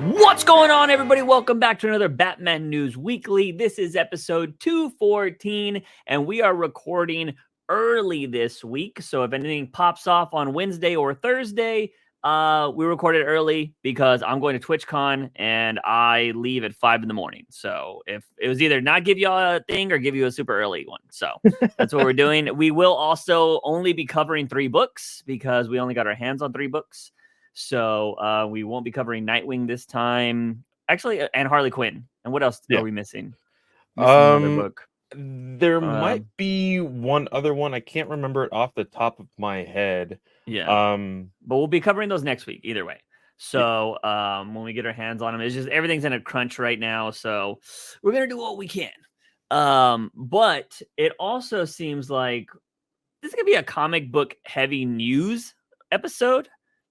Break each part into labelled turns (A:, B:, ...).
A: What's going on, everybody? Welcome back to another Batman News Weekly. This is episode 214, and we are recording early this week. So if anything pops off on Wednesday or Thursday, we recorded early because I'm going to TwitchCon and I leave at 5 in the morning. So if it was either not give you a thing or give you a super early one. So that's what we're doing. We will also only be covering 3 books because we only got our hands on 3 books. So we won't be covering Nightwing this time. Actually, and Harley Quinn. And what else are we missing? Missing another book.
B: There might be one other one. I can't remember it off the top of my head.
A: Yeah. But we'll be covering those next week either way. So when we get our hands on them, it's just everything's in a crunch right now. So we're gonna do what we can. But it also seems like this is gonna be a comic book heavy news episode.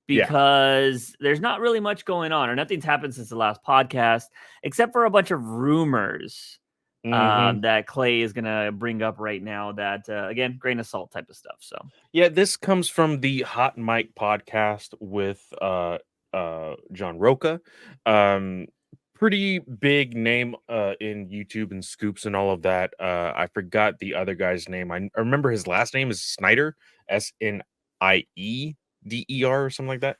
A: Because there's not really much going on, or nothing's happened since the last podcast, except for a bunch of rumors that Clay is going to bring up right now that, again, grain of salt type of stuff. So,
B: yeah, this comes from the Hot Mic podcast with John Roca. Pretty big name in YouTube and Scoops and all of that. I forgot the other guy's name. I remember his last name is Snyder, SNIEDER or something like that.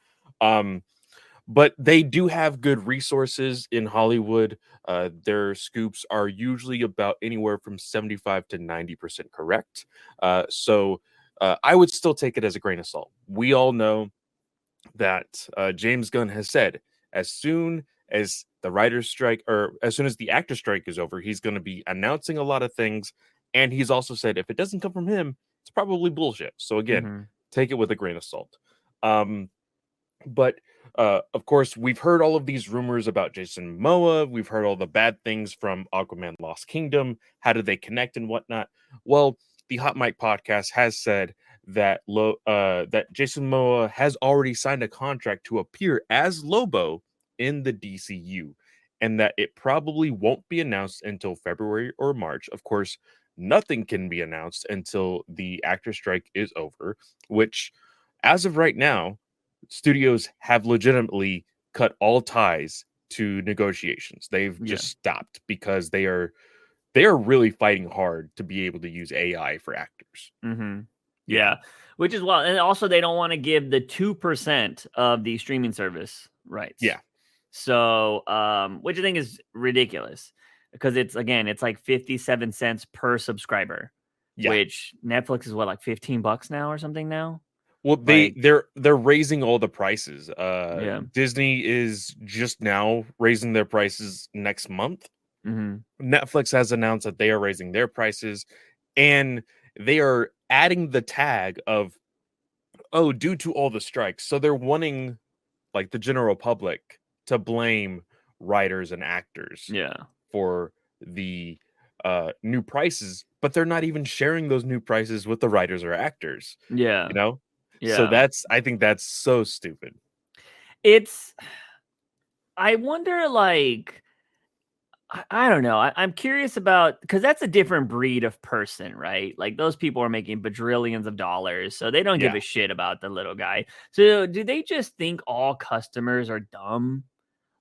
B: But they do have good resources in Hollywood. Their scoops are usually about anywhere from 75 to 90% correct. So I would still take it as a grain of salt. We all know that James Gunn has said as soon as the writer's strike, or as soon as the actor strike is over, he's going to be announcing a lot of things. And he's also said if it doesn't come from him, it's probably bullshit. So again, take it with a grain of salt. But of course, we've heard all of these rumors about Jason Momoa. We've heard all the bad things from Aquaman Lost Kingdom. How did they connect and whatnot? Well, the Hot Mic podcast has said that that Jason Momoa has already signed a contract to appear as Lobo in the DCU, and that it probably won't be announced until February or March. Of course, nothing can be announced until the actor strike is over, which, as of right now, studios have legitimately cut all ties to negotiations. They've just stopped because they are really fighting hard to be able to use AI for actors.
A: Yeah, which is well, and also they don't want to give the 2% of the streaming service rights.
B: Yeah.
A: So, which I think is ridiculous because it's like 57 cents per subscriber.
B: Yeah.
A: Which Netflix is what, like $15 now or something now?
B: Well, they're raising all the prices. Disney is just now raising their prices next month. Netflix has announced that they are raising their prices, and they are adding the tag of, due to all the strikes. So they're wanting, like, the general public to blame writers and actors for the new prices, but they're not even sharing those new prices with the writers or actors. You know? So I think that's so stupid.
A: I wonder, like, I don't know. I'm curious about, because that's a different breed of person, right? Like, those people are making bajillions of dollars, so they don't give a shit about the little guy. So do they just think all customers are dumb?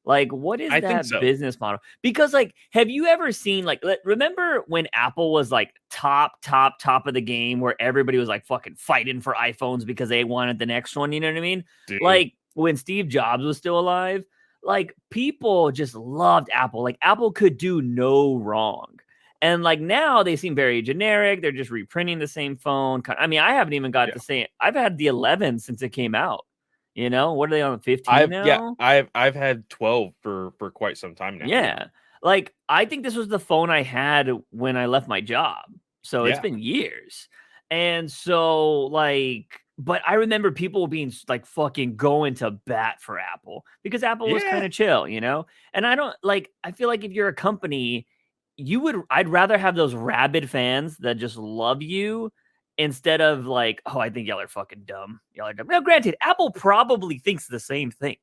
A: Like, what is that business model? Because, like, have you ever seen, like, remember when Apple was, like, top of the game where everybody was, like, fucking fighting for iPhones because they wanted the next one? You know what I mean?
B: Dude.
A: Like, when Steve Jobs was still alive, like, people just loved Apple. Like, Apple could do no wrong. And, like, now they seem very generic. They're just reprinting the same phone. I mean, I haven't even got the same. I've had the 11 since it came out. You know, what are they on, 15 now?
B: I've had 12 for quite some time now.
A: Yeah. Like, I think this was the phone I had when I left my job. So it's been years. And so, like, but I remember people being, like, fucking going to bat for Apple because Apple was kind of chill, you know? And I feel like if you're a company, I'd rather have those rabid fans that just love you instead of, like, oh, I think y'all are fucking dumb. Y'all are dumb. Now, granted, Apple probably thinks the same thing.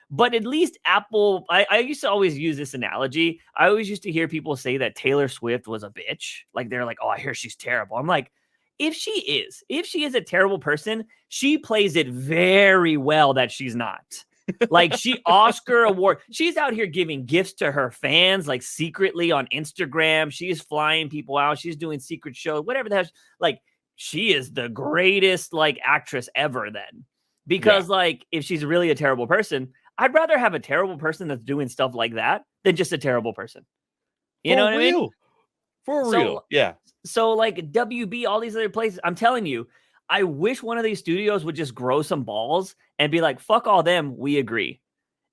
A: But at least Apple, I used to always use this analogy. I always used to hear people say that Taylor Swift was a bitch. Like, they're like, oh, I hear she's terrible. I'm like, if she is a terrible person, she plays it very well that she's not. Like she Oscar award. She's out here giving gifts to her fans, like secretly on Instagram. She's flying people out. She's doing secret shows, whatever the hell. Like she is the greatest like actress ever then. Because like if she's really a terrible person, I'd rather have a terrible person that's doing stuff like that than just a terrible person. You know what I mean?
B: For real. Yeah.
A: So like WB, all these other places, I'm telling you, I wish one of these studios would just grow some balls and be like, fuck all them, we agree.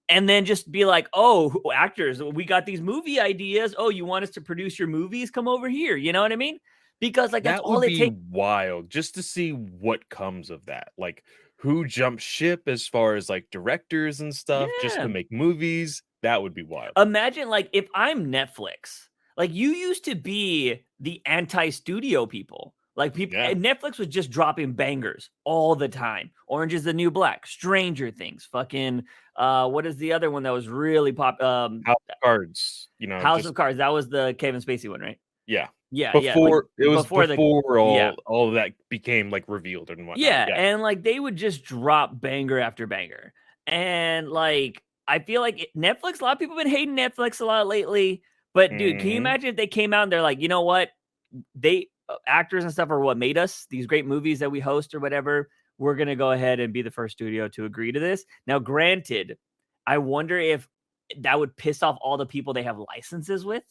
A: And then just be like, oh, actors, we got these movie ideas. Oh, you want us to produce your movies? Come over here. You know what I mean? Because like that's
B: That
A: all
B: would
A: it
B: be
A: takes.
B: wild just to see what comes of that. Like who jumps ship as far as like directors and stuff just
A: Yeah.
B: to make movies. That would be wild.
A: Imagine like if I'm Netflix, like you used to be the anti-studio people. Like people, Netflix was just dropping bangers all the time. Orange is the New Black, Stranger Things, fucking. What is the other one that was really pop?
B: House of Cards, you know,
A: House of Cards. That was the Kevin Spacey one, right?
B: Yeah.
A: Yeah,
B: Before
A: like,
B: it was before
A: all
B: of that became like revealed and whatnot.
A: Yeah, and like they would just drop banger after banger. And like I feel like Netflix, a lot of people have been hating Netflix a lot lately. But dude, can you imagine if they came out and they're like, you know what? They actors and stuff are what made us these great movies that we host or whatever. We're gonna go ahead and be the first studio to agree to this. Now, granted, I wonder if that would piss off all the people they have licenses with,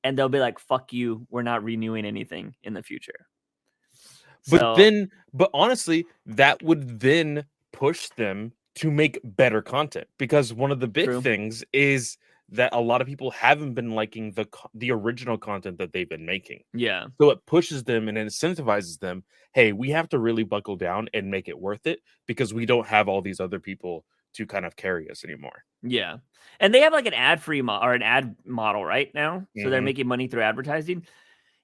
A: and they'll be like, "Fuck you, we're not renewing anything in the future."
B: But honestly, that would then push them to make better content because one of the big things is that a lot of people haven't been liking the original content that they've been making.
A: Yeah.
B: So it pushes them and incentivizes them. Hey, we have to really buckle down and make it worth it because we don't have all these other people to kind of carry us anymore.
A: Yeah. And they have like an ad-free or an ad model right now. So they're making money through advertising.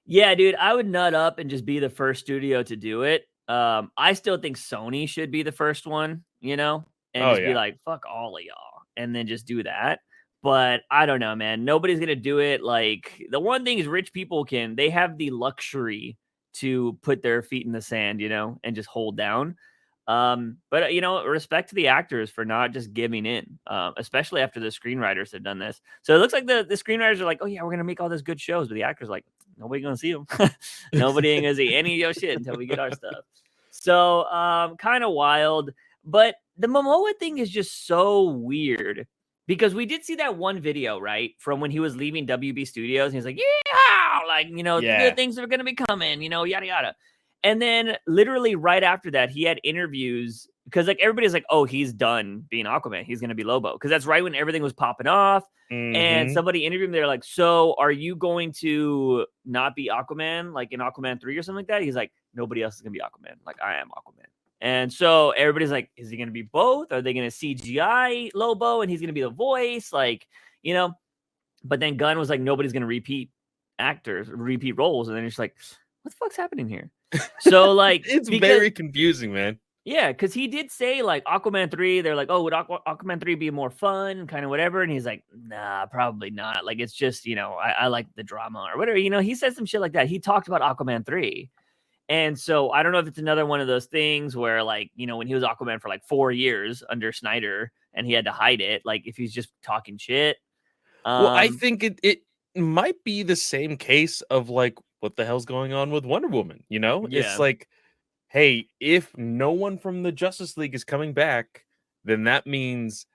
A: Yeah, dude, I would nut up and just be the first studio to do it. I still think Sony should be the first one, you know, and just be like, fuck all of y'all, and then just do that. But I don't know, man. Nobody's gonna do it. Like the one thing is rich people they have the luxury to put their feet in the sand, you know, and just hold down. But you know, respect to the actors for not just giving in, especially after the screenwriters have done this. So it looks like the screenwriters are like, oh yeah, we're gonna make all this good shows, but the actors are like, nobody gonna see them. Nobody ain't gonna see any of your shit until we get our stuff. So kind of wild. But the Momoa thing is just so weird because we did see that one video, right, from when he was leaving WB Studios, and he's like, yeah, like, you know, good things are gonna be coming, you know, yada yada. And then literally right after that, he had interviews because like everybody's like, oh, he's done being Aquaman. He's going to be Lobo. Because that's right when everything was popping off. And somebody interviewed him. They're like, so are you going to not be Aquaman, like in Aquaman 3 or something like that? He's like, nobody else is going to be Aquaman. Like, I am Aquaman. And so everybody's like, is he going to be both? Are they going to CGI Lobo and he's going to be the voice? Like, you know, but then Gunn was like, nobody's going to repeat roles. And then it's like, what the fuck's happening here? So like
B: it's very confusing, man.
A: Yeah, because he did say like Aquaman 3, they're like, oh, would Aquaman 3 be more fun, kind of whatever? And he's like, nah, probably not. Like it's just, you know, I like the drama or whatever. You know, he said some shit like that. He talked about Aquaman 3. And so I don't know if it's another one of those things where like, you know, when he was Aquaman for like 4 years under Snyder and he had to hide it, like if he's just talking shit.
B: Well, I think it might be the same case of like, what the hell's going on with Wonder Woman? You know, it's like, hey, if no one from the Justice League is coming back, then that means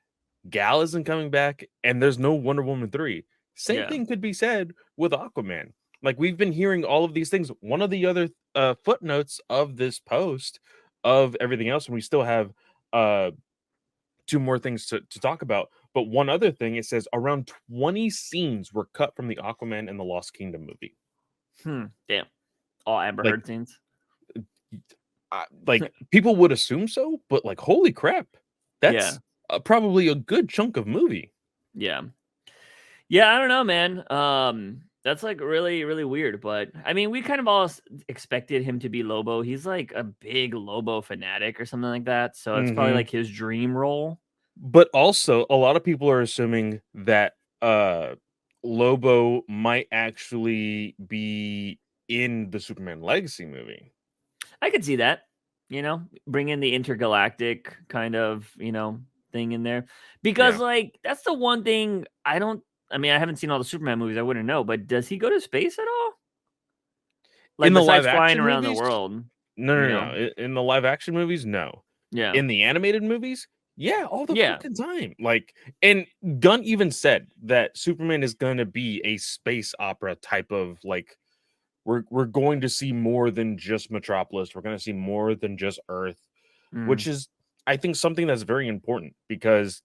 B: Gal isn't coming back and there's no Wonder Woman 3. Same thing could be said with Aquaman. Like we've been hearing all of these things. One of the other footnotes of this post of everything else, and we still have 2 more things to talk about. But one other thing, it says around 20 scenes were cut from the Aquaman and the Lost Kingdom movie.
A: Damn. All Amber Heard scenes.
B: Like people would assume so, but like, holy crap, that's probably a good chunk of movie.
A: Yeah, I don't know, man. That's like really, really weird. But I mean, we kind of all expected him to be Lobo. He's like a big Lobo fanatic or something like that. So it's probably like his dream role.
B: But also, a lot of people are assuming that Lobo might actually be in the Superman Legacy movie.
A: I could see that, you know, bring in the intergalactic kind of, you know, thing in there. Because, like, that's the one thing I haven't seen all the Superman movies. I wouldn't know. But does he go to space at all? Like,
B: In the
A: besides
B: live
A: flying
B: action
A: around the
B: movies?
A: world?
B: No. In the live action movies, no.
A: Yeah.
B: In the animated movies, yeah, all the
A: Yeah.
B: fucking time. Like, and Gunn even said that Superman is going to be a space opera type of, like, we're going to see more than just Metropolis. We're going to see more than just Earth, which is, I think, something that's very important because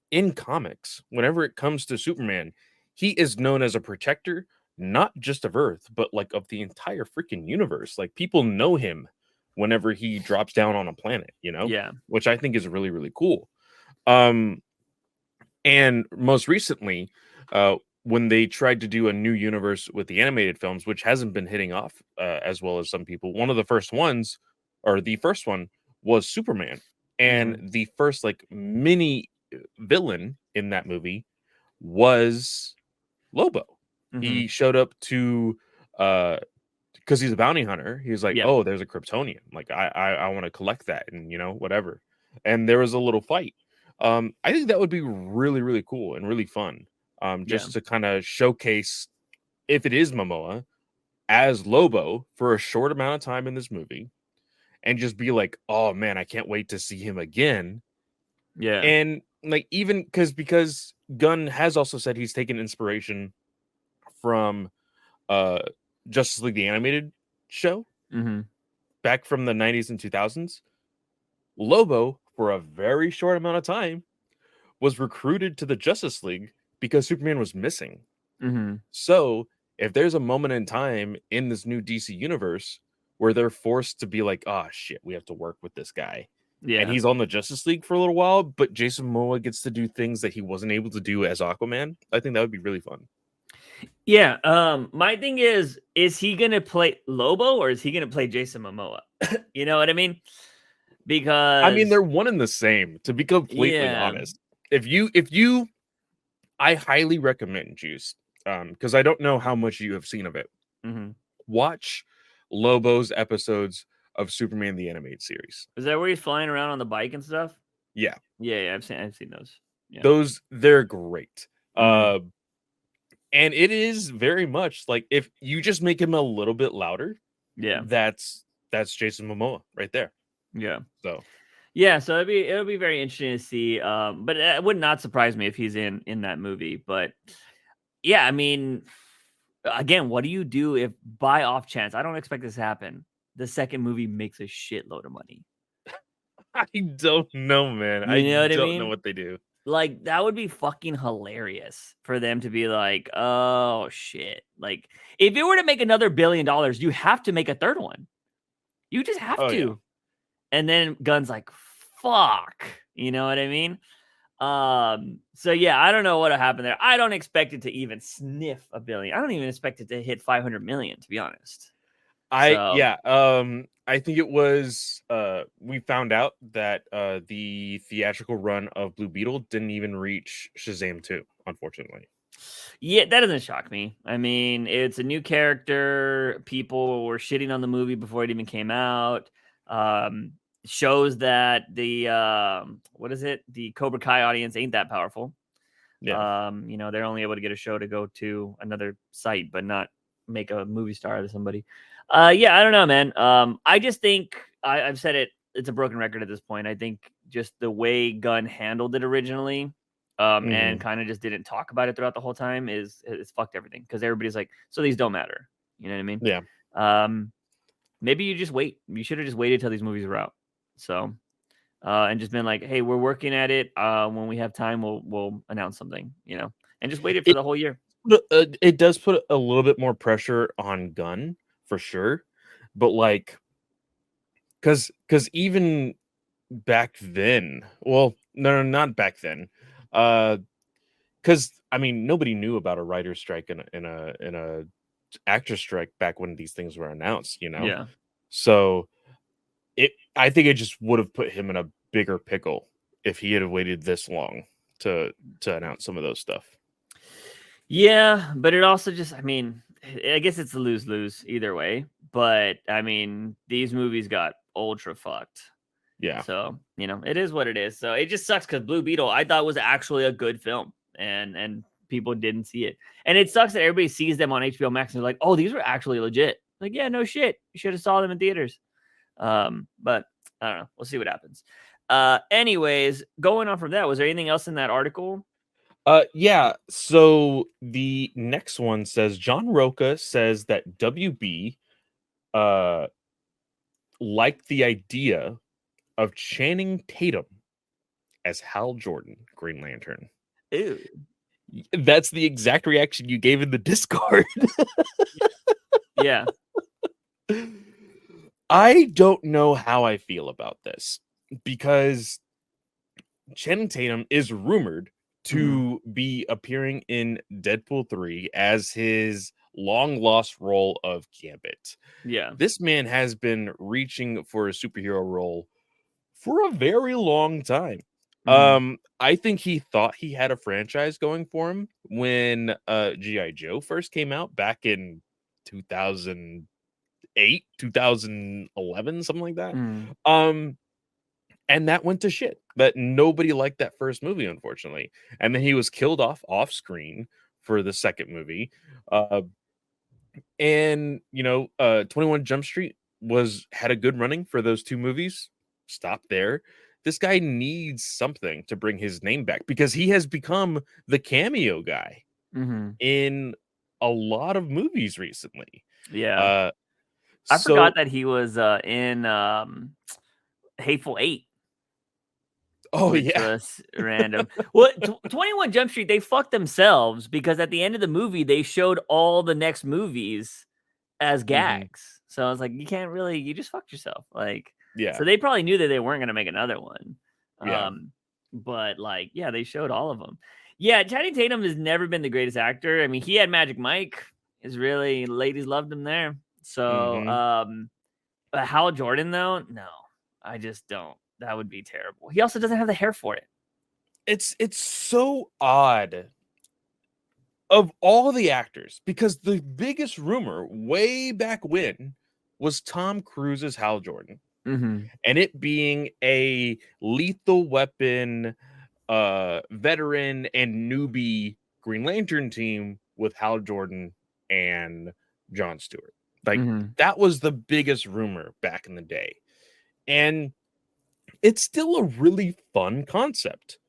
B: in comics, whenever it comes to Superman, he is known as a protector, not just of Earth, but like of the entire freaking universe. Like, people know him whenever he drops down on a planet, you know?
A: Yeah.
B: Which I think is really, really cool. And most recently, when they tried to do a new universe with the animated films, which hasn't been hitting off as well as some people, one of the first ones, or the first one, was Superman. And the first, like, mini villain in that movie was Lobo. He showed up to because he's a bounty hunter. He's like, oh, there's a Kryptonian. Like, I want to collect that, and, you know, whatever. And there was a little fight. I think that would be really, really cool and really fun. Just to kind of showcase, if it is Momoa as Lobo for a short amount of time in this movie, and just be like, oh man, I can't wait to see him again.
A: Yeah.
B: And like, even because Gunn has also said he's taken inspiration from Justice League the animated show back from the 90s and 2000s. Lobo, for a very short amount of time, was recruited to the Justice League because Superman was missing. So if there's a moment in time in this new DC universe where they're forced to be like, oh shit, we have to work with this guy, and he's on the Justice League for a little while, but Jason Momoa gets to do things that he wasn't able to do as Aquaman, I think that would be really fun.
A: Yeah. My thing is he gonna play Lobo or is he gonna play Jason Momoa? You know what I mean? Because
B: I mean, they're one and the same, to be completely honest. I highly recommend Juice, because I don't know how much you have seen of it. Watch Lobo's episodes of Superman the Animated Series.
A: Is that where he's flying around on the bike and stuff?
B: Yeah.
A: I've seen those. Yeah.
B: They're great. And it is very much like, if you just make him a little bit louder, that's Jason Momoa right there. So
A: it'll be very interesting to see. But it would not surprise me if he's in that movie. But yeah, I mean, again, what do you do if by off chance, I don't expect this to happen, the second movie makes a shitload of money?
B: I don't know, man.
A: You know what I
B: don't
A: mean?
B: know what they do.
A: Like, that would be fucking hilarious for them to be like, oh shit. Like, if you were to make another $1 billion, you have to make a third one. You just have to.
B: Yeah.
A: And then Gunn's like, fuck. You know what I mean? So yeah, I don't know what'll happen there. I don't expect it to even sniff $1 billion. I don't even expect it to hit 500 million, to be honest.
B: I think it was we found out that the theatrical run of Blue Beetle didn't even reach Shazam 2, unfortunately.
A: Yeah, that doesn't shock me. I mean, it's a new character. People were shitting on the movie before it even came out. Shows that the the Cobra Kai audience ain't that powerful.
B: Yeah.
A: You know, they're only able to get a show to go to another site, but not make a movie star out of somebody. Yeah, I don't know, man. I just think I've said it. It's a broken record at this point. I think just the way Gunn handled it originally, and kind of just didn't talk about it throughout the whole time is fucked everything, because everybody's like, so these don't matter. You know what I mean?
B: Yeah.
A: Maybe you just wait. You should have just waited till these movies were out. So, and just been like, hey, we're working at it. When we have time, we'll announce something. You know, and just wait it for the whole year.
B: It does put a little bit more pressure on Gunn, for sure, but like, because even back then, well, no, not back then, because I mean, nobody knew about a writer's strike and a actor strike back when these things were announced, you know.
A: Yeah.
B: So I think it just would have put him in a bigger pickle if he had waited this long to announce some of those stuff.
A: Yeah, but it also just, I mean, I guess it's a lose-lose either way. But I mean, these movies got ultra fucked.
B: Yeah.
A: So, it is what it is. So it just sucks because Blue Beetle, I thought was actually a good film, and people didn't see it. And it sucks that everybody sees them on HBO Max and they're like, oh, these were actually legit. Like, yeah, no shit. You should have saw them in theaters. But I don't know. We'll see what happens. Anyways, going on from that, was there anything else in that article?
B: Yeah. So the next one says John Roca says that WB liked the idea of Channing Tatum as Hal Jordan, Green Lantern.
A: Ew.
B: That's the exact reaction you gave in the Discord.
A: Yeah.
B: I don't know how I feel about this because Channing Tatum is rumored to be appearing in Deadpool 3 as his long lost role of Gambit.
A: Yeah.
B: This man has been reaching for a superhero role for a very long time. I think he thought he had a franchise going for him when G.I. Joe first came out back in 2008, 2011, something like that. And that went to shit. But nobody liked that first movie, unfortunately. And then he was killed off screen for the second movie. And 21 Jump Street had a good running for those two movies. Stop there. This guy needs something to bring his name back because he has become the cameo guy in a lot of movies recently.
A: Yeah. I forgot that he was in Hateful Eight.
B: Oh,
A: which
B: yeah.
A: was random. Well, 21 Jump Street, they fucked themselves because at the end of the movie, they showed all the next movies as gags. So I was like, you just fucked yourself. Like,
B: yeah.
A: So they probably knew that they weren't going to make another one.
B: Yeah.
A: But like, yeah, they showed all of them. Yeah, Channing Tatum has never been the greatest actor. I mean, he had Magic Mike. Ladies loved him there. So, Hal Jordan though, no, I just don't. That would be terrible. He also doesn't have the hair for it.
B: It's so odd of all the actors because the biggest rumor way back when was Tom Cruise's Hal Jordan, and it being a Lethal Weapon veteran and newbie Green Lantern team with Hal Jordan and Jon Stewart. Like that was the biggest rumor back in the day, and it's still a really fun concept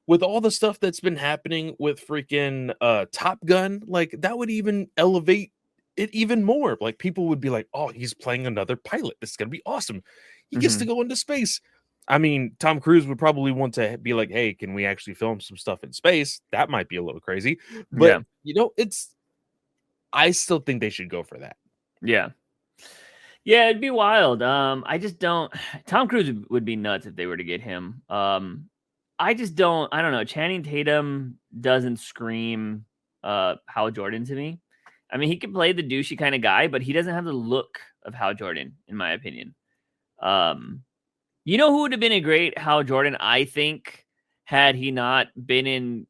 B: with all the stuff that's been happening with freaking Top Gun. Like that would even elevate it even more. Like people would be like, oh, he's playing another pilot. This is going to be awesome. He gets to go into space. I mean, Tom Cruise would probably want to be like, hey, can we actually film some stuff in space? That might be a little crazy, but I still think they should go for that.
A: Yeah. Yeah, it'd be wild. I just don't. Tom Cruise would be nuts if they were to get him. I just don't. I don't know. Channing Tatum doesn't scream Hal Jordan to me. I mean, he can play the douchey kind of guy, but he doesn't have the look of Hal Jordan, in my opinion. You know who would have been a great Hal Jordan? I think had he not been in.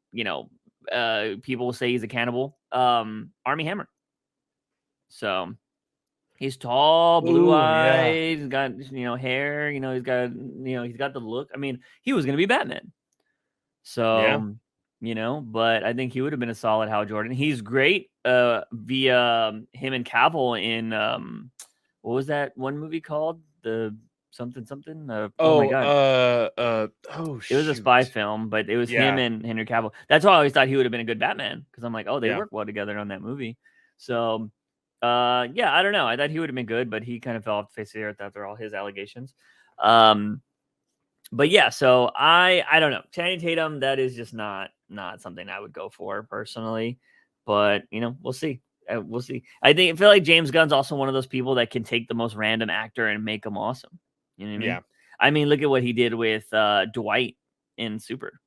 A: People say he's a cannibal. Armie Hammer. So. He's tall, blue-eyed. He's got hair. He's got the look. I mean, he was gonna be Batman. So, but I think he would have been a solid Hal Jordan. He's great via him and Cavill in what was that one movie called? The something. Oh my god. It was a spy film, but it was him and Henry Cavill. That's why I always thought he would have been a good Batman because I'm like, oh, they work well together on that movie. So. I don't know. I thought he would have been good, but he kind of fell off the face of the earth after all his allegations. But yeah, so I don't know. Channing Tatum, that is just not something I would go for personally. But we'll see. We'll see. I feel like James Gunn's also one of those people that can take the most random actor and make him awesome. You know what I mean?
B: Yeah.
A: I mean, look at what he did with Dwight in Super.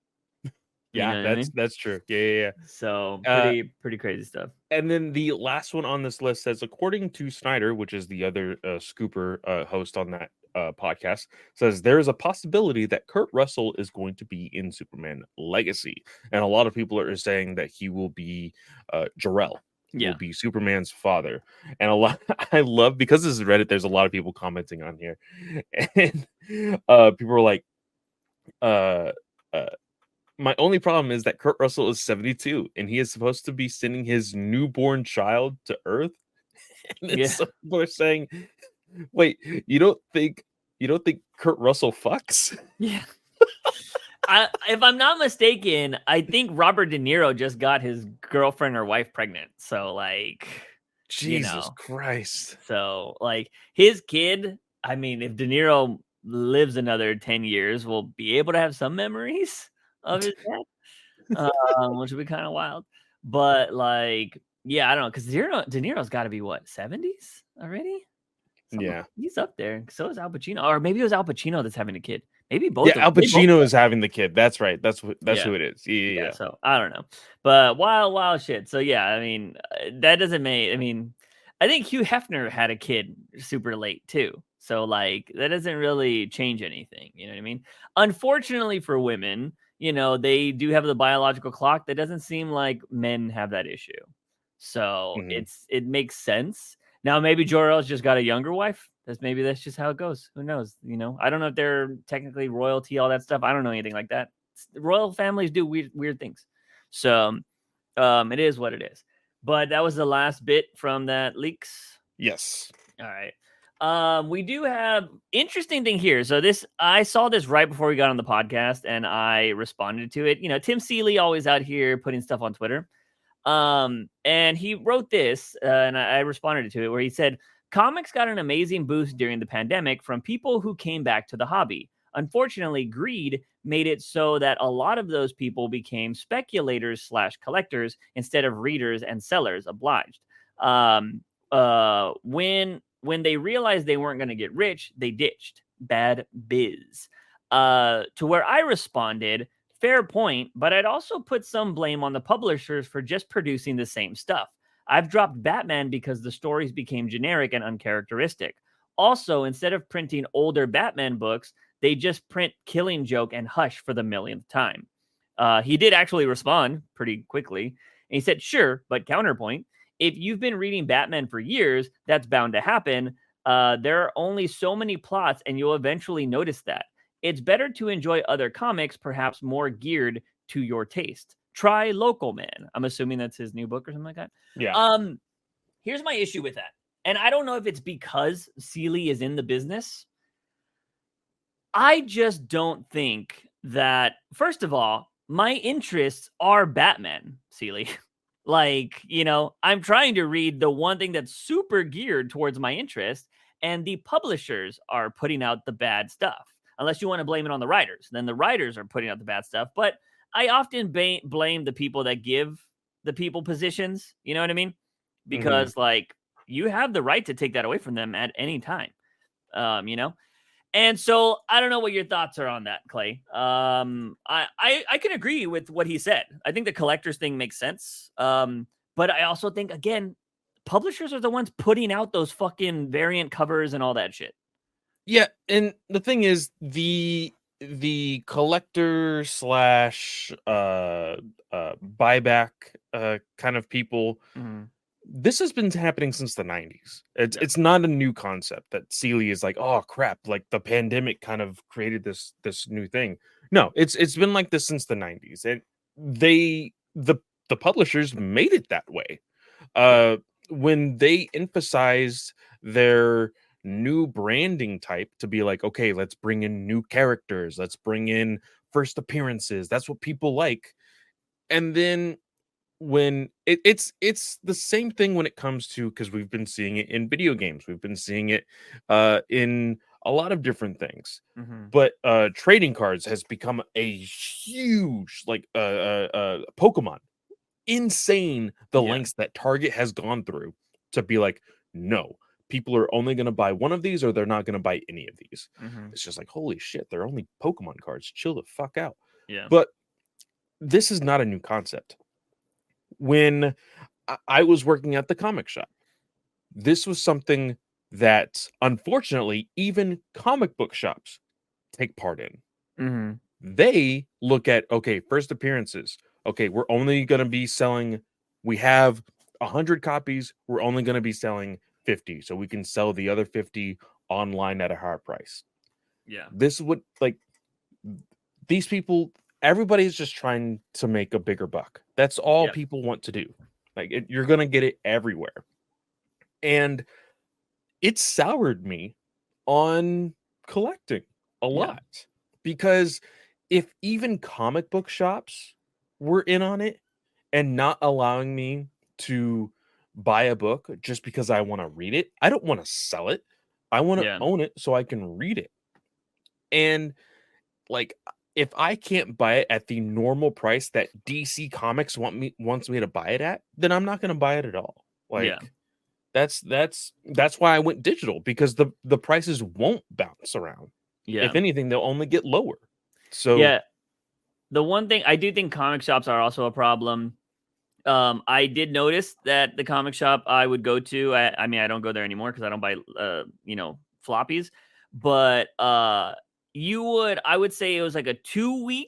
B: Yeah, that's true. Yeah.
A: So pretty crazy stuff.
B: And then the last one on this list says, according to Snyder, which is the other Scooper host on that podcast, says there is a possibility that Kurt Russell is going to be in Superman Legacy, and a lot of people are saying that he will be Jor-El will
C: Yeah.
B: be Superman's father. And a lot I love, because this is Reddit, there's a lot of people commenting on here. And people are like, uh my only problem is that Kurt Russell is 72 and he is supposed to be sending his newborn child to Earth. And then
A: Yeah.
B: some people are saying, wait, you don't think Kurt Russell fucks?
A: Yeah. If I'm not mistaken, I think Robert De Niro just got his girlfriend or wife pregnant. So like,
B: Jesus Christ.
A: So like his kid, I mean, if De Niro lives another 10 years, we'll be able to have some memories of his dad, which would be kind of wild. But like, yeah, I don't know, because De Niro's got to be what, 70s already?
B: Yeah.
A: He's up there. So is Al Pacino, or maybe it was Al Pacino that's having a kid. Maybe both.
B: Yeah, Al Pacino is having the kid. That's right. That's who it is. Yeah.
A: So I don't know, but wild shit. So yeah, I mean, that doesn't make. I mean, I think Hugh Hefner had a kid super late too. So like, that doesn't really change anything. You know what I mean? Unfortunately for women, they do have the biological clock. That doesn't seem like men have that issue. So it makes sense. Now maybe Jor-El's just got a younger wife. That's just how it goes. Who knows? I don't know if they're technically royalty, all that stuff. I don't know anything like that. Royal families do weird things. So it is what it is. But that was the last bit from that leaks.
B: Yes.
A: All right. We do have interesting thing here. So I saw this right before we got on the podcast and I responded to it. Tim Seeley always out here putting stuff on Twitter. And he wrote this, and I responded to it, where he said, comics got an amazing boost during the pandemic from people who came back to the hobby. Unfortunately, greed made it so that a lot of those people became speculators/collectors instead of readers and sellers obliged. When they realized they weren't going to get rich, they ditched. Bad biz. To where I responded, fair point, but I'd also put some blame on the publishers for just producing the same stuff. I've dropped Batman because the stories became generic and uncharacteristic. Also, instead of printing older Batman books, they just print Killing Joke and Hush for the millionth time. He did actually respond pretty quickly. And he said, sure, but counterpoint, if you've been reading Batman for years, that's bound to happen. There are only so many plots, and you'll eventually notice that. It's better to enjoy other comics, perhaps more geared to your taste. Try Local Man. I'm assuming that's his new book or something like that.
B: Yeah.
A: Here's my issue with that. And I don't know if it's because Seeley is in the business. I just don't think that, first of all, my interests are Batman, Seeley. I'm trying to read the one thing that's super geared towards my interest, and the publishers are putting out the bad stuff. Unless you want to blame it on the writers. Then the writers are putting out the bad stuff. But I often blame the people that give the people positions. You know what I mean? Because, you have the right to take that away from them at any time. And so I don't know what your thoughts are on that, Clay. I can agree with what he said. I think the collectors thing makes sense. But I also think, again, publishers are the ones putting out those fucking variant covers and all that shit.
B: Yeah, and the thing is, the collector slash buyback kind of people, this has been happening since the 90s. It's not a new concept that Seeley is like, oh crap, like the pandemic kind of created this new thing. No, it's been like this since the 90s. And the publishers made it that way. When they emphasized their new branding type to be like, okay, let's bring in new characters, let's bring in first appearances, that's what people like. And then when it's the same thing when it comes to, because we've been seeing it in video games, we've been seeing it in a lot of different things, but trading cards has become a huge, like Pokemon, insane the lengths that Target has gone through to be like, no, people are only going to buy one of these or they're not going to buy any of these. It's just like, holy shit, they're only Pokemon cards. Chill the fuck out.
A: Yeah.
B: But this is not a new concept. When I was working at the comic shop, this was something that unfortunately even comic book shops take part in. They look at, okay, first appearances. Okay, we're only going to be selling, we have 100 copies, we're only going to be selling 50, so we can sell the other 50 online at a higher price.
A: Yeah.
B: This is what, like, these people, everybody's just trying to make a bigger buck. That's all people want to do. Like, you're going to get it everywhere. And it soured me on collecting a lot, because if even comic book shops were in on it and not allowing me to buy a book just because I want to read it, I don't want to sell it. I want to own it so I can read it. And like, if I can't buy it at the normal price that DC Comics wants me to buy it at, then I'm not going to buy it at all. Like, that's why I went digital, because the prices won't bounce around. If anything, they'll only get lower. So
A: the one thing I do think comic shops are also a problem. I did notice that the comic shop I would go to, I mean, I don't go there anymore because I don't buy, floppies, but I would say it was like a 2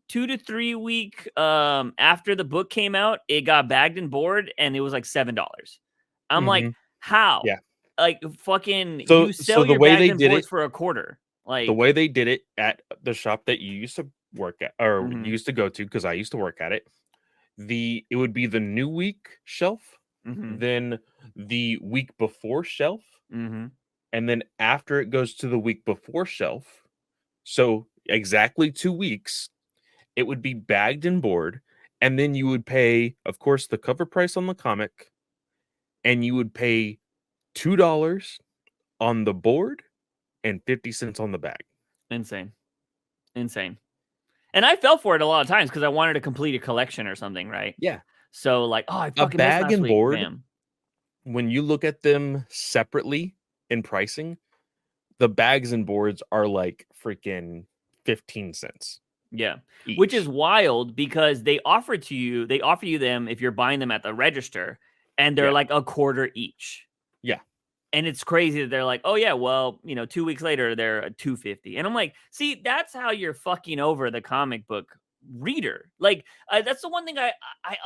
A: to 3 week, after the book came out, it got bagged and board, and it was like $7. I'm like, how?
B: Yeah.
A: Like, fucking,
B: so
A: you sell
B: the
A: your
B: way
A: bagged
B: they
A: and
B: did
A: boards
B: it
A: for a quarter. Like,
B: the way they did it at the shop that you used to work at, or used to go to, because I used to work at it, it would be the new week shelf, then the week before shelf, and then after it goes to the week before shelf, so exactly 2 weeks, it would be bagged and board, and then you would pay, of course, the cover price on the comic, and you would pay $2 on the board and 50 cents on the bag.
A: Insane. And I fell for it a lot of times because I wanted to complete a collection or something, right?
B: Yeah.
A: So, like, I
B: A
A: fucking missed
B: bag
A: last
B: and
A: week.
B: board,
A: Bam.
B: when you look at them separately in pricing, the bags and boards are like freaking 15 cents.
A: Yeah.
B: Each.
A: Which is wild, because they offer you them if you're buying them at the register, and they're like a quarter each.
B: Yeah.
A: And it's crazy that they're like, oh yeah, well, 2 weeks later they're $2.50, and I'm like, see, that's how you're fucking over the comic book reader. Like, that's the one thing I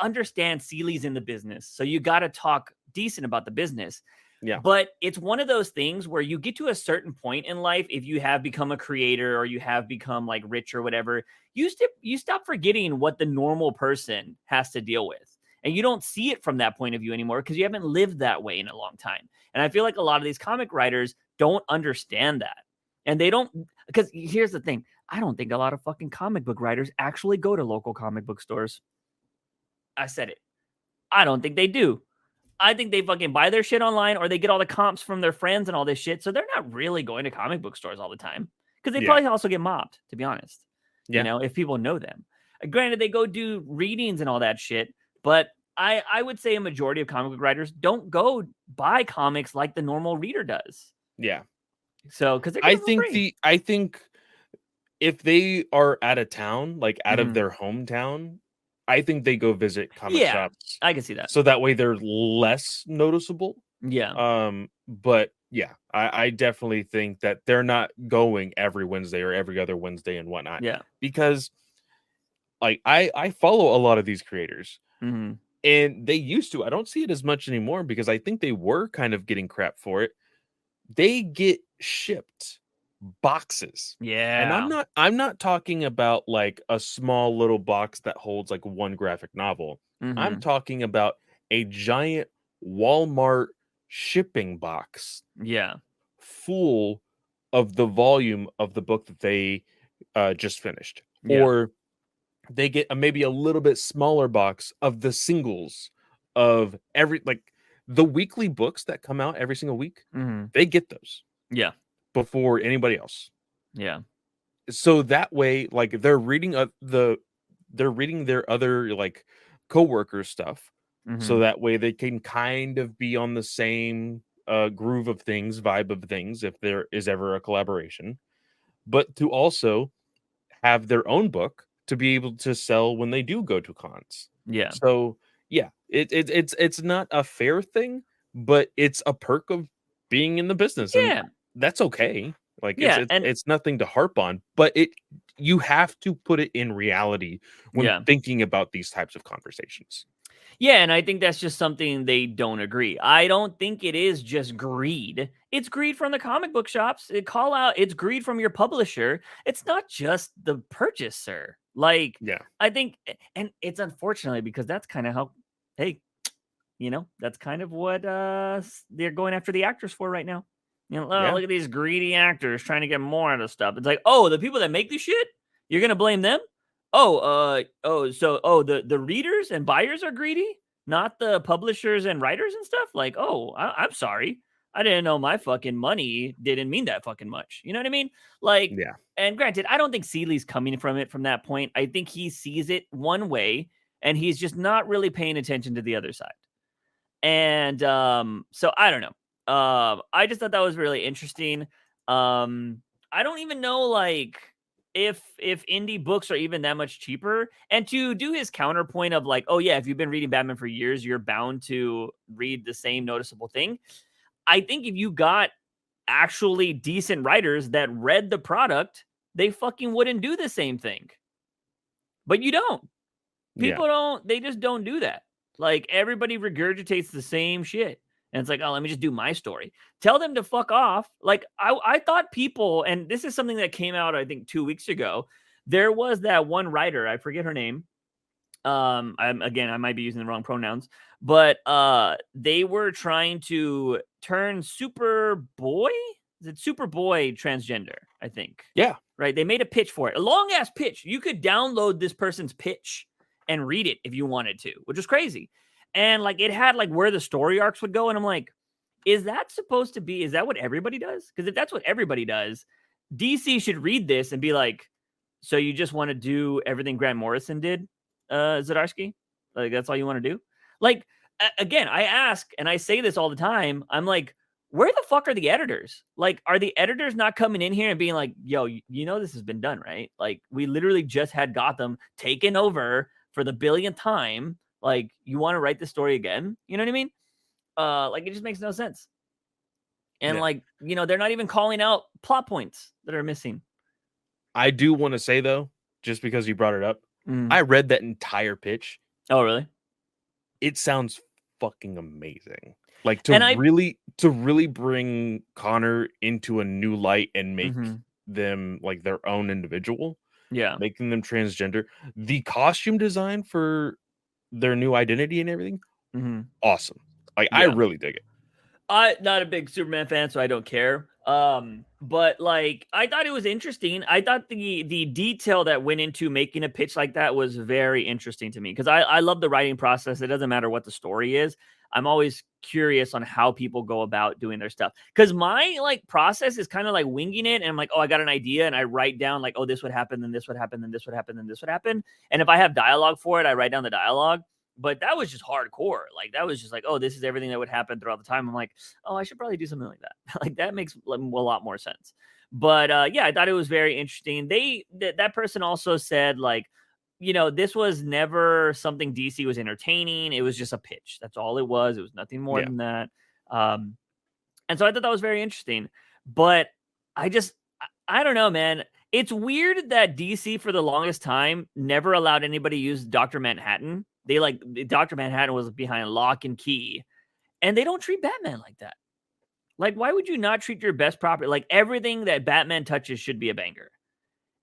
A: understand. Seeley's in the business, so you got to talk decent about the business.
B: Yeah.
A: But it's one of those things where you get to a certain point in life, if you have become a creator or you have become like rich or whatever, you stop forgetting what the normal person has to deal with. And you don't see it from that point of view anymore because you haven't lived that way in a long time. And I feel like a lot of these comic writers don't understand that. And they don't, because here's the thing. I don't think a lot of fucking comic book writers actually go to local comic book stores. I said it. I don't think they do. I think they fucking buy their shit online, or they get all the comps from their friends and all this shit. So they're not really going to comic book stores all the time, because they probably also get mobbed, to be honest. If people know them. Granted, they go do readings and all that shit, but I would say a majority of comic book writers don't go buy comics like the normal reader does.
B: Yeah.
A: So, because
B: I think if they are out of town, like out of their hometown, I think they go visit comic shops.
A: I can see that.
B: So that way they're less noticeable.
A: Yeah.
B: But yeah, I definitely think that they're not going every Wednesday or every other Wednesday and whatnot.
A: Yeah.
B: Because like I follow a lot of these creators. And they used to. I don't see it as much anymore, because I think they were kind of getting crap for it. They get shipped boxes.
A: Yeah.
B: And I'm not talking about like a small little box that holds like one graphic novel. I'm talking about a giant Walmart shipping box.
A: Yeah.
B: Full of the volume of the book that they just finished.
A: Yeah.
B: Or they get maybe a little bit smaller box of the singles of the weekly books that come out every single week. They get those.
A: Yeah.
B: Before anybody else.
A: Yeah.
B: So that way, like, they're reading their other like coworkers stuff. So that way they can kind of be on the same groove of things, vibe of things, if there is ever a collaboration, but to also have their own book to be able to sell when they do go to cons.
A: Yeah.
B: So yeah, it's not a fair thing, but it's a perk of being in the business.
A: Yeah.
B: And that's okay. Like
A: Yeah, and
B: it's nothing to harp on, but you have to put it in reality when
A: yeah.
B: thinking about these types of conversations.
A: Yeah, and I think that's just something they don't agree. I don't think it is just greed. It's greed from the comic book shops. It's greed from your publisher. It's not just the purchaser. Like,
B: Yeah.
A: I think, and it's unfortunately because that's kind of how, hey, that's kind of what they're going after the actors for right now. Oh,
B: Yeah.
A: look at these greedy actors trying to get more out of stuff. It's like, oh, the people that make this shit, you're gonna blame them? The readers and buyers are greedy, not the publishers and writers and stuff. Like, oh, I'm sorry, I didn't know my fucking money didn't mean that fucking much. You know what I mean? Like,
B: Yeah.
A: and granted, I don't think Seeley's coming from it from that point. I think he sees it one way, and he's just not really paying attention to the other side. And so I don't know. I just thought that was really interesting. I don't even know like if indie books are even that much cheaper. And to do his counterpoint of like, oh yeah, if you've been reading Batman for years, you're bound to read the same noticeable thing. I think if you got actually decent writers that read the product, they fucking wouldn't do the same thing. But you don't.
B: Yeah.
A: They just don't do that. Like everybody regurgitates the same shit. And it's like, oh, let me just do my story. Tell them to fuck off. Like I thought people, and this is something that came out, I think 2 weeks ago. There was that one writer, I forget her name. I might be using the wrong pronouns, but they were trying to turn Superboy, is it Superboy transgender, I think.
B: Yeah.
A: Right. They made a pitch for it. A long ass pitch. You could download this person's pitch and read it if you wanted to, which was crazy. And like it had like where the story arcs would go. And I'm like, is that what everybody does? Because if that's what everybody does, DC should read this and be like, so you just want to do everything Grant Morrison did, Zdarsky? Like that's all you want to do? Like, again, I ask and I say this all the time. I'm like, where the fuck are the editors? Like, are the editors not coming in here and being like, yo, this has been done, right? Like, we literally just had Gotham taken over for the billionth time. Like, you want to write the story again? You know what I mean? Like, it just makes no sense. And
B: Yeah.
A: they're not even calling out plot points that are missing.
B: I do want to say though, just because you brought it up, I read that entire pitch.
A: Oh, really?
B: It sounds fucking amazing. Like to really bring Connor into a new light and make them like their own individual.
A: Yeah.
B: Making them transgender. The costume design for their new identity and everything, awesome. Like I really dig it.
A: I'm not a big Superman fan, so I don't care. But like I thought it was interesting. I thought the detail that went into making a pitch like that was very interesting to me because I love the writing process. It doesn't matter what the story is. I'm always curious on how people go about doing their stuff. Because my like process is kind of like winging it. And I'm like, oh, I got an idea. And I write down like, oh, this would happen, then this would happen, then this would happen, then this would happen. And if I have dialogue for it, I write down the dialogue. But that was just hardcore. Like that was just like, oh, this is everything that would happen throughout the time. I'm like, oh, I should probably do something like that. Like that makes a lot more sense. But yeah, I thought it was very interesting. That person also said like, this was never something DC was entertaining. It was just a pitch. That's all it was. It was nothing more than that. And so I thought that was very interesting. But I don't know, man. It's weird that DC for the longest time never allowed anybody use Dr. Manhattan. Dr. Manhattan was behind lock and key. And they don't treat Batman like that. Like, why would you not treat your best property? Like, everything that Batman touches should be a banger.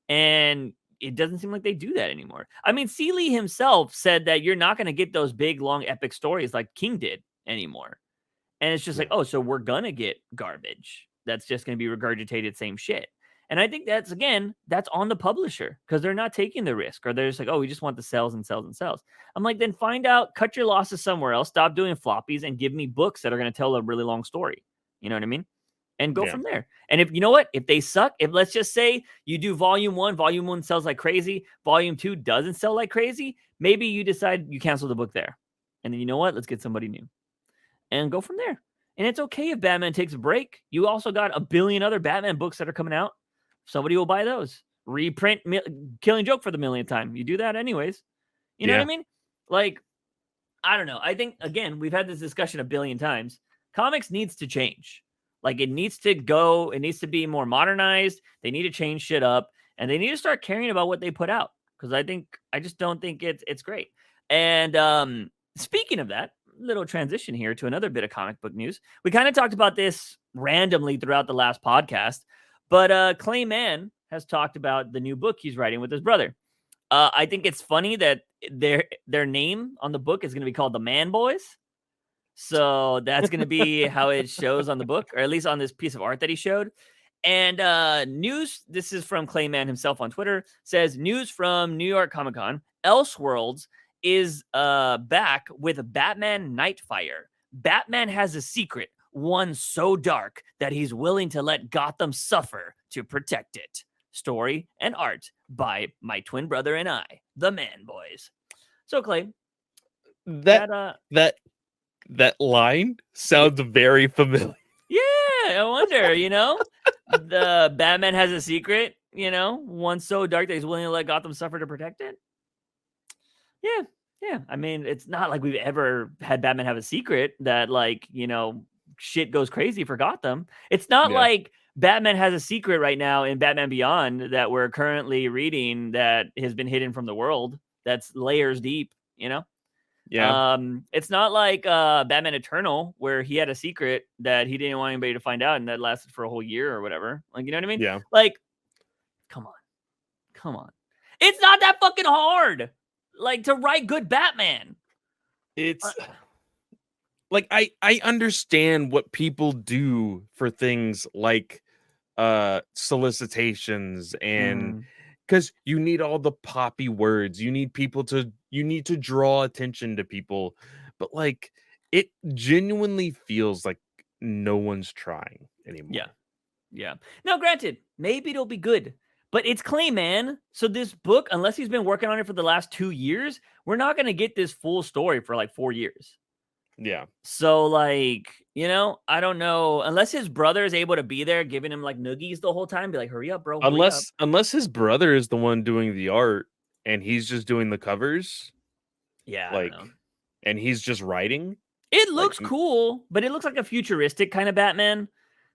A: And it doesn't seem like they do that anymore. I mean, Seeley himself said that you're not going to get those big, long, epic stories like King did anymore. And it's just like, oh, so we're going to get garbage. That's just going to be regurgitated same shit. And I think that's on the publisher because they're not taking the risk or they're just like, oh, we just want the sales and sales and sales. I'm like, then find out, cut your losses somewhere else, stop doing floppies and give me books that are going to tell a really long story. You know what I mean? And go from there. And if you know what, if they suck, if let's just say you do volume one sells like crazy, volume 2 doesn't sell like crazy, maybe you decide you cancel the book there. And then you know what? Let's get somebody new and go from there. And it's okay if Batman takes a break. You also got a billion other Batman books that are coming out. Somebody will buy those. Reprint Killing Joke for the millionth time. You do that anyways. You know what I mean? Like, I don't know. I think, again, we've had this discussion a billion times. Comics needs to change. Like, it needs to go. It needs to be more modernized. They need to change shit up, and they need to start caring about what they put out. Because I just don't think it's great. And speaking of that, little transition here to another bit of comic book news. We kind of talked about this randomly throughout the last podcast, but CLAY MANN has talked about the new book he's writing with his brother. I think it's funny that their name on the book is going to be called the Man Boys. So that's going to be how it shows on the book, or at least on this piece of art that he showed. And news, this is from CLAY MANN himself on Twitter, says news from New York Comic Con, Elseworlds is back with Batman Nightfire. Batman has a secret, one so dark that he's willing to let Gotham suffer to protect it. Story and art by my twin brother and I, the Man Boys. So Clay,
B: that line sounds very familiar.
A: Yeah, I wonder, the Batman has a secret, one so dark that he's willing to let Gotham suffer to protect it. Yeah. I mean, it's not like we've ever had Batman have a secret that, like, shit goes crazy for Gotham. It's not like Batman has a secret right now in Batman Beyond that we're currently reading that has been hidden from the world. That's layers deep,
B: Yeah.
A: It's not like Batman Eternal where he had a secret that he didn't want anybody to find out and that lasted for a whole year or whatever. Like, you know what I mean?
B: Yeah.
A: Like, come on. It's not that fucking hard. Like, to write good Batman.
B: It's like I understand what people do for things like solicitations, and because you need all the poppy words, you need to draw attention to people, but like it genuinely feels like no one's trying anymore.
A: Yeah. Now, granted, maybe it'll be good, but it's CLAY MANN. So this book, unless he's been working on it for the last 2 years, we're not going to get this full story for like 4 years.
B: Yeah.
A: So, like, I don't know, unless his brother is able to be there giving him like noogies the whole time, be like, hurry up, bro.
B: Unless his brother is the one doing the art and he's just doing the covers.
A: Yeah.
B: Like, and he's just writing.
A: It looks cool, but it looks like a futuristic kind of Batman.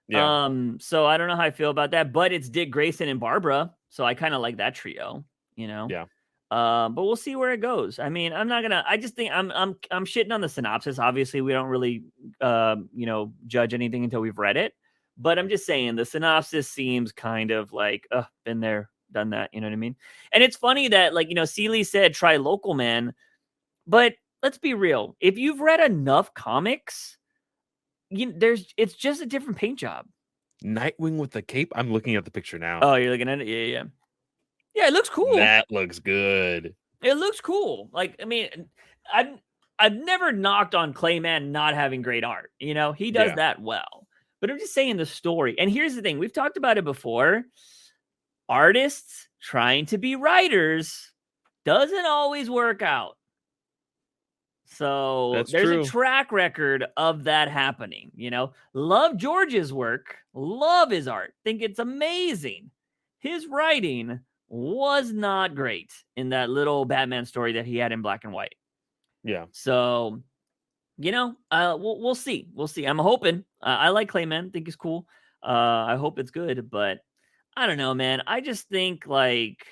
B: Yeah.
A: So I don't know how I feel about that, but it's Dick Grayson and Barbara, so I kind of like that trio,
B: Yeah.
A: But we'll see where it goes. I mean, I just think I'm shitting on the synopsis. Obviously, we don't really judge anything until we've read it. But I'm just saying the synopsis seems kind of like, been there, done that, you know what I mean? And it's funny that, like, Seeley said try Local Man, but let's be real. If you've read enough comics, it's just a different paint job.
B: Nightwing with the cape. I'm looking at the picture now.
A: Oh, you're looking at it? Yeah. Yeah, it looks cool.
B: That looks good.
A: It looks cool. Like, I mean, I've never knocked on CLAY MANN not having great art. He does that well. But I'm just saying the story. And here's the thing. We've talked about it before. Artists trying to be writers doesn't always work out. So there's a track record of that happening. Love George's work. Love his art. Think it's amazing. His writing was not great in that little Batman story that he had in black and white.
B: Yeah.
A: So, we'll see. We'll see. I'm hoping. I like CLAY MANN. Think it's cool. I hope it's good, but I don't know, man. I just think, like,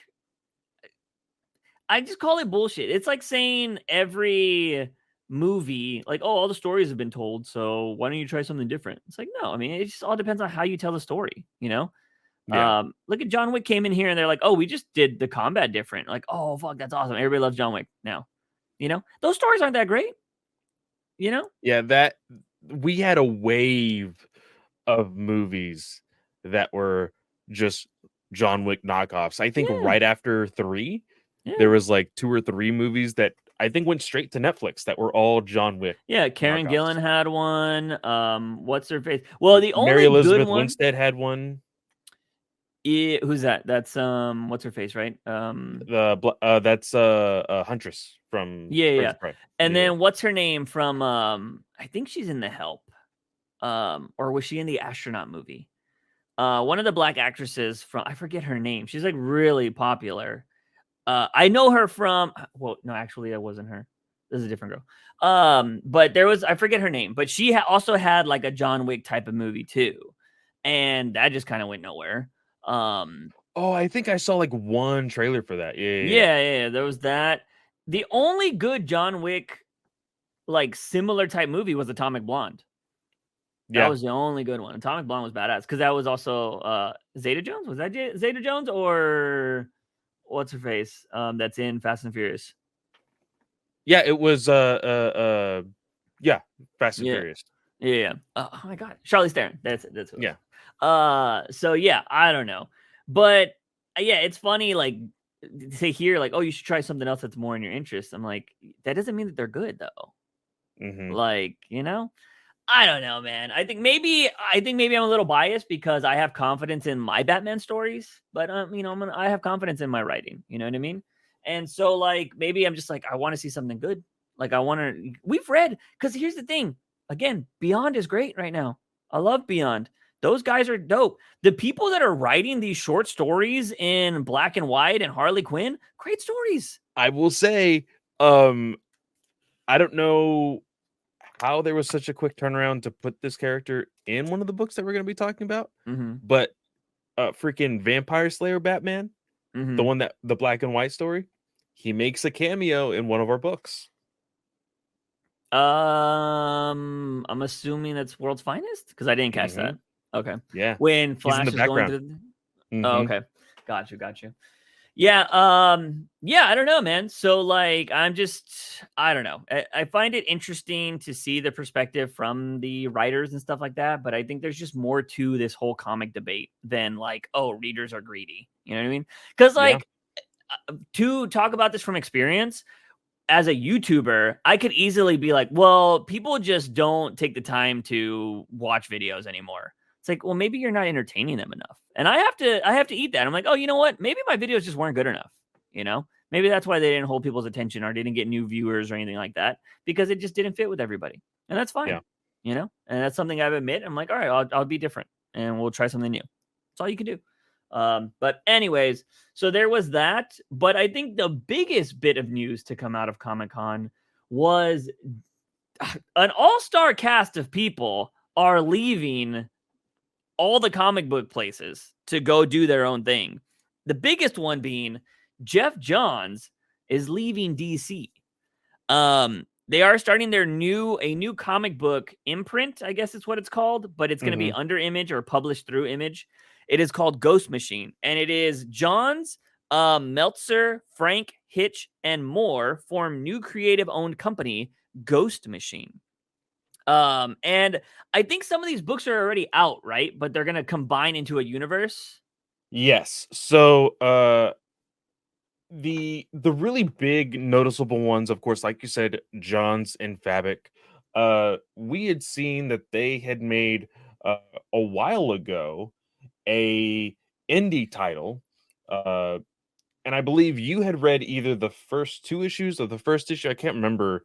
A: I just call it bullshit. It's like saying every movie, like, oh, all the stories have been told, so why don't you try something different? It's like, no, I mean, it just all depends on how you tell the story,
B: Yeah.
A: Look at John Wick came in here and they're like, oh, we just did the combat different. Like, oh, fuck, that's awesome. Everybody loves John Wick now. Those stories aren't that great.
B: Yeah, that we had a wave of movies that were just John Wick knockoffs. I think right after 3, there was like 2 or 3 movies that I think went straight to Netflix that were all John Wick.
A: Yeah, Karen Gillan had one. What's her face? Well, the only
B: Mary Elizabeth
A: good one,
B: Winstead had one.
A: Yeah, who's that? That's what's her face, right?
B: That's Huntress from
A: yeah. And then what's her name from? I think she's in The Help, or was she in the astronaut movie? One of the black actresses from, I forget her name. She's like really popular. I know her from. Well, no, actually, that wasn't her. This is a different girl. But there was, I forget her name, but she also had like a John Wick type of movie too, and that just kind of went nowhere.
B: Oh, I think I saw like one trailer for that.
A: Yeah. There was that. The only good John Wick like similar type movie was Atomic Blonde. That
B: Yeah.
A: was the only good one. Atomic Blonde was badass because that was also Zeta Jones. Was that Zeta Jones or what's her face? That's in Fast and Furious.
B: Yeah, it was yeah, Fast and
A: Yeah.
B: Furious.
A: Yeah. Oh my god. Charlize Theron. That's it. That's who.
B: Yeah.
A: So yeah, I don't know. But yeah, it's funny like to hear like, oh, you should try something else that's more in your interest. I'm like, that doesn't mean that they're good though. Like, you know? I don't know, man. I think maybe I'm a little biased because I have confidence in my Batman stories, but you know, I have confidence in my writing. You know what I mean? And so, like, maybe I'm just like, I want to see something good. Like, I want to. We've read because here's the thing. Again, Beyond is great right now. I love Beyond. Those guys are dope. The people that are writing these short stories in Black and White and Harley Quinn, great stories.
B: I will say, I don't know how there was such a quick turnaround to put this character in one of the books that we're going to be talking about, but freaking Vampire Slayer Batman, the one that the Black and White story, he makes a cameo in one of our books.
A: I'm assuming that's World's Finest because I didn't catch that. Okay.
B: Yeah.
A: When Flash is going through. Oh, okay. Got you. Yeah. Yeah. I don't know, man. So like, I don't know. I find it interesting to see the perspective from the writers and stuff like that. But I think there's just more to this whole comic debate than like, oh, readers are greedy. You know what I mean? Because like, to talk about this from experience, as a YouTuber, I could easily be like, well, people just don't take the time to watch videos anymore. It's like, well, maybe you're not entertaining them enough. And I have to eat that. I'm like, oh, you know what? Maybe my videos just weren't good enough. You know, maybe that's why they didn't hold people's attention or didn't get new viewers or anything like that because it just didn't fit with everybody. And that's fine.
B: Yeah.
A: You know, and that's something I've admit. I'm like, all right, I'll be different and we'll try something new. That's all you can do. But anyways, so there was that. But I think the biggest bit of news to come out of Comic-Con was an all-star cast of people are leaving all the comic book places to go do their own thing. The biggest one being Geoff Johns is leaving DC. They are starting a new comic book imprint, I guess it's what it's called, but it's going to be under Image or published through Image. It is called Ghost Machine, and it is Johns, Meltzer, Frank, Hitch, and more form new creative-owned company, Ghost Machine. And I think some of these books are already out, right? But they're going to combine into a universe.
B: Yes. So, the really big noticeable ones, of course, like you said, Johns and Fabic. We had seen that they had made a while ago a indie title, and I believe you had read either the first 2 issues or the first issue. I can't remember.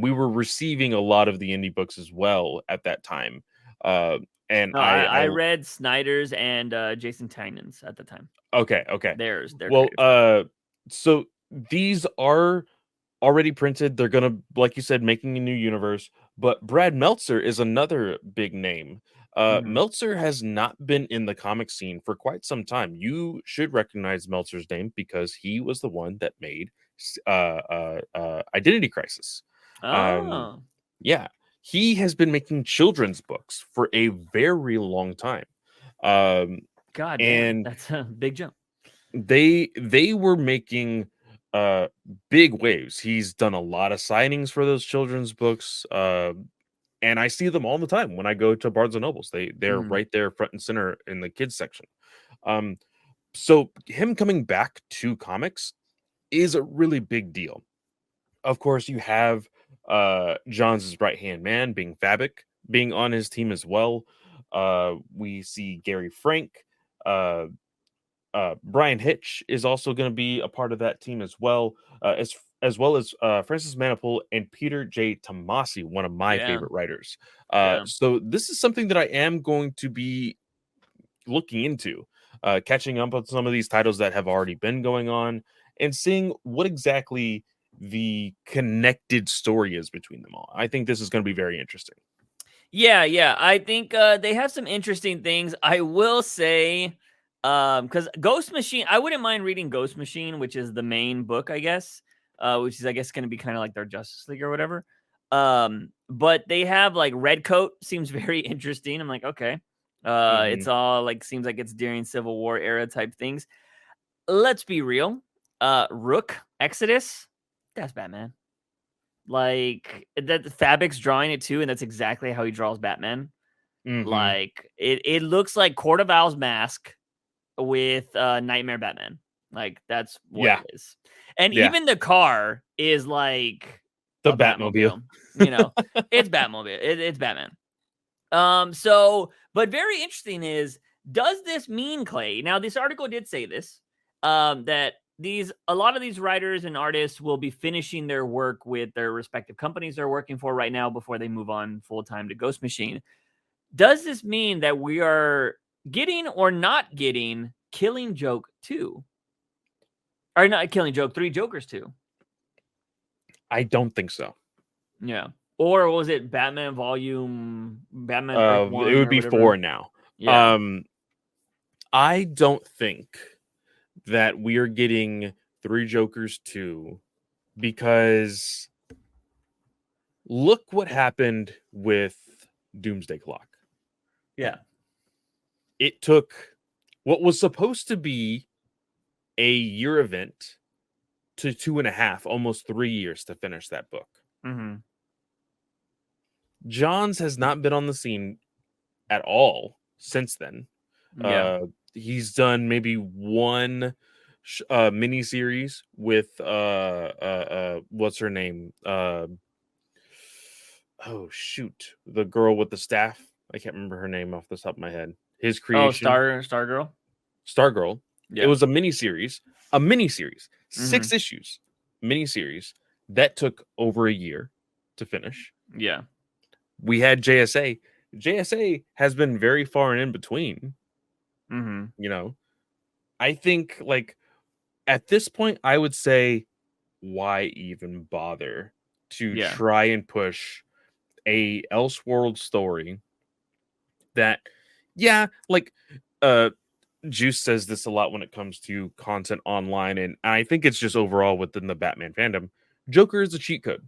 B: We were receiving a lot of the indie books as well at that time, and
A: No, I read Snyder's and Jason Tynan's at the time.
B: Okay.
A: They're
B: Well, so these are already printed. They're gonna, like you said, making a new universe. But Brad Meltzer is another big name. Meltzer has not been in the comic scene for quite some time. You should recognize Meltzer's name because he was the one that made Identity Crisis.
A: Oh.
B: Yeah, he has been making children's books for a very long time.
A: God,
B: and
A: that's a big jump.
B: They were making big waves. He's done a lot of signings for those children's books, and I see them all the time when I go to Barnes and Nobles. They're right there front and center in the kids section. So him coming back to comics is a really big deal. Of course, you have Johns' right hand man being Fabic being on his team as well. We see Gary Frank. Brian Hitch is also going to be a part of that team as well, as well as Francis Manapul and Peter J. Tomasi, one of my favorite writers. So this is something that I am going to be looking into, catching up on some of these titles that have already been going on, and seeing what exactly the connected story is between them all. I think this is going to be very interesting.
A: Yeah. I think they have some interesting things. I will say, because Ghost Machine, I wouldn't mind reading Ghost Machine, which is the main book, I guess, which is, I guess, going to be kind of like their Justice League or whatever. But they have like Redcoat, seems very interesting. I'm like, okay. It's all like, seems like it's during Civil War era type things. Let's be real. Rook, Exodus, that's Batman. Like that Fabic's drawing it too, and that's exactly how he draws Batman. Like it looks like Court of Owl's mask with Nightmare Batman. Like that's what it is. And even the car is like
B: the Batmobile.
A: You know, it's Batmobile. It's Batman. So, but very interesting is, does this mean, Clay? Now, this article did say this, that a lot of these writers and artists will be finishing their work with their respective companies they're working for right now before they move on full time to Ghost Machine. Does this mean that we are getting or not getting Killing Joke 2? Or not Killing Joke, 3 Jokers 2?
B: I don't think so.
A: Yeah. Or was it Batman Batman 1?
B: It would be 4 now.
A: Yeah.
B: I don't think that we are getting 3 Jokers 2 because look what happened with Doomsday Clock.
A: Yeah.
B: It took what was supposed to be a year event to 2.5, almost 3 years to finish that book. JOHNS has not been on the scene at all since then.
A: Yeah.
B: He's done maybe one mini series with what's her name? Oh shoot, the girl with the staff. I can't remember her name off the top of my head. His creation.
A: Oh, Stargirl.
B: Stargirl.
A: Yeah.
B: It was a mini series, 6 issues, mini series that took over a year to finish.
A: Yeah.
B: We had JSA. JSA has been very far and in between. You know, I think like at this point, I would say, why even bother to try and push a Elseworld story that, like, Juice says this a lot when it comes to content online, and I think it's just overall within the Batman fandom. Joker is a cheat code.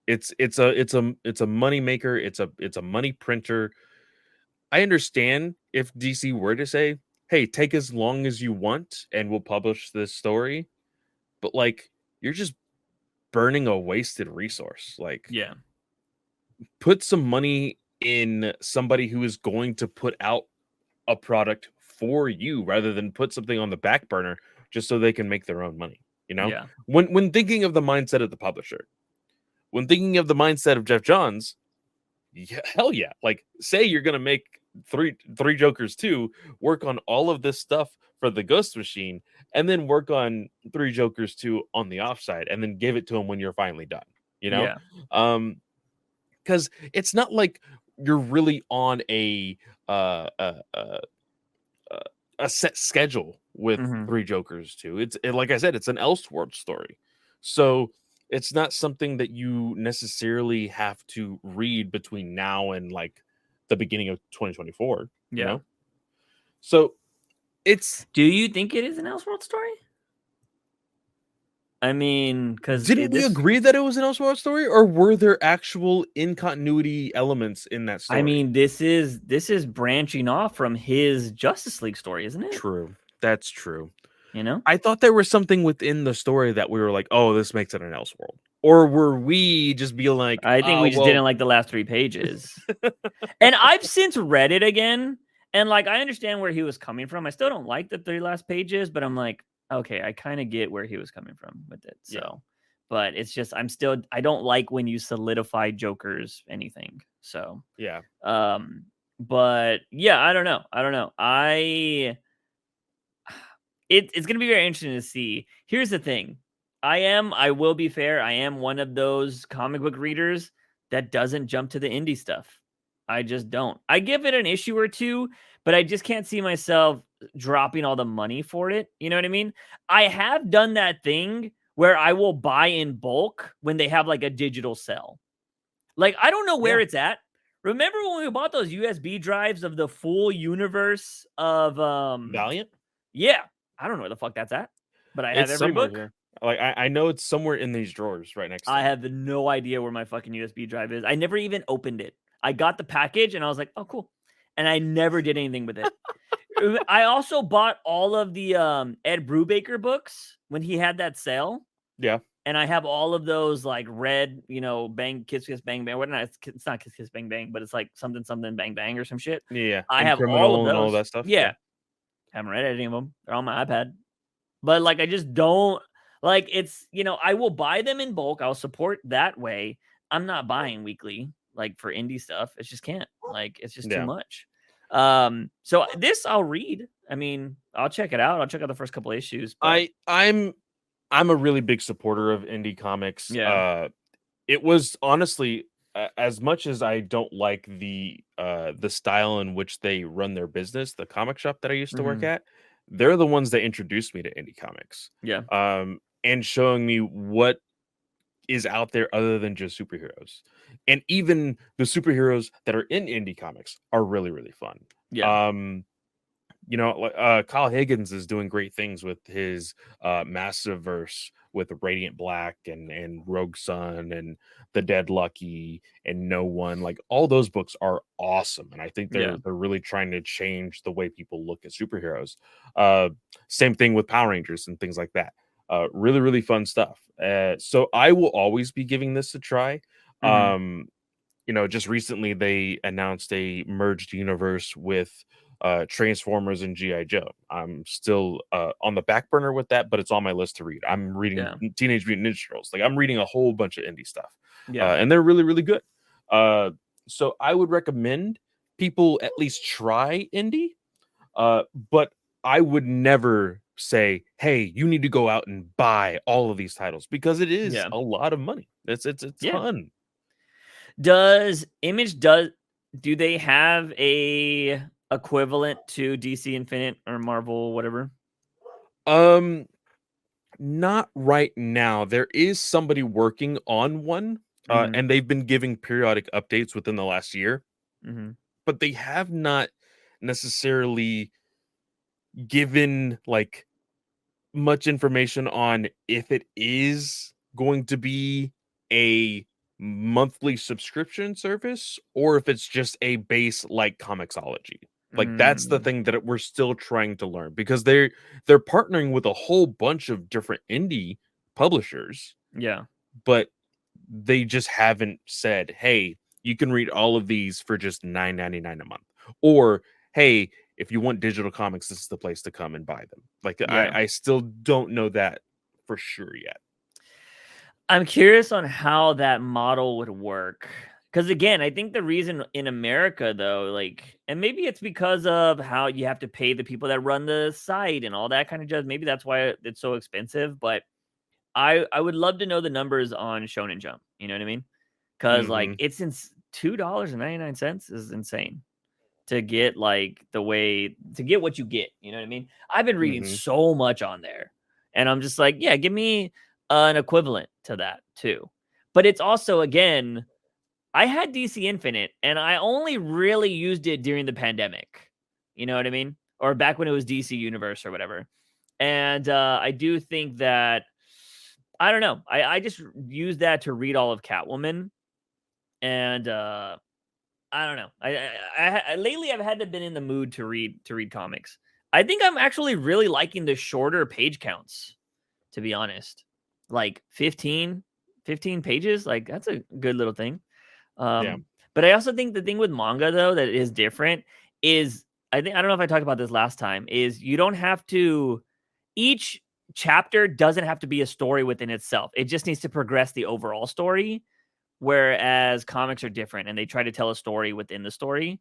B: It's a money maker. It's a money printer. I understand if DC were to say, "Hey, take as long as you want, and we'll publish this story," but like you're just burning a wasted resource. Like, put some money in somebody who is going to put out a product for you rather than put something on the back burner just so they can make their own money. You know, when thinking of the mindset of the publisher, when thinking of the mindset of Geoff Johns, hell yeah, like say you're gonna make three Jokers 2, work on all of this stuff for the Ghost Machine, and then work on 3 Jokers 2 on the offside, and then give it to them when you're finally done. You know, because it's not like you're really on a set schedule with 3 Jokers 2. It's like I said, it's an Elseworld story, so it's not something that you necessarily have to read between now and like the beginning of 2024. You know, so it's.
A: Do you think it is an Elseworld story? I mean, because
B: didn't we agree that it was an Elseworld story, or were there actual in continuity elements in that story?
A: I mean, this is branching off from his Justice League story, isn't it?
B: True, that's true.
A: You know,
B: I thought there was something within the story that we were like, "Oh, this makes it an Elseworld," or were we just being like,
A: I think we just didn't like the last 3 pages. And I've since read it again, and like I understand where he was coming from. I still don't like the 3 last pages, but I'm like, okay, I kind of get where he was coming from with it. So, but it's just I don't like when you solidify Joker's anything. So but yeah, I don't know. It's gonna be very interesting to see. Here's the thing. I will be fair, I am one of those comic book readers that doesn't jump to the indie stuff. I just don't. I give it an issue or 2, but I just can't see myself dropping all the money for it. You know what I mean? I have done that thing where I will buy in bulk when they have like a digital sell. Like, I don't know where it's at. Remember when we bought those USB drives of the full universe of
B: Valiant?
A: Yeah. I don't know where the fuck that's at, but I have
B: It's
A: every
B: somewhere
A: book.
B: here. Like I know it's somewhere in these drawers right next to
A: I
B: me.
A: have no idea where my fucking USB drive is. I never even opened it. I got the package and I was like, oh, cool. And I never did anything with it. I also bought all of the Ed Brubaker books when he had that sale.
B: Yeah.
A: And I have all of those like red, bang, kiss, kiss, bang, bang. What not? It's not kiss, kiss, bang, bang, but it's like something, something, bang, bang, or some shit.
B: Yeah.
A: I
B: And
A: have all of
B: Criminal and all
A: those.
B: that stuff.
A: Yeah. Haven't read any of them. They're on my iPad. But like, I just don't like it's, I will buy them in bulk. I'll support that way. I'm not buying weekly, like for indie stuff. It just can't. Like, it's just too much. So this I'll read. I mean, I'll check it out. I'll check out the first couple issues. But
B: I'm a really big supporter of indie comics.
A: Yeah.
B: It was honestly, as much as I don't like the style in which they run their business, the comic shop that I used to work at, they're the ones that introduced me to indie comics.
A: Yeah.
B: And showing me what is out there other than just superheroes. And even the superheroes that are in indie comics are really, really fun.
A: Yeah.
B: Kyle Higgins is doing great things with his massive verse with Radiant Black and Rogue Sun and The Dead Lucky and No One. Like, all those books are awesome, and I think they're really trying to change the way people look at superheroes. Same thing with Power Rangers and things like that. Really, really fun stuff. So I will always be giving this a try. Just recently they announced a merged universe with Transformers and G.I. Joe. I'm still on the back burner with that, but it's on my list to read. I'm reading Teenage Mutant Ninja Turtles. Like, I'm reading a whole bunch of indie stuff. And they're really, really good. So I would recommend people at least try indie. But I would never say, hey, you need to go out and buy all of these titles, because it is a lot of money. It's fun.
A: Does Image do they have a equivalent to DC Infinite or Marvel, whatever?
B: Not right now. There is somebody working on one, and they've been giving periodic updates within the last year, but they have not necessarily given like much information on if it is going to be a monthly subscription service or if it's just a base like Comixology. Like, that's the thing that we're still trying to learn, because they're partnering with a whole bunch of different indie publishers.
A: Yeah.
B: But they just haven't said, hey, you can read all of these for just $9.99 a month. Or, hey, if you want digital comics, this is the place to come and buy them. Like, I still don't know that for sure yet.
A: I'm curious on how that model would work. Because again, I think the reason in America, though, like, and maybe it's because of how you have to pay the people that run the site and all that kind of jazz. Maybe that's why it's so expensive. But I would love to know the numbers on Shonen Jump. You know what I mean? Because like, it's $2.99 is insane to get like to get what you get. You know what I mean? I've been reading so much on there, and I'm just like, yeah, give me an equivalent to that too. But it's also, again, I had DC Infinite, and I only really used it during the pandemic. You know what I mean? Or back when it was DC Universe or whatever. And I do think that, I don't know. I just used that to read all of Catwoman. And I don't know. I lately I've had to been in the mood to read comics. I think I'm actually really liking the shorter page counts, to be honest. Like 15 pages, like that's a good little thing. But I also think the thing with manga, though, that is different is, I don't know if I talked about this last time, is you don't have to, each chapter doesn't have to be a story within itself. It just needs to progress the overall story. Whereas comics are different, and they try to tell a story within the story.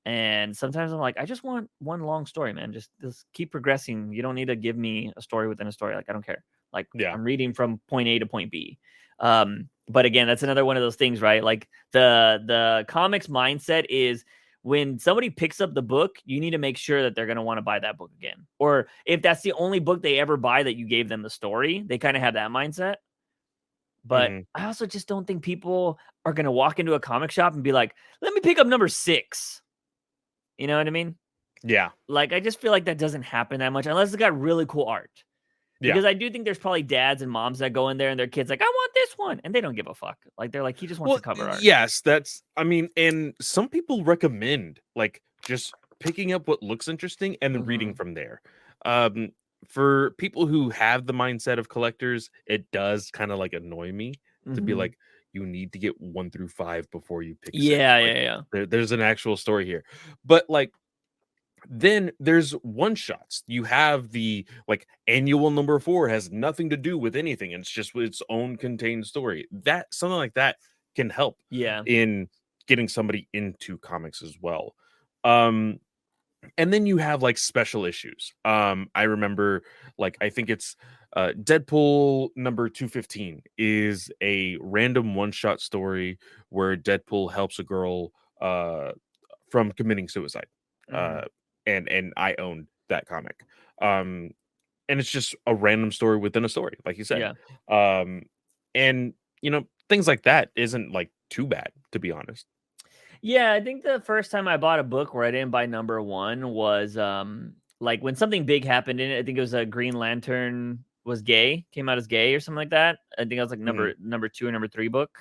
A: And sometimes I'm like, I just want one long story, man. Just keep progressing. You don't need to give me a story within a story. Like, I don't care. Like, I'm reading from point A to point B. But again, that's another one of those things, right? Like, the comics mindset is when somebody picks up the book, you need to make sure that they're going to want to buy that book again. Or if that's the only book they ever buy that you gave them the story, they kind of have that mindset. But I also just don't think people are going to walk into a comic shop and be like, let me pick up number 6. You know what I mean?
B: Yeah.
A: Like, I just feel like that doesn't happen that much unless it's got really cool art. Because I do think there's probably dads and moms that go in there and their kids like, I want this one. And they don't give a fuck. Like, they're like, he just wants the cover art.
B: Yes, I mean, and some people recommend like just picking up what looks interesting and then reading from there. For people who have the mindset of collectors, it does kind of like annoy me to be like, you need to get 1 through 5 before you pick 6.
A: Yeah.
B: There's an actual story here. But like, then there's one shots. You have the like annual number 4 has nothing to do with anything, and it's just its own contained story. That something like that can help in getting somebody into comics as well. And then you have like special issues. I remember like I think it's Deadpool number 215 is a random one-shot story where Deadpool helps a girl from committing suicide. And I owned that comic. And it's just a random story within a story, like you said. And you know, things like that isn't like too bad, to be honest.
A: Yeah, I think the first time I bought a book where I didn't buy number 1 was like when something big happened in it. I think it was a Green Lantern came out as gay or something like that. I think it was like number 2 or number 3 book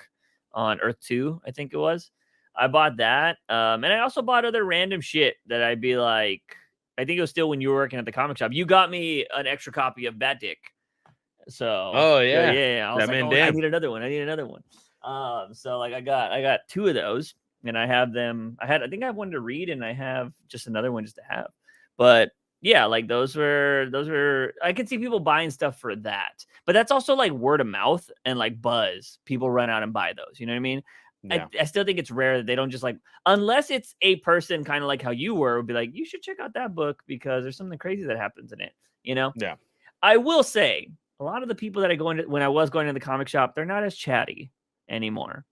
A: on Earth 2, I think it was. I bought that. And I also bought other random shit that I'd be like, I think it was still when you were working at the comic shop. You got me an extra copy of Bat Dick. So yeah. I was like, I need another one. So like I got 2 of those. And I have them. I think I have one to read, and I have just another one just to have. But yeah, like those were. I could see people buying stuff for that, but that's also like word of mouth and like buzz. People run out and buy those. You know what I mean? Yeah. I still think it's rare that they don't just like, unless it's a person kind of like how you were, would be like, you should check out that book because there's something crazy that happens in it. You know?
B: Yeah.
A: I will say a lot of the people that I go into when I was going to the comic shop, they're not as chatty anymore.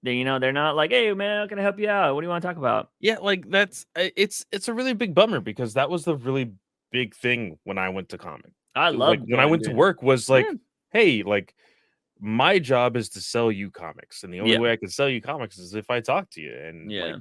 A: They're not like, hey man, how can I help you out? What do you want to talk about?
B: Yeah, like that's it's a really big bummer because that was the really big thing when I went to comic.
A: I love
B: like when I went to work was like, hey, like my job is to sell you comics, and the only way I can sell you comics is if I talk to you. And like,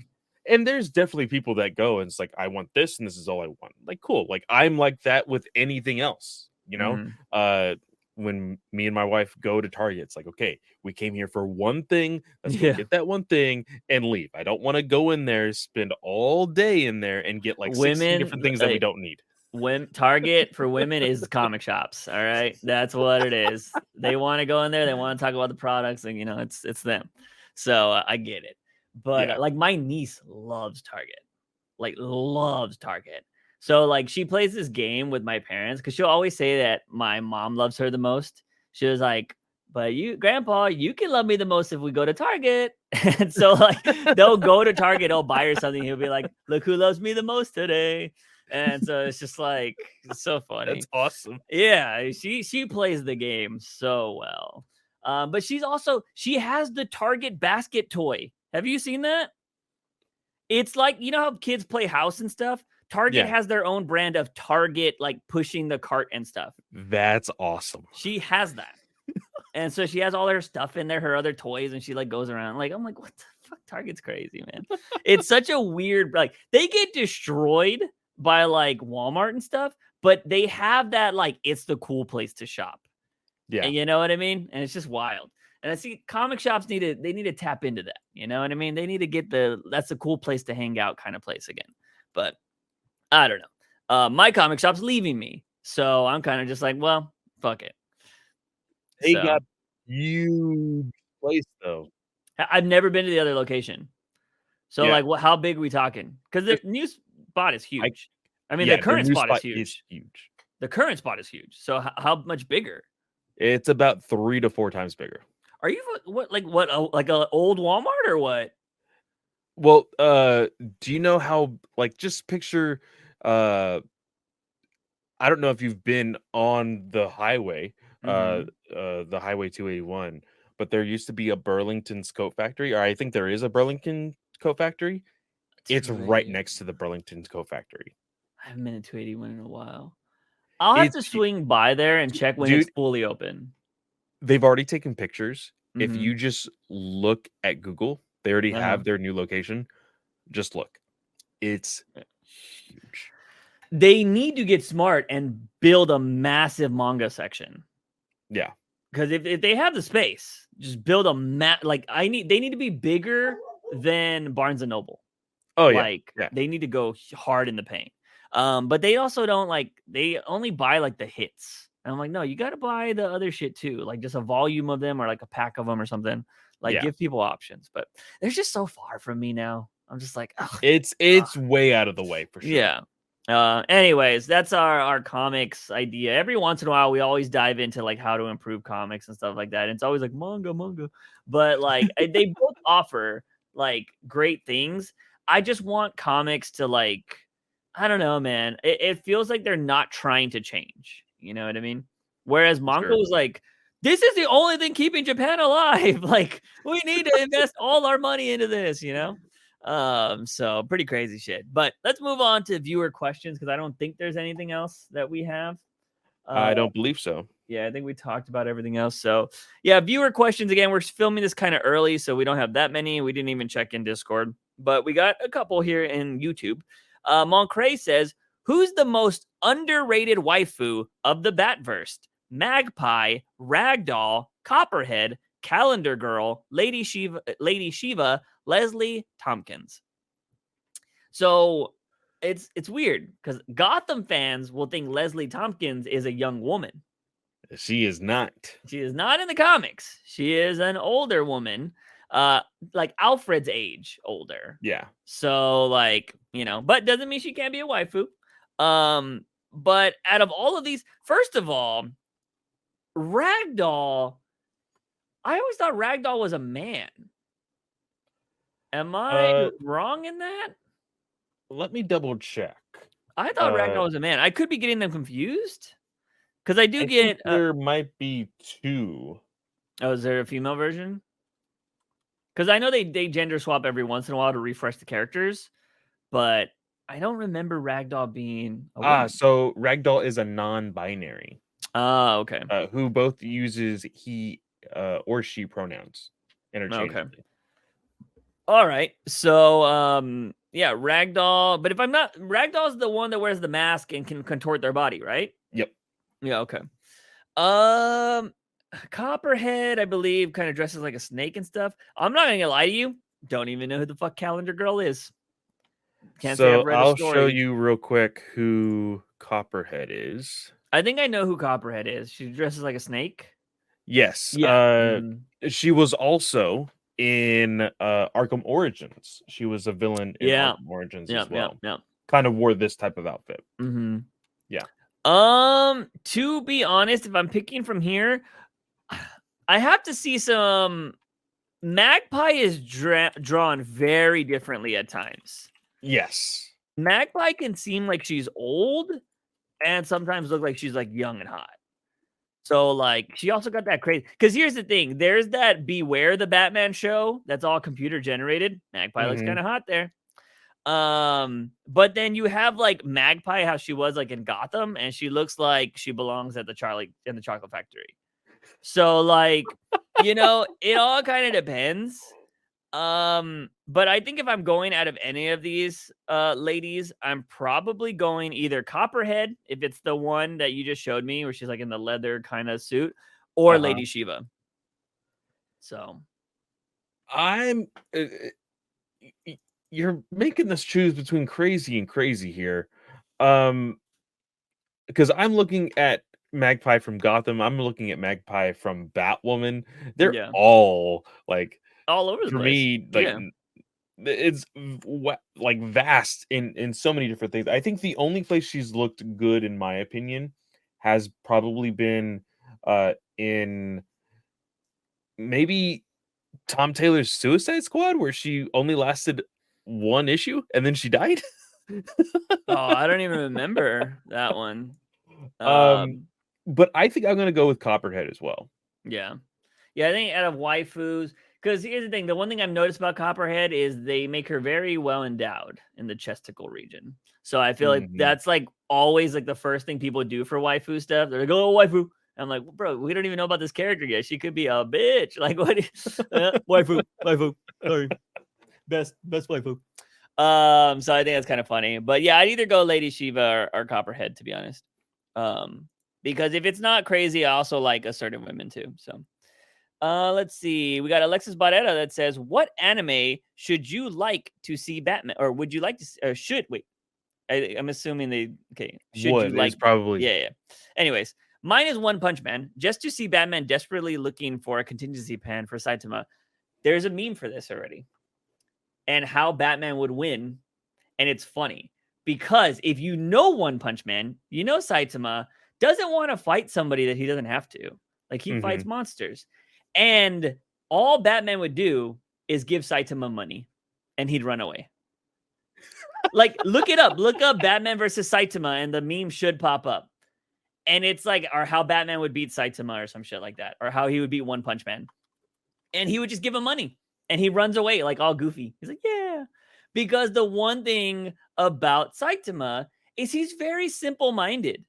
B: and there's definitely people that go and it's like, I want this and this is all I want. Like, cool. Like I'm like that with anything else, you know. When me and my wife go to Target, it's like, okay, we came here for one thing. Let's go get that one thing and leave. I don't want to go in there, spend all day in there and get like 16 different things that we don't need.
A: When Target for women is comic shops. All right. That's what it is. They want to go in there. They want to talk about the products and, it's them. So I get it. But like my niece loves Target, So like she plays this game with my parents because she'll always say that my mom loves her the most. She was like, but grandpa, you can love me the most if we go to Target. And so like they'll go to Target, I'll buy her something. He'll be like, look who loves me the most today. And so it's just like, it's so funny.
B: That's awesome.
A: Yeah. She plays the game so well. But she has the Target basket toy. Have you seen that? It's like, you know how kids play house and stuff? Target has their own brand of Target, like pushing the cart and stuff.
B: That's awesome.
A: She has that. And so she has all her stuff in there, her other toys, and she like goes around. Like, I'm like, what the fuck? Target's crazy, man. It's such a weird, like, they get destroyed by like Walmart and stuff, but they have that, like, it's the cool place to shop.
B: Yeah.
A: And you know what I mean? And it's just wild. And I see comic shops need to tap into that. You know what I mean? They need to get that's a cool place to hang out kind of place again. But I don't know. My comic shop's leaving me. So I'm kind of just like, well, fuck it.
B: They got huge place though.
A: I've never been to the other location. So like, how big are we talking? Because the new spot is huge. I mean, the current spot is huge. The current spot is huge. So how much bigger?
B: It's about 3 to 4 times bigger.
A: Are you like an old Walmart or what?
B: Well, do you know how, like, just picture, I don't know if you've been on the highway, the highway 281, but there used to be a Burlington's coat factory, or I think there is a Burlington coat factory. It's right
A: 281.
B: next to the Burlington Co factory.
A: I haven't been to 281 in a while. I'll have to
B: It's
A: swing by there and check when it's
B: dude,
A: fully open.
B: they've already taken pictures. If
A: Mhm.
B: you just look at Google, they already
A: Uh-huh.
B: have their new location. Just look. It's huge.
A: They need to get smart and build a massive manga section.
B: Yeah.
A: Because if they have the space, just build a like they need to be bigger than Barnes and Noble.
B: Oh yeah.
A: Like
B: Yeah.
A: they need to go hard in the paint. But they also don't they only buy like the hits. And I'm like, no, you got to buy the other shit too, like just a volume of them or like a pack of them or something. Like
B: Yeah.
A: give people options. But they're just so far from me now. I'm just like, ugh.
B: It's way out of the way for sure.
A: Yeah. Anyways, that's our comics idea. Every once in a while, we always dive into like how to improve comics and stuff like that. And it's always like manga, but like they both offer like great things. I just want comics to like, I don't know, man. It feels like they're not trying to change. You know what I mean? Whereas manga
B: Sure.
A: was like, this is the only thing keeping Japan alive. Like, we need to invest all our money into this, you know? So pretty crazy shit. But let's move on to viewer questions because I don't think there's anything else that we have.
B: I don't believe so.
A: Yeah, I think we talked about everything else. So yeah, viewer questions again. We're filming this kind of early, so we don't have that many. We didn't even check in Discord, but we got a couple here in YouTube. Moncray says, "Who's the most underrated waifu of the Batverse? Magpie, Ragdoll, Copperhead, Calendar Girl, Lady Shiva, Leslie Tompkins." So it's weird because Gotham fans will think Leslie Tompkins is a young woman.
B: She is not.
A: She is not in the comics. She is an older woman, like Alfred's age older.
B: Yeah.
A: So like, you know, but doesn't mean she can't be a waifu. But out of all of these, first of all, Ragdoll, I always thought Ragdoll was a man. Am I wrong in that?
B: Let me double check.
A: I thought Ragdoll was a man. I could be getting them confused. Because I do get
B: there might be two.
A: Oh, is there a female version? Because I know they gender swap every once in a while to refresh the characters, but I don't remember Ragdoll being a woman.
B: So Ragdoll is a non-binary.
A: Okay.
B: Who both uses he or she pronouns interchangeably.
A: Okay. All right. So yeah, Ragdoll. But if I'm not, Ragdoll's the one that wears the mask and can contort their body, right?
B: Yep.
A: Yeah. Okay. Copperhead, I believe, kind of dresses like a snake and stuff. I'm not gonna lie to you. Don't even know who the fuck Calendar Girl is.
B: Can't say I've read a story. I'll show you real quick who Copperhead is.
A: I think I know who Copperhead is. She dresses like a snake.
B: Yes. Yeah. She was also in Arkham Origins. She was a villain in Arkham Origins as well.
A: Yeah.
B: Kind of wore this type of outfit.
A: Mm-hmm.
B: Yeah.
A: To be honest, if I'm picking from here, I have to see some. Magpie is drawn very differently at times.
B: Yes.
A: Magpie can seem like she's old and sometimes look like she's like young and hot. So like she also got that crazy. Because here's the thing: there's that Beware the Batman show that's all computer generated. Magpie looks kind of hot there. But then you have like Magpie, how she was like in Gotham, and she looks like she belongs at the Chocolate Factory. So like, you know, it all kind of depends. But I think if I'm going out of any of these ladies, I'm probably going either Copperhead, if it's the one that you just showed me, where she's like in the leather kind of suit, or Lady Shiva. So
B: you're making us choose between crazy and crazy here. Because I'm looking at Magpie from Gotham. I'm looking at Magpie from Batwoman. They're all like
A: all over the
B: for
A: place.
B: Me, like it's like vast in so many different things. I think the only place she's looked good, in my opinion, has probably been in maybe Tom Taylor's Suicide Squad, where she only lasted one issue and then she died.
A: Oh, I don't even remember that one.
B: But I think I'm gonna go with Copperhead as well.
A: Yeah. I think out of waifus, Because here's the thing: the one thing I've noticed about Copperhead is they make her very well endowed in the chesticle region. So I feel like that's like always like the first thing people do for waifu stuff. They're like, "Oh, waifu." I'm like, well, bro, we don't even know about this character yet. She could be a bitch. Like, what? Waifu, sorry, best waifu. So I think that's kind of funny. But yeah, I'd either go Lady Shiva or Copperhead, to be honest. Because if it's not crazy, I also like assertive women too. So let's see. We got Alexis Barrera that says, what anime should you like to see Batman? Or would you like to see, or should wait? I'm assuming they should
B: what
A: you like
B: probably
A: yeah. Anyways, mine is One Punch Man, just to see Batman desperately looking for a contingency plan for Saitama. There's a meme for this already. And how Batman would win. And it's funny because if you know One Punch Man, you know Saitama doesn't want to fight somebody that he doesn't have to. Like he fights monsters. And all Batman would do is give Saitama money and he'd run away. Like, look it up. Look up Batman versus Saitama and the meme should pop up. And it's like, or how Batman would beat Saitama or some shit like that. Or how he would beat One Punch Man. And he would just give him money. And he runs away like all goofy. He's like, yeah. Because the one thing about Saitama is he's very simple-minded.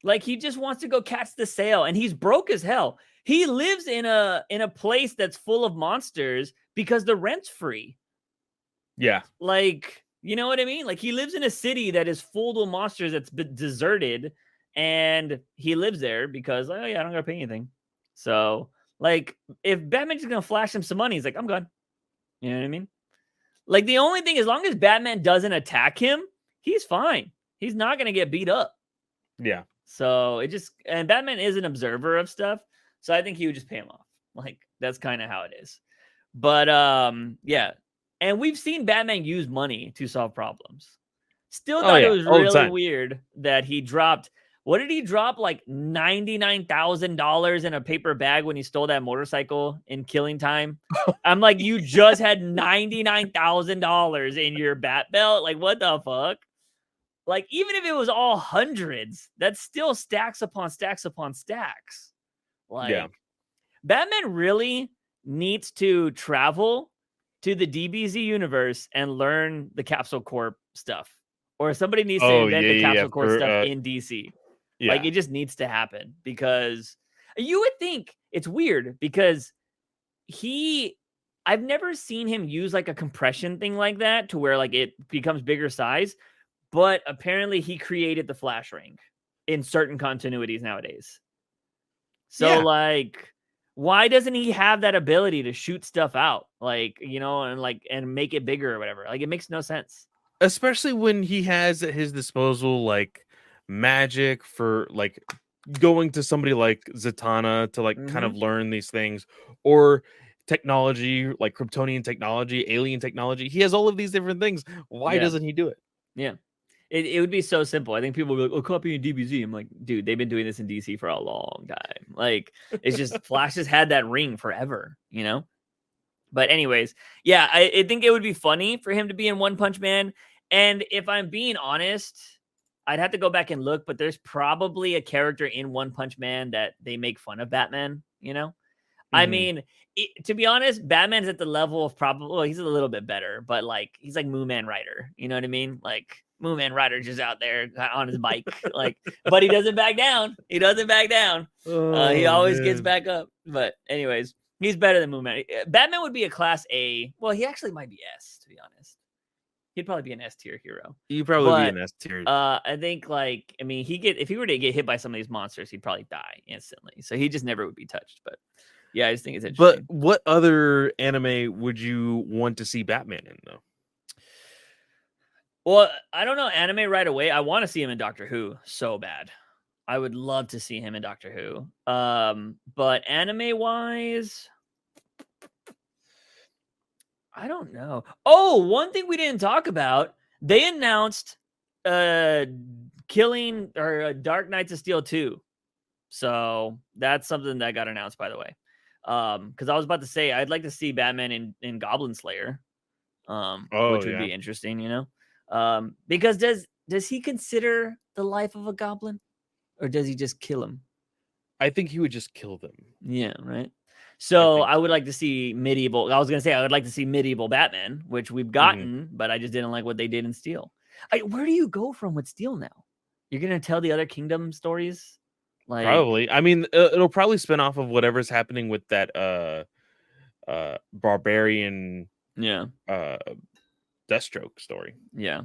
A: Like he just wants to go catch the sale. And he's broke as hell. He lives in a place that's full of monsters because the rent's free.
B: Yeah.
A: Like, you know what I mean? Like he lives in a city that is full of monsters that's deserted. And he lives there because, oh yeah, I don't gotta pay anything. So, like, if Batman's just gonna flash him some money, he's like, I'm gone. You know what I mean? Like, the only thing, as long as Batman doesn't attack him, he's fine. He's not gonna get beat up.
B: Yeah.
A: So and Batman is an observer of stuff. So I think he would just pay him off. Like, that's kind of how it is. But yeah. And we've seen Batman use money to solve problems. Still thought it was really weird that he dropped. What did he drop? Like $99,000 in a paper bag when he stole that motorcycle in Killing Time. I'm like, you just had $99,000 in your bat belt. Like, what the fuck? Like, even if it was all hundreds, that's still stacks upon stacks upon stacks. Like, yeah. Batman really needs to travel to the DBZ universe and learn the Capsule Corp stuff. Or somebody needs to invent the Capsule Corp stuff in DC. Yeah. Like, it just needs to happen because you would think it's weird because I've never seen him use like a compression thing like that to where like it becomes bigger size, but apparently he created the flash ring in certain continuities nowadays. So like, why doesn't he have that ability to shoot stuff out? Like, you know, and make it bigger or whatever. Like, it makes no sense.
B: Especially when he has at his disposal like magic for like going to somebody like Zatanna to like kind of learn these things, or technology like Kryptonian technology, alien technology. He has all of these different things. Why doesn't he do it?
A: Yeah. It would be so simple. I think people would be like, oh, copying DBZ. I'm like, dude, they've been doing this in DC for a long time. Like, it's just Flash has had that ring forever, you know? But anyways, yeah, I think it would be funny for him to be in One Punch Man. And if I'm being honest, I'd have to go back and look, but there's probably a character in One Punch Man that they make fun of Batman, you know? I mean, to be honest, Batman's at the level of well, he's a little bit better, but like, he's like Moon Man Rider. You know what I mean? Like, Moon Man Rider just out there on his bike, like, but he doesn't back down. He doesn't back down. He always gets back up. But anyways, he's better than Moon Man. Batman would be a class A. Well, he actually might be S, to be honest. He'd probably be an S tier hero.
B: He'd probably be an S tier.
A: I think, like, I mean, if he were to get hit by some of these monsters, he'd probably die instantly. So he just never would be touched. But yeah, I just think it's interesting.
B: But what other anime would you want to see Batman in, though?
A: Well, I don't know anime right away. I want to see him in Doctor Who so bad. I would love to see him in Doctor Who. But anime wise, I don't know. Oh, one thing we didn't talk about, they announced Dark Knights of Steel 2. So that's something that got announced, by the way. Because I was about to say I'd like to see Batman in Goblin Slayer. Which would be interesting, you know? Because does he consider the life of a goblin, or does he just kill him?
B: I think he would just kill them.
A: Yeah, right. So I would like to see medieval. I was gonna say I would like to see medieval Batman, which we've gotten, but I just didn't like what they did in Steel. Where do you go from with Steel now? You're gonna tell the other kingdom stories? Like,
B: probably. I mean, it'll probably spin off of whatever's happening with that barbarian Deathstroke story.
A: Yeah,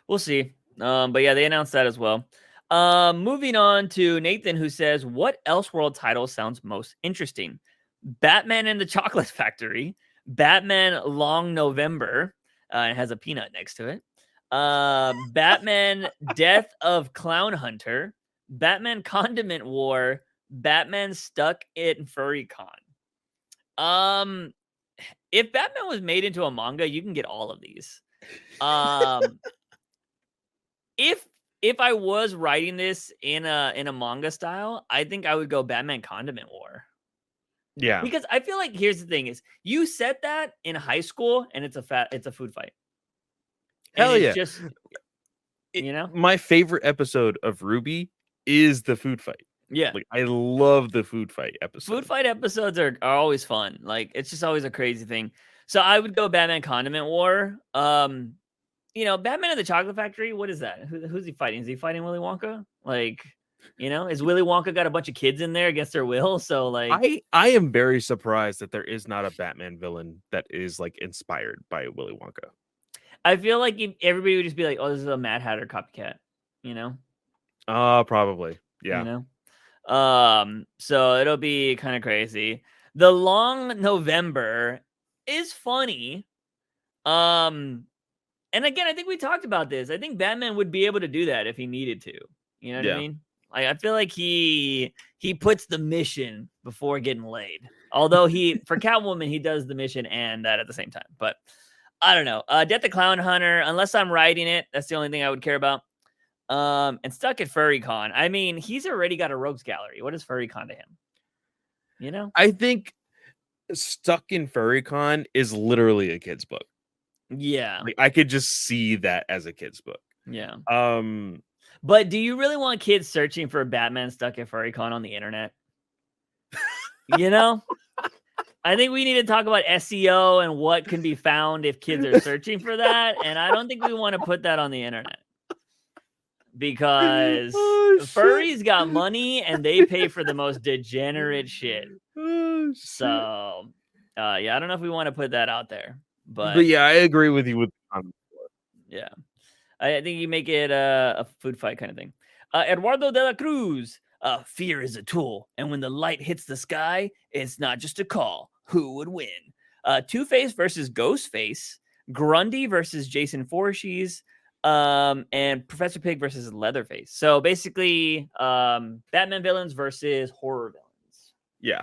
A: we'll see. But yeah, they announced that as well. Moving on to Nathan, who says, what Elseworld title sounds most interesting? Batman and the Chocolate Factory, Batman Long November, it has a peanut next to it. Batman Death of Clown Hunter, Batman Condiment War, Batman Stuck in Furry Con. If Batman was made into a manga, you can get all of these. If I was writing this in a manga style, I think I would go Batman Condiment War.
B: Yeah,
A: because I feel like here's the thing: is you set that in high school, and it's a food fight. And
B: hell yeah!
A: Just
B: my favorite episode of Ruby is the food fight.
A: Yeah,
B: like I love the food fight episodes.
A: Food fight episodes are always fun. Like it's just always a crazy thing. So I would go Batman Condiment War. Batman and the Chocolate Factory. What is that? Who's he fighting? Is he fighting Willy Wonka? Like, is Willy Wonka got a bunch of kids in there against their will? So like,
B: I am very surprised that there is not a Batman villain that is like inspired by Willy Wonka.
A: I feel like everybody would just be like, "Oh, this is a Mad Hatter copycat,"
B: Probably, yeah.
A: So it'll be kind of crazy. The Long November is funny. And again, I think we talked about this. I think Batman would be able to do that if he needed to. You know what I mean? Like, I feel like he puts the mission before getting laid. Although for Catwoman, he does the mission and that at the same time. But I don't know. Death of Clown Hunter, unless I'm writing it, that's the only thing I would care about. And Stuck at Furry Con. I mean, he's already got a rogues gallery. What is Furry Con to him?
B: I think Stuck in Furry Con is literally a kid's book.
A: Yeah.
B: Like, I could just see that as a kid's book.
A: Yeah. But do you really want kids searching for Batman Stuck at Furry Con on the internet? I think we need to talk about SEO and what can be found if kids are searching for that. And I don't think we want to put that on the internet. Because furries got money and they pay for the most degenerate shit. So, I don't know if we want to put that out there. But
B: yeah, I agree with you with
A: yeah. I think you make it a food fight kind of thing. Eduardo de la Cruz. Fear is a tool, and when the light hits the sky, it's not just a call. Who would win? Two-Face versus Ghostface, Grundy versus Jason Voorhees, and Professor Pig versus Leatherface. So basically, Batman villains versus horror villains.
B: Yeah.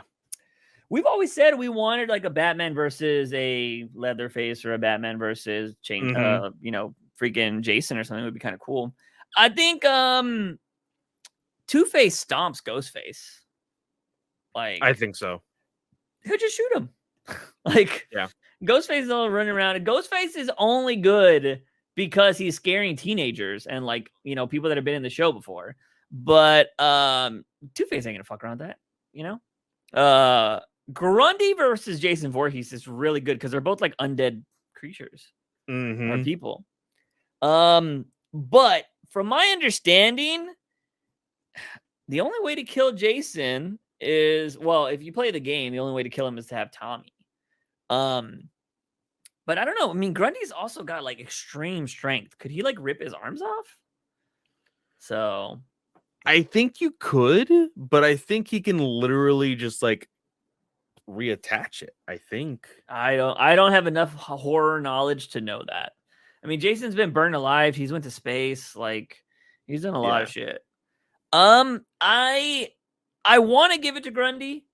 A: We've always said we wanted like a Batman versus a Leatherface or a Batman versus freaking Jason or something would be kind of cool. I think Two-Face stomps Ghostface. Like,
B: I think so.
A: He'll just shoot him.
B: Yeah.
A: Ghostface is all running around. And Ghostface is only good because he's scaring teenagers and people that have been in the show before. But Two-Face ain't gonna fuck around with that, Grundy versus Jason Voorhees is really good because they're both like undead creatures or people. But from my understanding, the only way to kill Jason is, if you play the game, the only way to kill him is to have Tommy. But I don't know. I mean, Grundy's also got like extreme strength. Could he like rip his arms off? So
B: I think you could, but I think he can literally just like reattach it. I think
A: I don't have enough horror knowledge to know that. I mean, Jason's been burned alive. He's went to space. Like, he's done a lot of shit. I want to give it to Grundy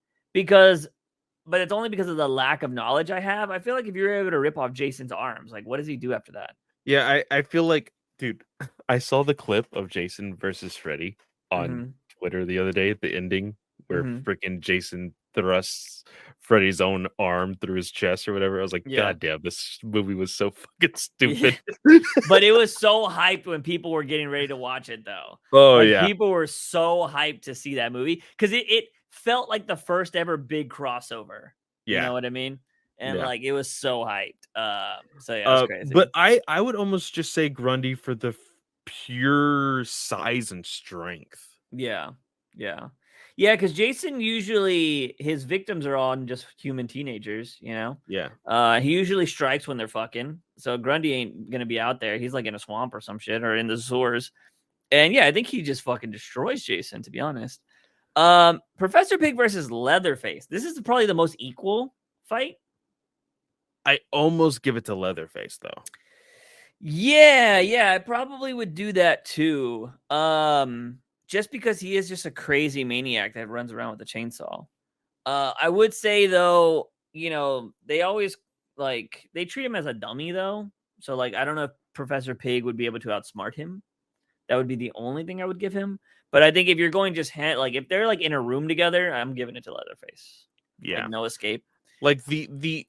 A: but it's only because of the lack of knowledge I have. I feel like if you're able to rip off Jason's arms, like, what does he do after that?
B: Yeah, I feel like, dude, I saw the clip of Jason versus Freddy on Twitter the other day, the ending where freaking Jason thrusts Freddy's own arm through his chest or whatever. I was like, God damn, this movie was so fucking stupid.
A: Yeah. But it was so hyped when people were getting ready to watch it, though.
B: Oh, yeah.
A: People were so hyped to see that movie because it felt like the first ever big crossover. You know
B: Yeah.
A: what I mean? And
B: Yeah.
A: like it was so hyped. So yeah, it was crazy.
B: But I would almost just say Grundy for the pure size and strength.
A: Yeah. Yeah. Yeah, because Jason usually his victims are all just human teenagers, you know?
B: Yeah.
A: He usually strikes when they're fucking. So Grundy ain't gonna be out there. He's like in a swamp or some shit or in the sewers. And yeah, I think he just fucking destroys Jason, to be honest. Professor Pig versus Leatherface. This is probably the most equal fight.
B: I almost give it to Leatherface though.
A: Yeah, I probably would do that too. Just because he is just a crazy maniac that runs around with a chainsaw. I would say though, you know, they always like they treat him as a dummy though. So like I don't know if Professor Pig would be able to outsmart him. That would be the only thing I would give him. But I think if you're going just like if they're like in a room together, I'm giving it to Leatherface.
B: Yeah.
A: Like no escape.
B: Like the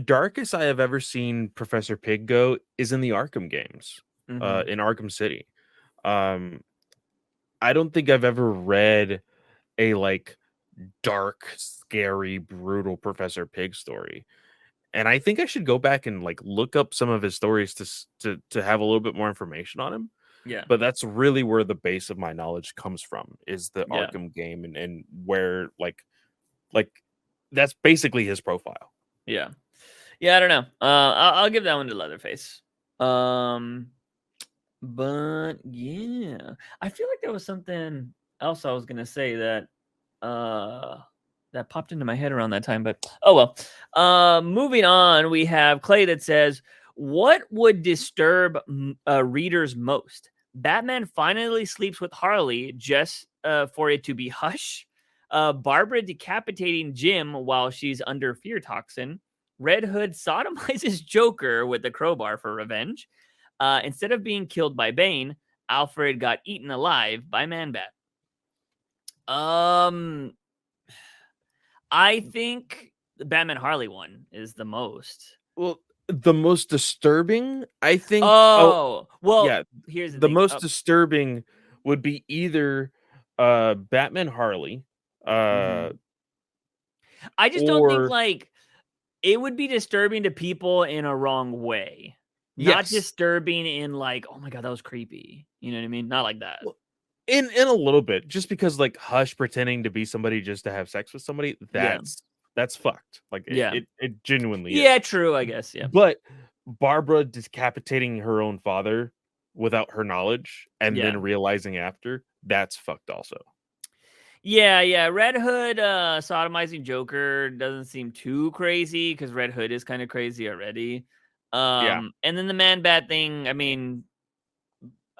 B: darkest I have ever seen Professor Pig go is in the Arkham games, in Arkham City. I don't think I've ever read a like dark, scary, brutal Professor Pig story. And I think I should go back and like look up some of his stories to have a little bit more information on him.
A: Yeah.
B: But that's really where the base of my knowledge comes from is the
A: Yeah.
B: Arkham game and where like that's basically his profile.
A: Yeah. Yeah, I don't know. I'll give that one to Leatherface. But yeah, I feel like there was something else I was gonna say that that popped into my head around that time. But oh well. Moving on, we have Clay that says, "What would disturb readers most? Batman finally sleeps with Harley just for it to be Hush. Barbara decapitating Jim while she's under fear toxin. Red Hood sodomizes Joker with the crowbar for revenge. Instead of being killed by Bane, Alfred got eaten alive by Man-Bat." I think the Batman Harley one is the most.
B: Well, the most disturbing, I think.
A: Well,
B: yeah.
A: here's the
B: The
A: thing.
B: most disturbing would be either Batman Harley,
A: I just don't think like it would be disturbing to people in a wrong way. Not disturbing in like, oh my god, that was creepy. You know what I mean? Not like that.
B: Well, in a little bit, just because like Hush pretending to be somebody just to have sex with somebody, that's fucked. Like it genuinely is.
A: Yeah, true, I guess. Yeah.
B: But Barbara decapitating her own father without her knowledge and then realizing after, that's fucked also.
A: Yeah. Red Hood sodomizing Joker doesn't seem too crazy because Red Hood is kind of crazy already. And then the Man-Bat thing, I mean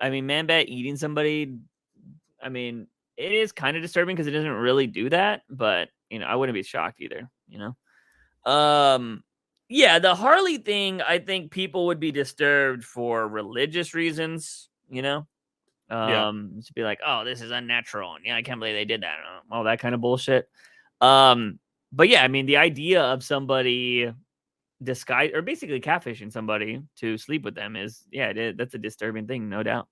A: Man-Bat eating somebody, I mean, it is kind of disturbing because it doesn't really do that, but you know, I wouldn't be shocked either, you know. Yeah, the Harley thing, I think people would be disturbed for religious reasons, you know. To be like, oh, this is unnatural, and yeah, I can't believe they did that, all that kind of bullshit. But yeah, I mean, the idea of somebody disguise or basically catfishing somebody to sleep with them is that's a disturbing thing, no doubt.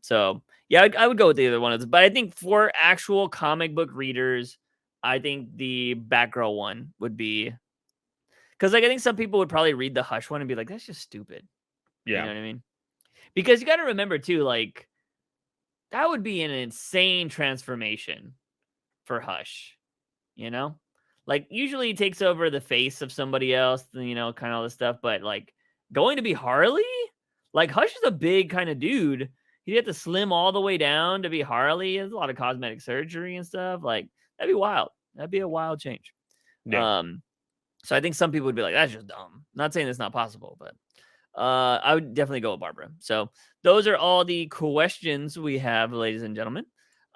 A: So yeah, I would go with the other one of those, but I think for actual comic book readers, I think the Batgirl one would be because like I think some people would probably read the Hush one and be like, that's just stupid. You know what I mean? Because you got to remember too, like that would be an insane transformation for Hush, you know? Like usually he takes over the face of somebody else, you know, kind of all this stuff. But like going to be Harley, like Hush is a big kind of dude. He'd have to slim all the way down to be Harley. There's a lot of cosmetic surgery and stuff. Like that'd be wild. That'd be a wild change.
B: Yeah.
A: So I think some people would be like, that's just dumb. Not saying it's not possible, but I would definitely go with Barbara. So those are all the questions we have, ladies and gentlemen.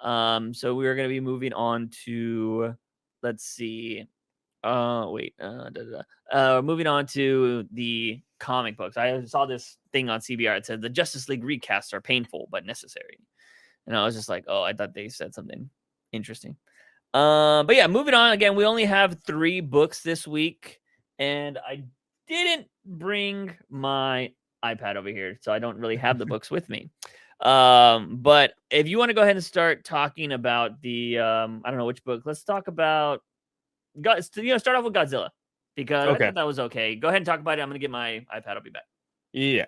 A: So we are going to be moving on to, let's see. Moving on to the comic books. I saw this thing on CBR. It said the Justice League recasts are painful but necessary. And I was just like, oh, I thought they said something interesting. But yeah, moving on. Again, we only have 3 books this week, and I didn't bring my iPad over here, so I don't really have the books with me. But if you want to go ahead and start talking about the I don't know which book. Let's talk about start off with Godzilla because I
B: Okay.
A: thought that was okay. Go ahead and talk about it. I'm gonna get my iPad. I'll be back.
B: Yeah.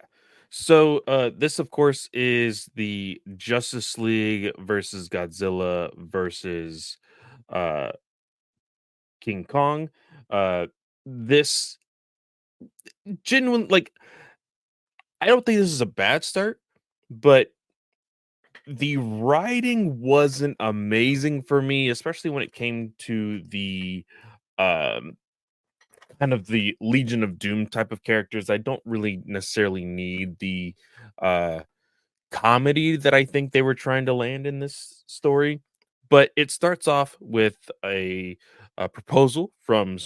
B: So this of course is the Justice League versus Godzilla versus uh King Kong. This genuine like I don't think this is a bad start, but the writing wasn't amazing for me, especially when it came to the um kind of the Legion of Doom type of characters. I don't really necessarily need the uh comedy that I think they were trying to land in this story. But it starts off with a proposal from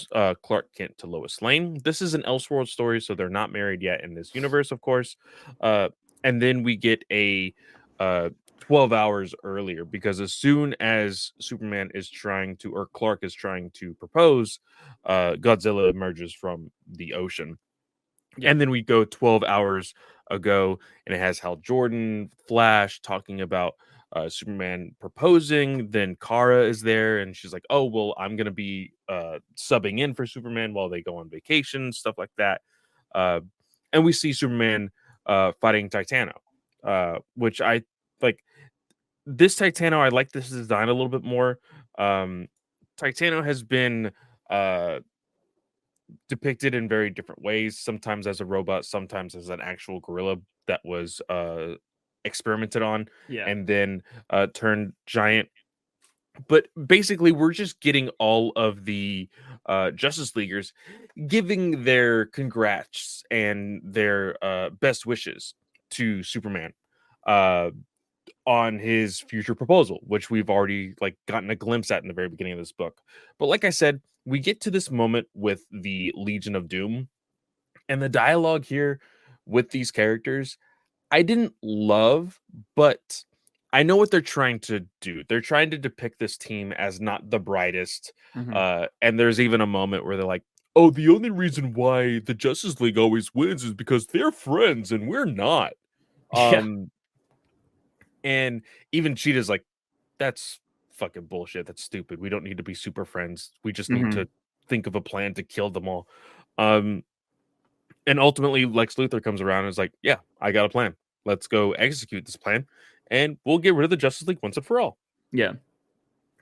B: Clark Kent to Lois Lane. This is an Elseworld story, so they're not married yet in this universe, of course. Uh, and then we get a uh, 12 hours earlier because as soon as Superman is trying to, or Clark is trying to propose, Godzilla emerges from the ocean.
A: Yeah.
B: And then we go 12 hours ago, and it has Hal Jordan, Flash talking about Superman proposing. Then Kara is there, and she's like, "Oh, well, I'm gonna be subbing in for Superman while they go on vacation, stuff like that." Uh, and we see Superman fighting Titano, which I like. This Titano, I like this design a little bit more. Um, Titano has been uh depicted in very different ways, sometimes as a robot, sometimes as an actual gorilla that was experimented on
A: Yeah.
B: and then turned giant. But basically we're just getting all of the Justice Leaguers giving their congrats and their best wishes to Superman uh on his future proposal, which we've already like gotten a glimpse at in the very beginning of this book. But like I said, we get to this moment with the Legion of Doom, and the dialogue here with these characters I didn't love, but I know what they're trying to do. They're trying to depict this team as not the brightest.
A: Mm-hmm.
B: And there's even a moment where they're like, "Oh, the only reason why the Justice League always wins is because they're friends and we're not."
A: Yeah.
B: Um, and even Cheetah's like, "That's fucking bullshit. That's stupid. We don't need to be super friends. We just need
A: Mm-hmm.
B: to think of a plan to kill them all." Um, and ultimately, Lex Luthor comes around and is like, "Yeah, I got a plan. Let's go execute this plan, and we'll get rid of the Justice League once and for all."
A: Yeah.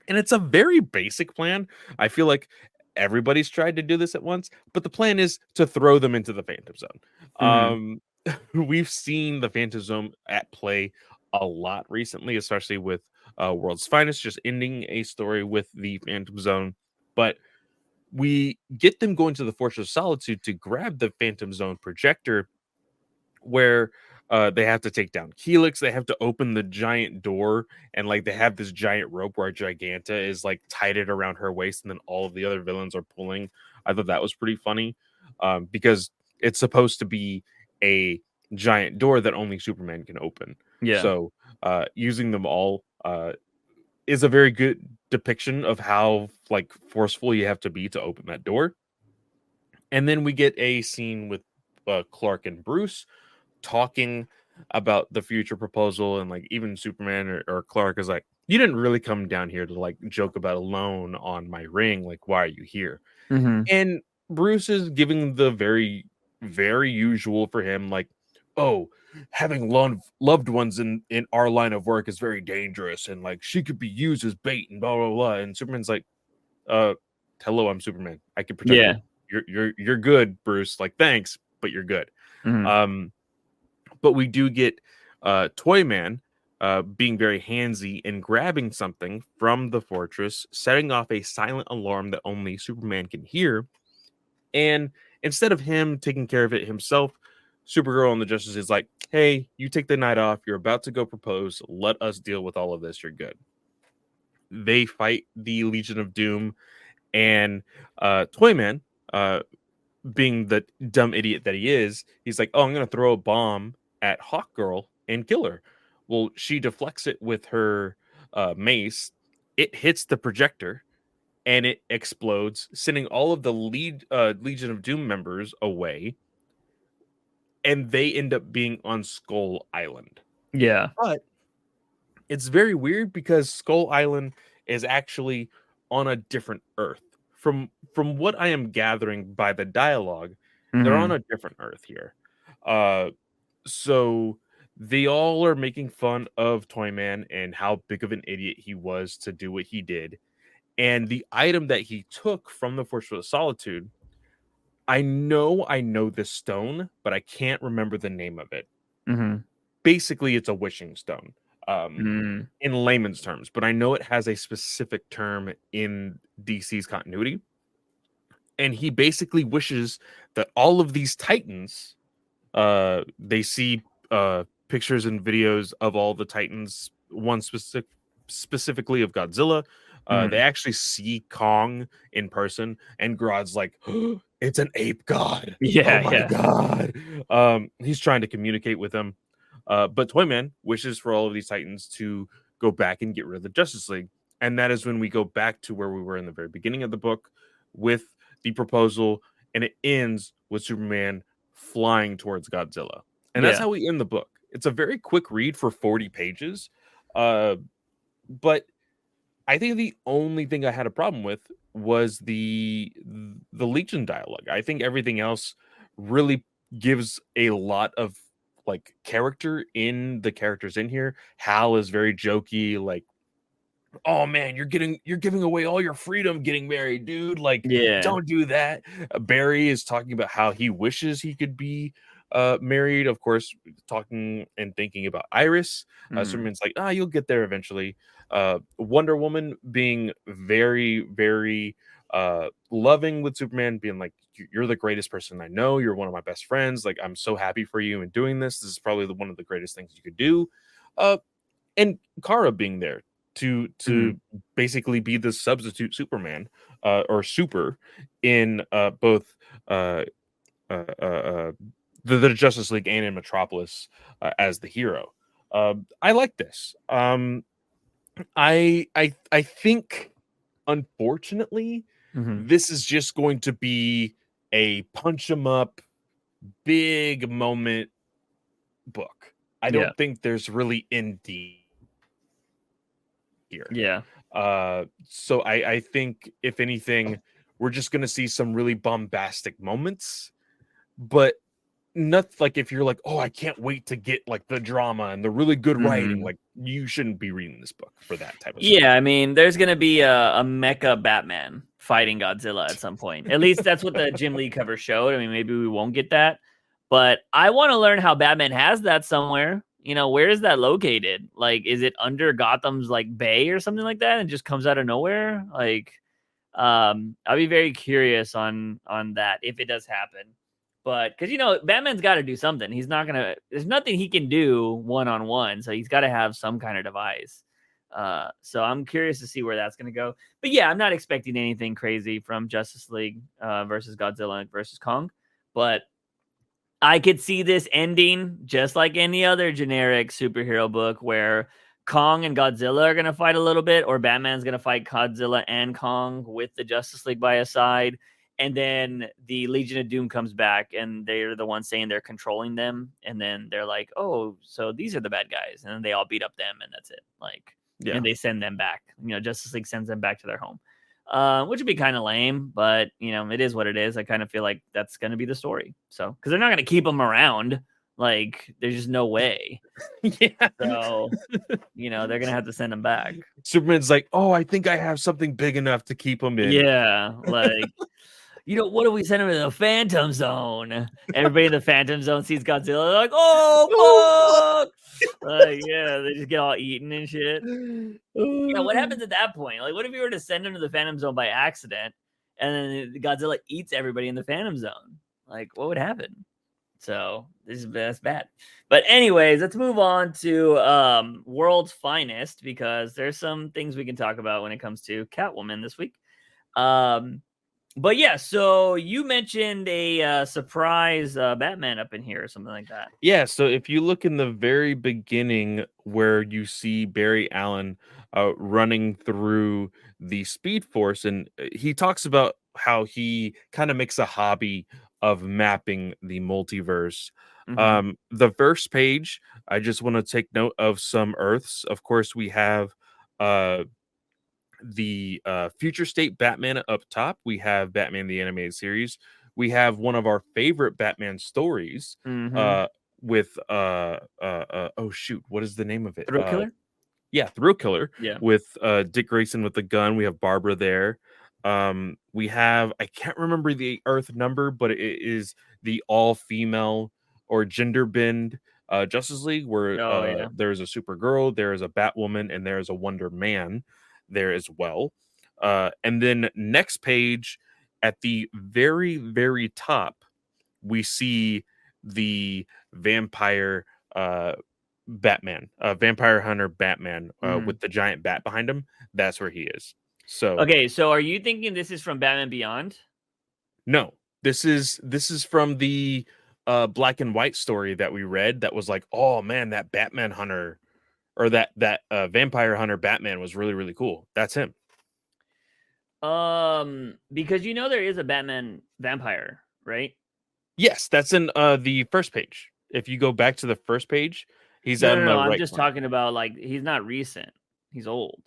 B: And it's a very basic plan. I feel like everybody's tried to do this at once, but the plan is to throw them into the Phantom Zone.
A: Mm-hmm.
B: We've seen the Phantom Zone at play a lot recently, especially with World's Finest just ending a story with the Phantom Zone. But we get them going to the Fortress of Solitude to grab the Phantom Zone projector where they have to take down Helix. They have to open the giant door, and like they have this giant rope where Giganta is like tied it around her waist, and then all of the other villains are pulling. I thought that was pretty funny because it's supposed to be a giant door that only Superman can open.
A: Yeah.
B: So using them all is a very good depiction of how like forceful you have to be to open that door. And then we get a scene with Clark and Bruce talking about the future proposal, and like even Superman or Clark is like, "You didn't really come down here to like joke about a loan on my ring. Like, why are you here?"
A: Mm-hmm.
B: And Bruce is giving the very usual for him, like, "Oh, having loved ones in our line of work is very dangerous, and like she could be used as bait and blah blah blah." And Superman's like, uh "Hello, I'm Superman. I can protect
A: Yeah.
B: you. You're good, Bruce. Like, thanks, but you're good."
A: Mm-hmm.
B: Um but we do get Toyman being very handsy and grabbing something from the fortress, setting off a silent alarm that only Superman can hear. And instead of him taking care of it himself, Supergirl and the Justice is like, "Hey, you take the night off. You're about to go propose. Let us deal with all of this. You're good." They fight the Legion of Doom, and Toyman, being the dumb idiot that he is, he's like, "Oh, I'm gonna throw a bomb at Hawkgirl and kill her." Well, she deflects it with her mace. It hits the projector and it explodes, sending all of the Legion of Doom members away, and they end up being on Skull Island.
A: Yeah.
B: But it's very weird because Skull Island is actually on a different Earth. From what I am gathering by the dialogue, they're on
A: Mm-hmm.
B: a different Earth here. Uh, so they all are making fun of Toyman and how big of an idiot he was to do what he did. And the item that he took from the Fortress of Solitude, I know this stone, but I can't remember the name of it.
A: Mm-hmm.
B: Basically, it's a wishing stone.
A: Mm.
B: In layman's terms, but I know it has a specific term in DC's continuity. And he basically wishes that all of these Titans, they see pictures and videos of all the Titans, one specifically of Godzilla. They
A: Mm.
B: actually see Kong in person, and Grodd's like, "Oh, it's an ape god. Oh
A: Yeah,
B: my
A: yeah.
B: god." He's trying to communicate with them. But Toyman wishes for all of these Titans to go back and get rid of the Justice League. And that is when we go back to where we were in the very beginning of the book with the proposal, and it ends with Superman flying towards Godzilla. And that's
A: Yeah.
B: how we end the book. It's a very quick read for 40 pages. But I think the only thing I had a problem with was the Legion dialogue. I think everything else really gives a lot of like character in the characters in here. Hal is very jokey, like, oh man, you're giving away all your freedom getting married, dude. Like,
A: Yeah.
B: don't do that. Barry is talking about how he wishes he could be married, of course, talking and thinking about Iris.
A: Mm.
B: Superman's like, you'll get there eventually. Wonder Woman being very, very loving with Superman, being like, you're the greatest person I know, you're one of my best friends, like, I'm so happy for you in doing this is probably one of the greatest things you could do. And Kara being there
A: Mm.
B: to basically be the substitute Superman, or super in both uh, the Justice League and in Metropolis, as the hero. I like this. I think, unfortunately,
A: Mm-hmm.
B: this is just going to be a punch 'em up big moment book. I
A: Yeah.
B: don't think there's really indie here.
A: Yeah.
B: So I think, if anything, we're just gonna see some really bombastic moments, but not like, if you're like, oh, I can't wait to get like the drama and the really good writing,
A: Mm-hmm.
B: like, you shouldn't be reading this book for that type of stuff.
A: Yeah, I mean, there's gonna be a mecha Batman fighting Godzilla at some point. At least that's what the Jim Lee cover showed. I mean, maybe we won't get that, but I want to learn how Batman has that somewhere. You know, where is that located? Like, is it under Gotham's like bay or something like that, and just comes out of nowhere? Like, I'll be very curious on that if it does happen. But because Batman's got to do something. He's not gonna. There's nothing he can do one on one. So he's got to have some kind of device. So I'm curious to see where that's gonna go. But yeah, I'm not expecting anything crazy from Justice League versus Godzilla versus Kong. But I could see this ending just like any other generic superhero book where Kong and Godzilla are going to fight a little bit, or Batman's going to fight Godzilla and Kong with the Justice League by his side. And then the Legion of Doom comes back and they're the ones saying they're controlling them. And then they're like, oh, so these are the bad guys. And then they all beat up them and that's it. Like,
B: Yeah.
A: and they send them back. Justice League sends them back to their home. Which would be kind of lame, but it is what it is. I kind of feel like that's going to be the story. So, because they're not going to keep them around, like there's just no way.
B: Yeah.
A: So, they're going to have to send them back.
B: Superman's like, oh, I think I have something big enough to keep him in.
A: Yeah, like. What if we send him to the Phantom Zone? Everybody in the Phantom Zone sees Godzilla. They're like, oh, fuck! Like, yeah, they just get all eaten and shit. Yeah, what happens at that point? Like, what if you were to send him to the Phantom Zone by accident and then Godzilla eats everybody in the Phantom Zone? Like, what would happen? So that's bad. But anyways, let's move on to World's Finest, because there's some things we can talk about when it comes to Catwoman this week. But yeah, so you mentioned a surprise Batman up in here or something like that.
B: Yeah, so if you look in the very beginning where you see Barry Allen running through the Speed Force, and he talks about how he kind of makes a hobby of mapping the multiverse.
A: Mm-hmm.
B: The first page, I just want to take note of some Earths. Of course, we have uh, the future state Batman up top. We have Batman the Animated Series. We have one of our favorite Batman stories
A: Mm-hmm.
B: uh, with oh shoot, what is the name of it?
A: Thrill Killer.
B: Yeah, Thrill Killer
A: Yeah.
B: with Dick Grayson with the gun. We have Barbara there. We have, I can't remember the Earth number, but it is the all female or gender bend Justice League, where
A: Oh yeah.
B: there's a Supergirl, there is a Batwoman, and there is a Wonder Man there as well. And then next page at the very, very top, we see the vampire Batman, vampire hunter Batman
A: Mm-hmm.
B: with the giant bat behind him. That's where he is. So
A: Okay, so are you thinking this is from Batman Beyond?
B: no, this is from the black and white story that we read. That was like, oh man, that Batman hunter or that vampire hunter Batman was really really cool. That's him.
A: Because there is a Batman vampire, right?
B: Yes, that's in the first page. If you go back to the first page, he's
A: No,
B: on
A: no,
B: the
A: no. I'm
B: right
A: just
B: corner.
A: talking about like he's not recent. He's old.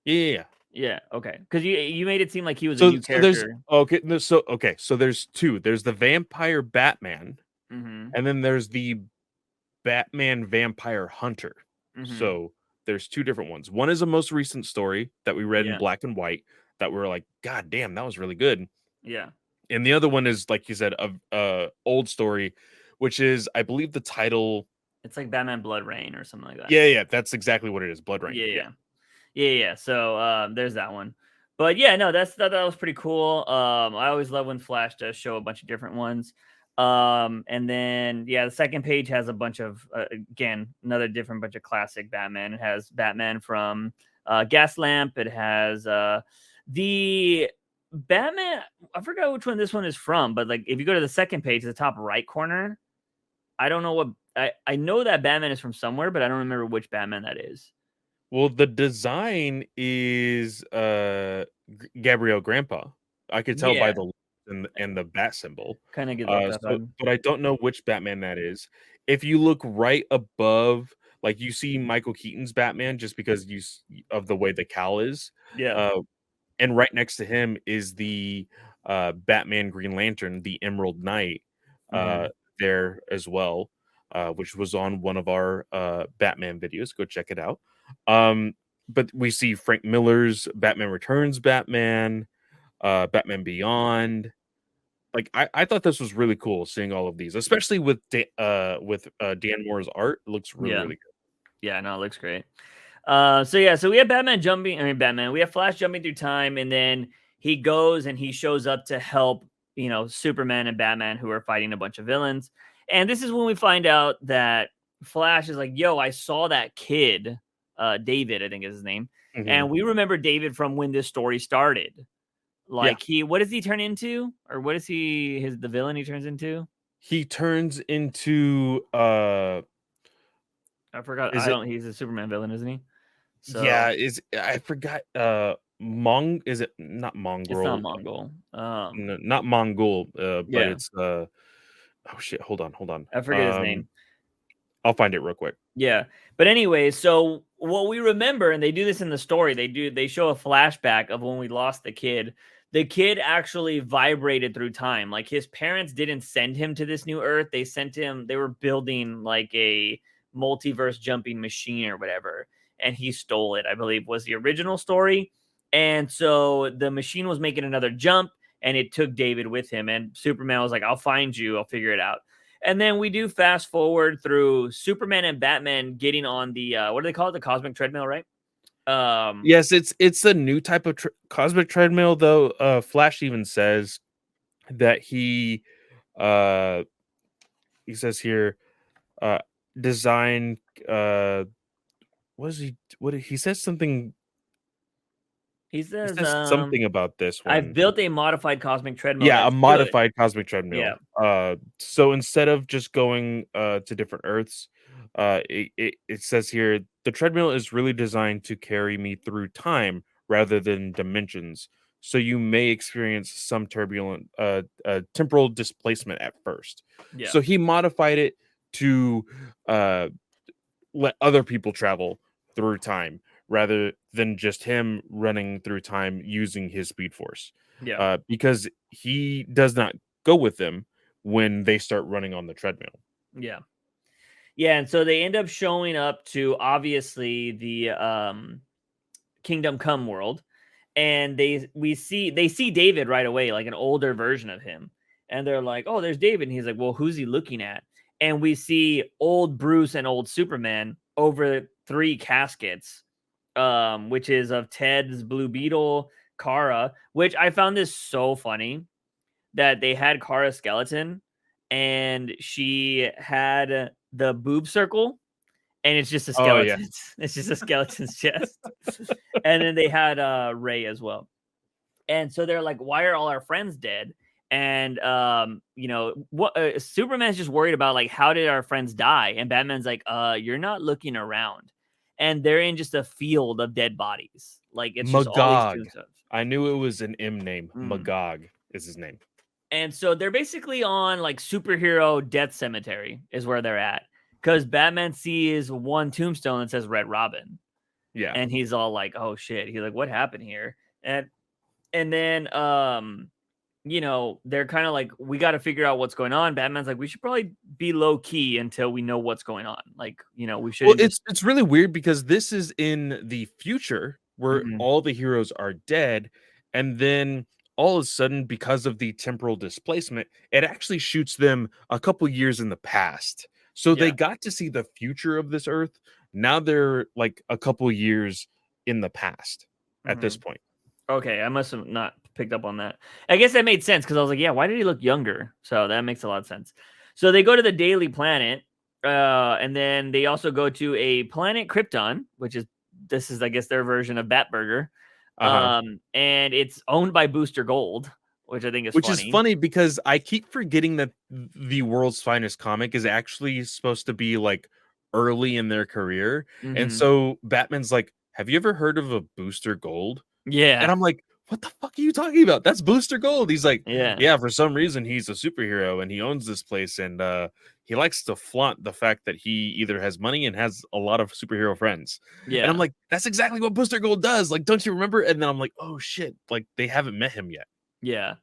B: Yeah, yeah, yeah.
A: Yeah. Okay. Because you made it seem like he was a
B: So
A: new
B: so there's
A: character.
B: okay, no, so okay, so there's two. There's the vampire Batman,
A: Mm-hmm.
B: and then there's the Batman Vampire Hunter.
A: Mm-hmm.
B: So there's two different ones. One is a most recent story that we read in
A: Yeah.
B: black and white that we're like, God damn, that was really good.
A: Yeah.
B: And the other one is, like you said, a old story, which is, I believe, the title.
A: It's like Batman Blood Rain or something like that.
B: Yeah, yeah, that's exactly what it is. Blood Rain.
A: Yeah.
B: Yeah.
A: Yeah. Yeah. Yeah. So there's that one. But yeah, no, that was pretty cool. I always love when Flash does show a bunch of different ones. And then yeah, the second page has a bunch of again another different bunch of classic Batman. It has Batman from Gaslamp. It has the Batman. I forgot which one this one is from, but like if you go to the second page, the top right corner, I don't know what I know that Batman is from somewhere, but I don't remember which Batman that is.
B: Well, the design is Gabrielle Grandpa. I could tell by
A: Yeah,
B: the and the bat symbol.
A: kind of gives off that
B: So,
A: vibe.
B: but I don't know which Batman that is. If you look right above, like you see Michael Keaton's Batman, just because of the way the cowl is,
A: Yeah.
B: uh, and right next to him is the Batman Green Lantern, the Emerald Knight, uh,
A: Mhm.
B: there as well, which was on one of our Batman videos. Go check it out. Um, but we see Frank Miller's Batman Returns, Batman Beyond. Like I thought this was really cool seeing all of these, especially with Dan Moore's art. It looks really
A: Yeah.
B: really good.
A: Yeah, no, it looks great. So we have Batman, we have Flash jumping through time, and then he goes and he shows up to help, Superman and Batman who are fighting a bunch of villains. And this is when we find out that Flash is like, yo, I saw that kid, David, I think is his name.
B: Mhm.
A: And we remember David from when this story started.
B: Yeah,
A: Like what does he turn into? Or what is the villain he turns into?
B: he turns into
A: I forgot.
B: is it
A: He's a Superman villain, isn't he?
B: yeah,
A: So
B: is I forgot is it not
A: it's not
B: mongrel,
A: Mongol.
B: not mongol, but
A: Yeah,
B: it's oh shit, hold on,
A: I forget his name.
B: I'll find it real quick.
A: Yeah. But anyway, so what we remember, and they do this in the story, they show a flashback of when we lost the kid. The kid actually vibrated through time. Like his parents didn't send him to this new earth. They were building like a multiverse jumping machine or whatever. And he stole it, I believe, was the original story. And so the machine was making another jump and it took David with him. And Superman was like, I'll find you, I'll figure it out. And then we do fast forward through Superman and Batman getting on the what do they call it? The cosmic treadmill, right?
B: Yes, it's a new type of cosmic treadmill, though. Flash even says that uh he says here uh design what is he says something.
A: He
B: He
A: says,
B: says something about this
A: I've
B: one.
A: built a modified cosmic treadmill
B: Yeah, a
A: that's good.
B: modified cosmic
A: Yeah.
B: treadmill. So instead of just going to different Earths, it says here the treadmill is really designed to carry me through time rather than dimensions. so you may experience some turbulent temporal displacement at first.
A: Yeah.
B: So he modified it to let other people travel through time rather than just him running through time using his speed force.
A: Yeah.
B: Because he does not go with them when they start running on the treadmill.
A: Yeah. Yeah, and so they end up showing up to obviously the Kingdom Come world, and they see David right away, like an older version of him, and they're like, "Oh, there's David." And he's like, "Well, who's he looking at?" And we see old Bruce and old Superman over 3 caskets, which is of Ted's Blue Beetle, Kara, which I found this so funny that they had Kara's skeleton and she had the boob circle and it's just a
B: Oh yeah.
A: skeleton. It's just a skeleton's chest. And then they had Ray as well. And so they're like, why are all our friends dead? And you know, what Superman's just worried about like how did our friends die? And Batman's like, you're not looking around. And they're in just a field of dead bodies. Like it's just all these
B: Magog.
A: tombstones.
B: I knew it was an M name.
A: Mm.
B: Magog is his name.
A: And so they're basically on like superhero death cemetery is where they're at. Because Batman sees one tombstone that says Red Robin.
B: Yeah.
A: And he's all like, oh shit. He's like, what happened here? And then you know, they're kind of like, we got to figure out what's going on. Batman's like, we should probably be low key until we know what's going on. Like, you know, we
B: Well,
A: shouldn't just
B: it's really weird because this is in the future where
A: Mhm.
B: all the heroes are dead, and then all of a sudden, because of the temporal displacement, it actually shoots them a couple years in the past. So they
A: Yeah.
B: got to see the future of this Earth. Now they're like a couple years in the past at this
A: Mhm.
B: point.
A: Okay, I must have not picked up on that. I guess that made sense because I was like, yeah, why did he look younger? So that makes a lot of sense. So they go to the Daily Planet, and then they also go to a planet Krypton, which is this is I guess their version of Batburger,
B: Uh-huh.
A: and it's owned by Booster Gold, which I think is
B: Which is
A: funny.
B: funny because I keep forgetting that the World's Finest comic is actually supposed to be like early in their career. And
A: Hmm.
B: so Batman's like, have you ever heard of a Booster Gold? And
A: Yeah,
B: I'm like, what the fuck are you talking about? That's Booster Gold. He's like,
A: yeah,
B: yeah, for some reason he's a superhero and he owns this place and he likes to flaunt the fact that he either has money and has a lot of superhero friends. And I'm
A: yeah,
B: like, that's exactly what Booster Gold does. Like, don't you remember? And then I'm like, oh shit, like they haven't met him yet.
A: yeah.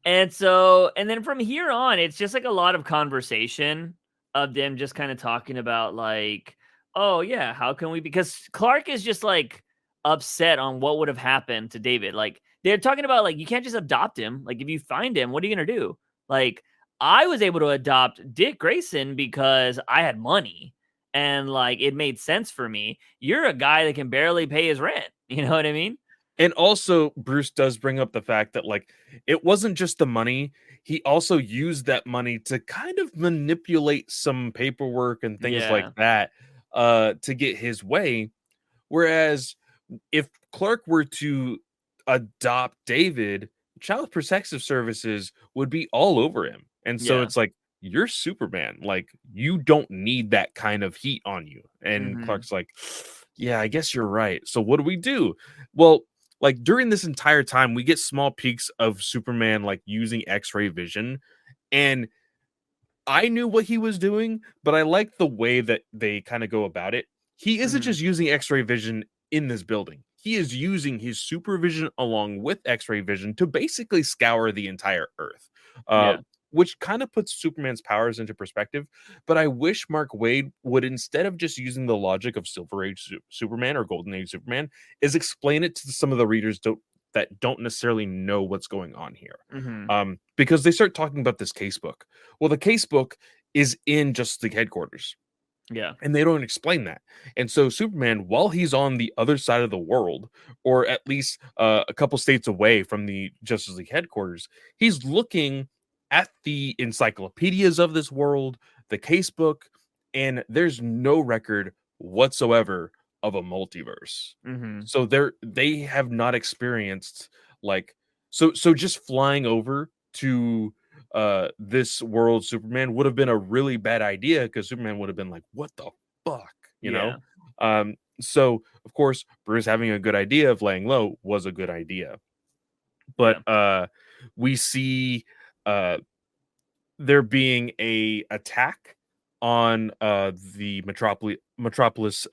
A: And so, and then from here on, it's just like a lot of conversation of them just kind of talking about like, oh yeah, how can we? Because Clark is just like upset on what would have happened to David. Like they're talking about like you can't just adopt him. Like if you find him, what are you gonna do? Like I was able to adopt Dick Grayson because I had money and like it made sense for me. You're a guy that can barely pay his rent. You know what I mean?
B: And also, Bruce does bring up the fact that, like, it wasn't just the money. He also used that money to kind of manipulate some paperwork and things like
A: Yeah.
B: that to get his way. Whereas if Clark were to adopt David, Child Protective Services would be all over him. And so
A: Yeah.
B: it's like, you're Superman. Like, you don't need that kind of heat on you. And
A: Hmm.
B: Clark's like, yeah, I guess you're right. So what do we do? Well, like during this entire time, we get small peeks of Superman like using X-ray vision. And I knew what he was doing, but I like the way that they kind of go about it. He isn't
A: Hmm.
B: just using X-ray vision in this building. He is using his supervision along with X-ray vision to basically scour the entire Earth, uh,
A: Yeah.
B: which kind of puts Superman's powers into perspective. But I wish Mark Waid would, instead of just using the logic of Silver Age Superman or Golden Age Superman, is explain it to some of the readers that don't necessarily know what's going on here.
A: Hmm.
B: Because they start talking about this case book. Well, the case book is in Justice League headquarters,
A: Yeah.
B: and they don't explain that. And so Superman, while he's on the other side of the world, or at least a couple states away from the Justice League headquarters, he's looking at the encyclopedias of this world, the case book, and there's no record whatsoever of a multiverse.
A: Hmm.
B: So they have not experienced like so just flying over to this world Superman would have been a really bad idea because Superman would have been like, what the fuck, you know?
A: Yeah.
B: So of course Bruce having a good idea of laying low was a good idea. But we see there being a attack on the Metropolis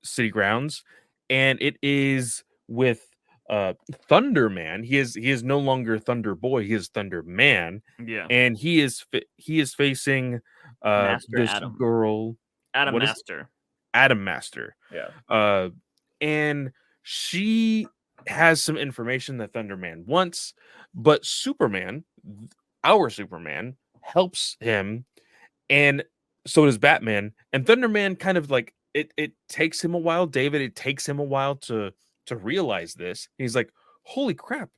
B: city grounds, and it is with Thunder Man. He is no longer Thunder Boy, he is Thunder Man,
A: Yeah.
B: and he is facing
A: Master
B: this
A: Adam.
B: girl.
A: Adam
B: What is
A: Master.
B: Adam Master?
A: Yeah.
B: And she has some information that Thunder Man wants, but Superman, our Superman, helps him, and so does Batman. And Thunderman kind of like it takes him a while, David. It takes him a while to realize this. He's like, "Holy crap,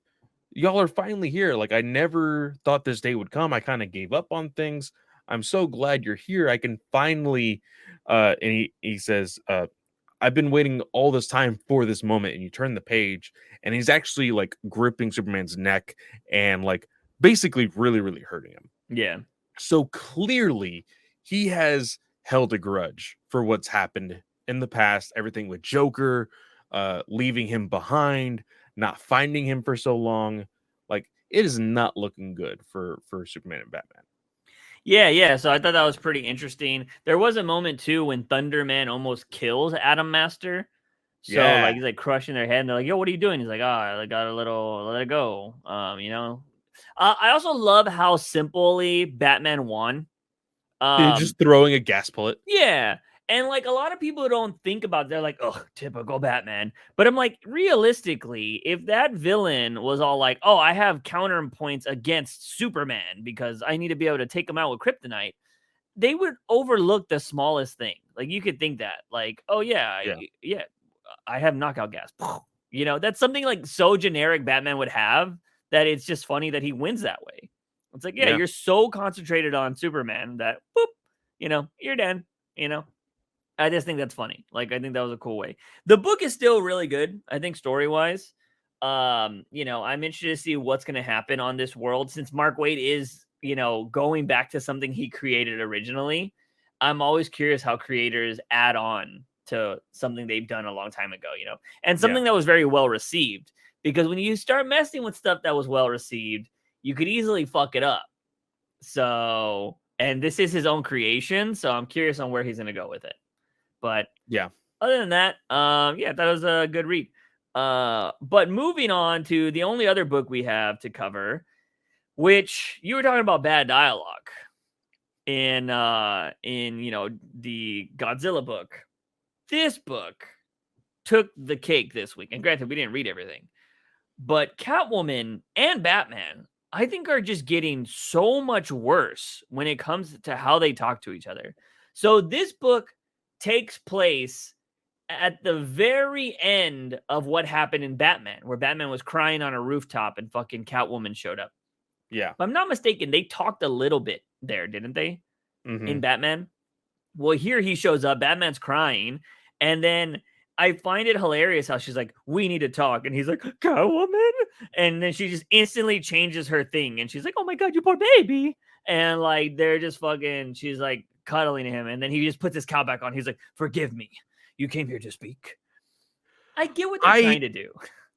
B: y'all are finally here! Like I never thought this day would come. I kind of gave up on things. I'm so glad you're here. I can finally." And he says, "I've been waiting all this time for this moment." And you turn the page, and he's actually like gripping Superman's neck and like basically really, really hurting him.
A: Yeah.
B: So clearly, he has held a grudge for what's happened in the past. Everything with Joker, leaving him behind, not finding him for so long. Like it is not looking good for Superman and Batman.
A: Yeah. So I thought that was pretty interesting. There was a moment too when Thunderman almost kills Adam Master. So like he's like crushing their head, and they're like, "Yo, what are you doing?" He's like, "Oh, I got a little, let it go." You know. I also love how simply Batman won.
B: Just throwing a gas pellet.
A: Yeah. And like a lot of people don't think about it, they're like, oh, typical Batman. But I'm like, realistically, if that villain was all like, oh, I have counterpoints against Superman because I need to be able to take him out with kryptonite, they would overlook the smallest thing. Like you could think that, like, oh yeah, yeah, I have knockout gas. You know, that's something like so generic Batman would have that it's just funny that he wins that way. It's like, yeah, you're so concentrated on Superman that boop, you know, you're done. You know, I just think that's funny. Like, I think that was a cool way. The book is still really good, I think, story wise. You know, I'm interested to see what's going to happen on this world since Mark Waid is, you know, going back to something he created originally. I'm always curious how creators add on to something they've done a long time ago, you know, and something that was very well received. Because when you start messing with stuff that was well received, you could easily fuck it up. So, and this is his own creation, so I'm curious on where he's going to go with it. But
B: yeah,
A: other than that, yeah, that was a good read. But moving on to the only other book we have to cover, which you were talking about bad dialogue in you know the Godzilla book. This book took the cake this week, and granted, we didn't read everything, but Catwoman and Batman, I think, are just getting so much worse when it comes to how they talk to each other. So this book takes place at the very end of what happened in Batman, where Batman was crying on a rooftop and fucking Catwoman showed up.
B: Yeah.
A: If I'm not mistaken, they talked a little bit there, didn't they? In Batman? Well, here he shows up, Batman's crying, and then I find it hilarious how she's like, we need to talk. And he's like, Catwoman? And then she just instantly changes her thing. And she's like, oh my God, you poor baby. And like, they're just fucking, she's like cuddling him. And then he just puts his cowl back on. He's like, forgive me. You came here to speak. I get what they're trying to do.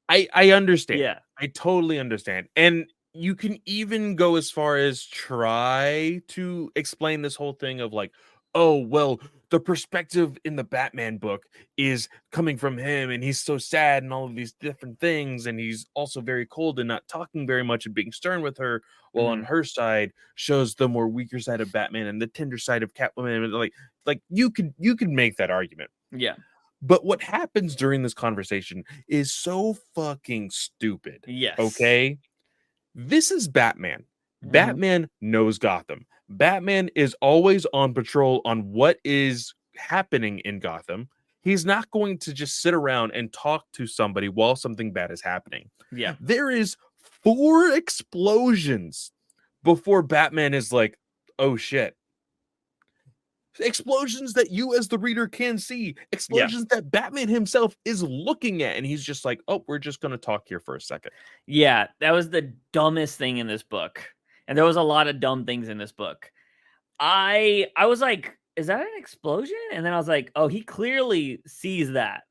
B: I understand.
A: Yeah.
B: I totally understand. And you can even go as far as try to explain this whole thing of like, oh, well, the perspective in the Batman book is coming from him and he's so sad and all of these different things. And he's also very cold and not talking very much and being stern with her. While on her side shows the more weaker side of Batman and the tender side of Catwoman. And like you could make that argument.
A: Yeah.
B: But what happens during this conversation is so fucking stupid.
A: Yes.
B: Okay? This is Batman. Batman knows Gotham. Batman is always on patrol on what is happening in Gotham. He's not going to just sit around and talk to somebody while something bad is happening.
A: Yeah.
B: There is 4 explosions before Batman is like, oh shit. Explosions that you as the reader can see. Explosions that Batman himself is looking at. And he's just like, oh, we're just going to talk here for a second.
A: Yeah, that was the dumbest thing in this book. And there was a lot of dumb things in this book. I was like, is that an explosion? And then I was like, oh, he clearly sees that.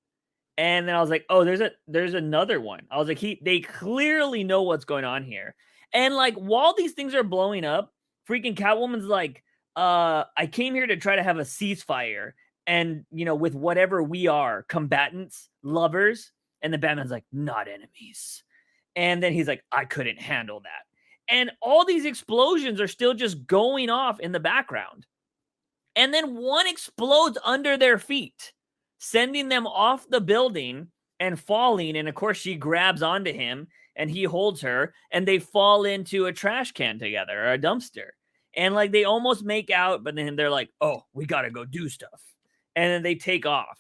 A: And then I was like, oh, there's another one. I was like, they clearly know what's going on here. And like while these things are blowing up, freaking Catwoman's like, I came here to try to have a ceasefire and with whatever we are, combatants, lovers. And the Batman's like, not enemies. And then he's like, I couldn't handle that. And all these explosions are still just going off in the background. And then one explodes under their feet, sending them off the building and falling. And of course, she grabs onto him and he holds her and they fall into a trash can together or a dumpster. And like they almost make out, but then they're like, oh, we got to go do stuff. And then they take off.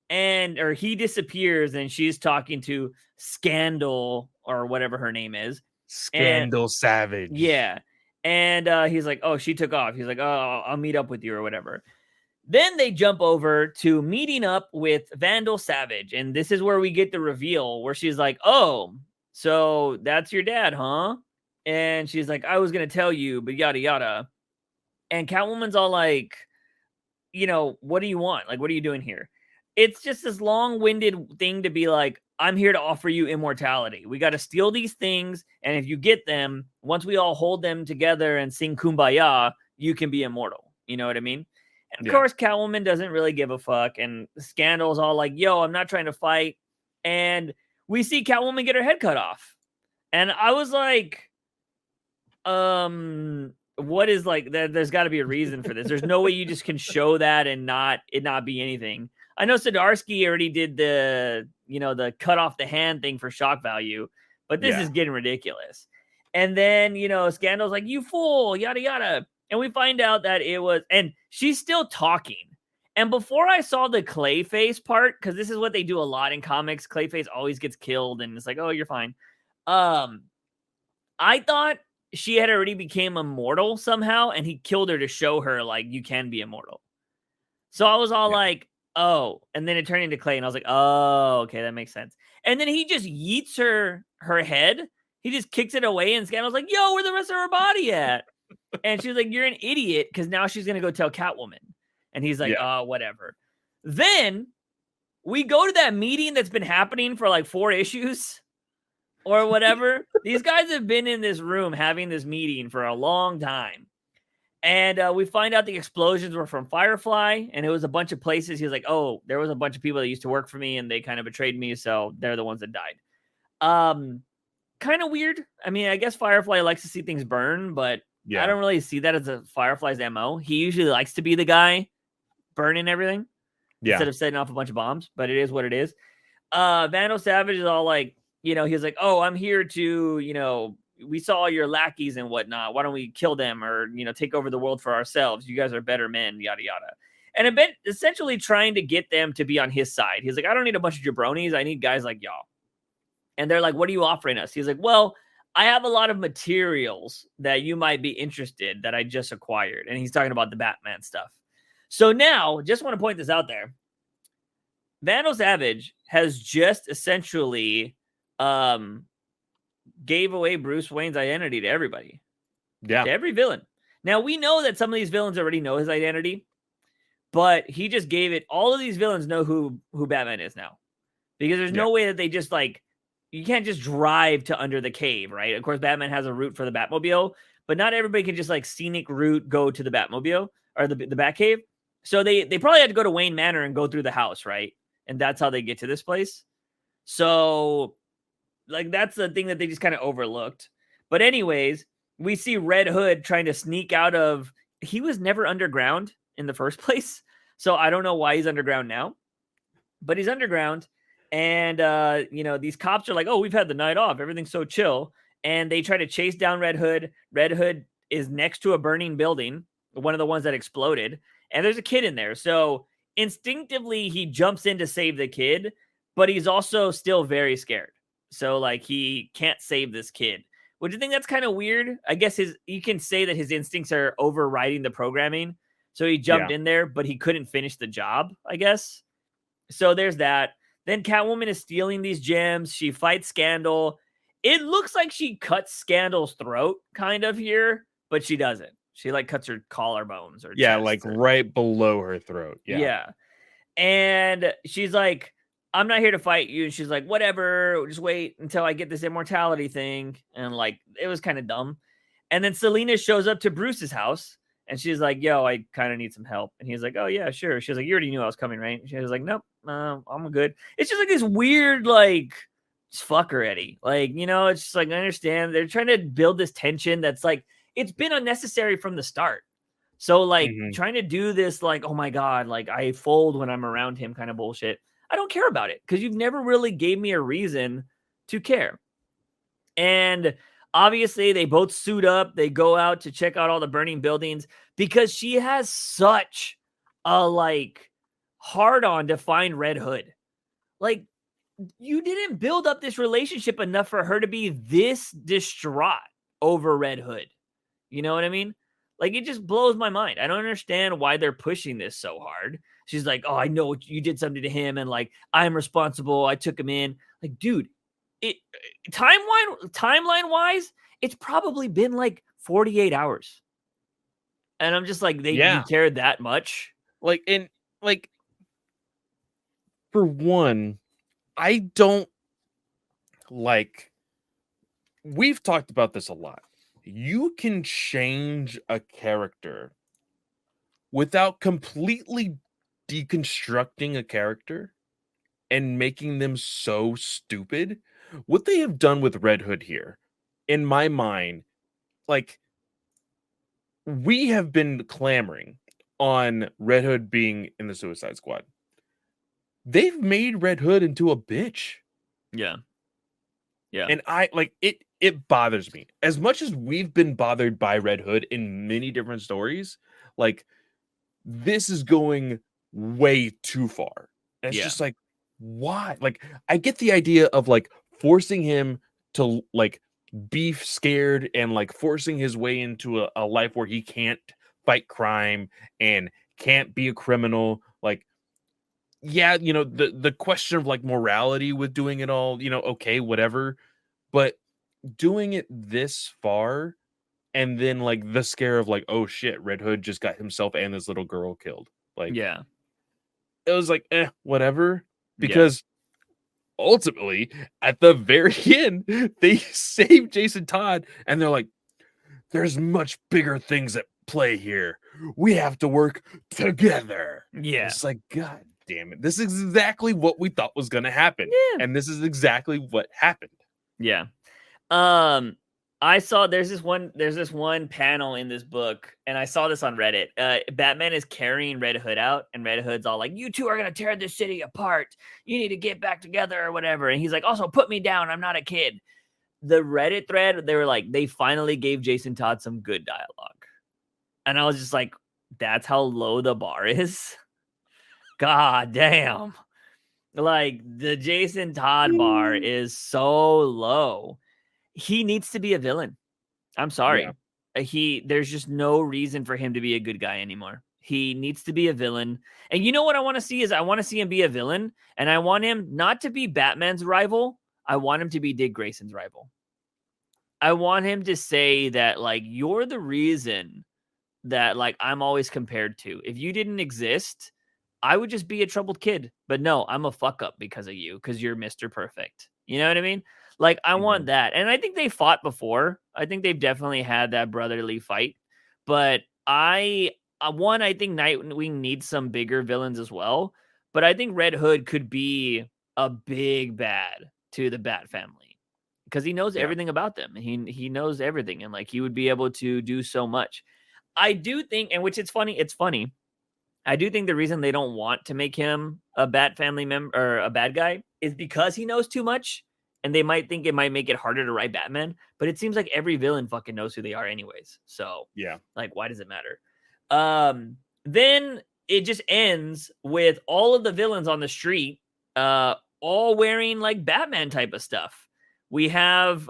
A: Or he disappears and she's talking to Scandal or whatever her name is.
B: Scandal Savage.
A: Yeah. And he's like, oh, she took off. He's like, oh, I'll meet up with you or whatever. Then they jump over to meeting up with Vandal Savage. And this is where we get the reveal where she's like, oh, so that's your dad, huh? And she's like, I was going to tell you, but yada, yada. And Catwoman's all like, what do you want? Like, what are you doing here? It's just this long-winded thing to be like, I'm here to offer you immortality. We got to steal these things. And if you get them, once we all hold them together and sing Kumbaya, you can be immortal. You know what I mean? And of course, Catwoman doesn't really give a fuck. And Scandal's all like, yo, I'm not trying to fight. And we see Catwoman get her head cut off. And I was like, what is like, there's got to be a reason for this. There's no way you just can show that and it not be anything. I know Zdarsky already did the cut off the hand thing for shock value, but this is getting ridiculous. And then, Scandal's like, you fool, yada, yada. And we find out that it was, and she's still talking. And before I saw the Clayface part, because this is what they do a lot in comics, Clayface always gets killed and it's like, oh, you're fine. I thought she had already became immortal somehow and he killed her to show her like, you can be immortal. So I was all like, oh, and then it turned into Clay, and I was like, oh, okay, that makes sense. And then he just yeets her head. He just kicks it away, and Scandal's like, yo, where's the rest of her body at? And she's like, you're an idiot, because now she's going to go tell Catwoman. And he's like, oh, whatever. Then we go to that meeting that's been happening for like 4 issues or whatever. These guys have been in this room having this meeting for a long time. And we find out the explosions were from Firefly, and it was a bunch of places. He was like, oh, there was a bunch of people that used to work for me, and they kind of betrayed me, so they're the ones that died. Kind of weird. I mean, I guess Firefly likes to see things burn, but I don't really see that as a Firefly's MO. He usually likes to be the guy burning everything instead of setting off a bunch of bombs, but it is what it is. Vandal Savage is all like, he's like, oh, I'm here to, we saw your lackeys and whatnot. Why don't we kill them or, take over the world for ourselves? You guys are better men, yada, yada. And a bit essentially trying to get them to be on his side. He's like, I don't need a bunch of jabronis. I need guys like y'all. And they're like, what are you offering us? He's like, well, I have a lot of materials that you might be interested that I just acquired. And he's talking about the Batman stuff. So now, just want to point this out there. Vandal Savage has just essentially gave away Bruce Wayne's identity to everybody. Yeah. To every villain. Now, we know that some of these villains already know his identity, but he just gave it. All of these villains know who Batman is now. Because there's no way that they just you can't just drive to under the cave, right? Of course, Batman has a route for the Batmobile, but not everybody can just scenic route go to the Batmobile or the Batcave. So they probably had to go to Wayne Manor and go through the house, right? And that's how they get to this place. So that's the thing that they just kind of overlooked. But anyways, we see Red Hood trying to sneak out of, he was never underground in the first place. So I don't know why he's underground now, but he's underground. And, these cops are like, oh, we've had the night off. Everything's so chill. And they try to chase down Red Hood. Red Hood is next to a burning building, one of the ones that exploded. And there's a kid in there. So instinctively, he jumps in to save the kid, but he's also still very scared. So he can't save this kid. Would you think that's kind of weird? I guess you can say that his instincts are overriding the programming. So he jumped in there, but he couldn't finish the job, I guess. So there's that. Then Catwoman is stealing these gems. She fights Scandal. It looks like she cuts Scandal's throat kind of here, but she doesn't. She cuts her collarbones or
B: right below her throat. Yeah.
A: And she's like, I'm not here to fight you. And she's like, whatever, just wait until I get this immortality thing. And like, it was kind of dumb. And then Selena shows up to Bruce's house and she's like, yo, I kind of need some help. And he's like, oh, yeah, sure. She's like, you already knew I was coming, right? She was like, nope, I'm good. It's just like this weird, like, fuck already. Like, you know, it's just like, I understand. They're trying to build this tension that's like, it's been unnecessary from the start. So, like, trying to do this, like, oh my God, like, I fold when I'm around him kind of bullshit. I don't care about it because you've never really gave me a reason to care. And obviously, they both suit up. They go out to check out all the burning buildings because she has such a, like, hard-on to find Red Hood. Like, you didn't build up this relationship enough for her to be this distraught over Red Hood. You know what I mean? Like, it just blows my mind. I don't understand why they're pushing this so hard. She's like, oh, I know you did something to him, and like, I'm responsible. I took him in. Like, dude, it timeline wise, it's probably been like 48 hours. And I'm just like, you cared that much?
B: Like, and like, for one, I don't like, we've talked about this a lot. You can change a character without completely deconstructing a character and making them so stupid. What they have done with Red Hood here, in my mind, like, we have been clamoring on Red Hood being in the Suicide Squad. They've made Red Hood into a bitch.
A: Yeah. Yeah.
B: And I like it. It bothers me as much as we've been bothered by Red Hood in many different stories. Like, this is going way too far. And it's just like, why? Like, I get the idea of like forcing him to like be scared and like forcing his way into a life where he can't fight crime and can't be a criminal. Like, yeah, you know, the question of like morality with doing it all, you know, okay, whatever. But doing it this far and then like the scare of like, oh shit, Red Hood just got himself and this little girl killed. Like,
A: yeah,
B: it was like, whatever. Because ultimately, at the very end, they save Jason Todd and they're like, there's much bigger things at play here. We have to work together.
A: Yeah.
B: It's like, God damn it. This is exactly what we thought was going to happen.
A: Yeah.
B: And this is exactly what happened.
A: Yeah. I saw there's this one panel in this book, and I saw this on Reddit. Batman is carrying Red Hood out, and Red Hood's all like, you two are gonna tear this city apart. You need to get back together or whatever. And he's like, also put me down. I'm not a kid. The Reddit thread, they were like, they finally gave Jason Todd some good dialogue. And I was just like, that's how low the bar is. God damn. Like, the Jason Todd bar is so low. He needs to be a villain. I'm sorry. Yeah. There's just no reason for him to be a good guy anymore. He needs to be a villain. And you know what I want to see is I want to see him be a villain, and I want him not to be Batman's rival. I want him to be Dick Grayson's rival. I want him to say that, like, you're the reason that, like, I'm always compared to. If you didn't exist, I would just be a troubled kid. But no, I'm a fuck up because of you, because you're Mr. Perfect. You know what I mean? Like, I want that. And I think they fought before. I think they've definitely had that brotherly fight. But I think Nightwing needs some bigger villains as well. But I think Red Hood could be a big bad to the Bat family because he knows everything about them. He knows everything. And, like, he would be able to do so much. I do think, and which it's funny. I do think the reason they don't want to make him a Bat family member or a bad guy is because he knows too much. And they might think it might make it harder to write Batman, but it seems like every villain fucking knows who they are anyways. So, like, why does it matter? Then it just ends with all of the villains on the street, all wearing like Batman type of stuff. We have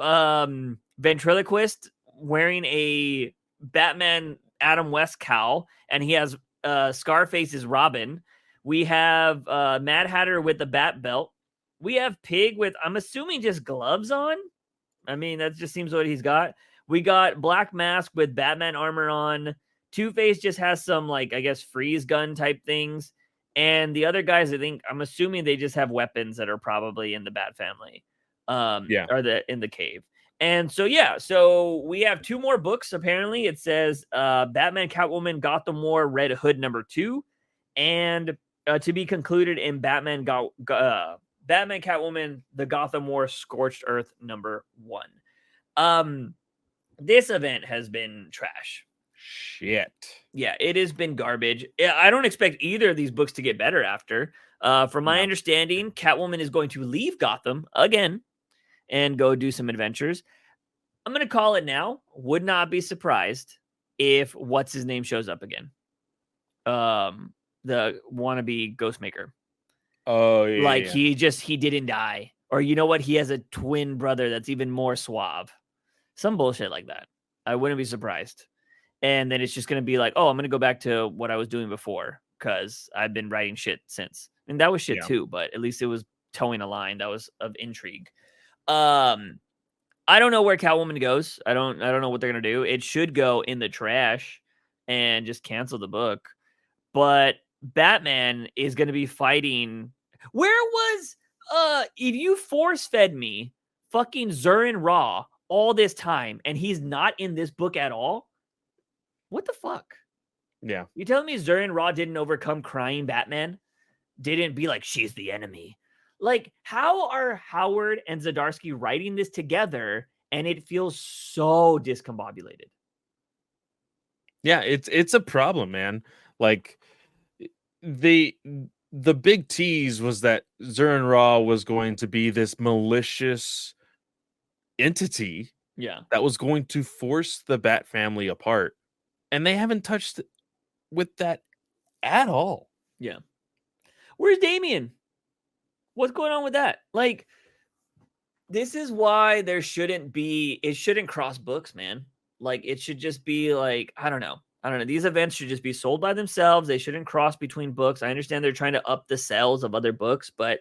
A: Ventriloquist wearing a Batman Adam West cowl, and he has Scarface's Robin. We have Mad Hatter with the Bat belt. We have Pig with, I'm assuming, just gloves on. I mean, that just seems what he's got. We got Black Mask with Batman armor on. Two-Face just has some, like, I guess, freeze gun type things. And the other guys, I'm assuming they just have weapons that are probably in the Bat family,
B: Yeah.
A: or in the cave. And so, yeah, so we have 2 more books. Apparently, it says Batman, Catwoman, Gotham War, Red Hood #2, and to be concluded in Batman, Batman, Catwoman, the Gotham War, Scorched Earth #1. This event has been trash.
B: Shit.
A: Yeah, it has been garbage. I don't expect either of these books to get better after. From my understanding, Catwoman is going to leave Gotham again and go do some adventures. I'm going to call it now. Would not be surprised if what's his name shows up again. The wannabe Ghostmaker.
B: Oh yeah.
A: Like he didn't die. Or you know what? He has a twin brother that's even more suave. Some bullshit like that. I wouldn't be surprised. And then it's just going to be like, oh, I'm going to go back to what I was doing before because I've been writing shit since. And that was shit too, but at least it was towing a line that was of intrigue. I don't know where Catwoman goes. I don't know what they're going to do. It should go in the trash and just cancel the book. But Batman is going to be fighting. Where was if you force fed me fucking Zurin Raw all this time and he's not in this book at all? What the fuck?
B: Yeah.
A: You telling me Zurin Raw didn't overcome crying Batman? Didn't be like, she's the enemy. Like, how are Howard and Zdarsky writing this together and it feels so discombobulated?
B: Yeah, it's a problem, man. Like the big tease was that Zurin Raw was going to be this malicious entity that was going to force the Bat family apart. And they haven't touched with that at all.
A: Yeah. Where's Damian? What's going on with that? Like, this is why it shouldn't cross books, man. Like, it should just be like, I don't know. These events should just be sold by themselves. They shouldn't cross between books. I understand they're trying to up the sales of other books, but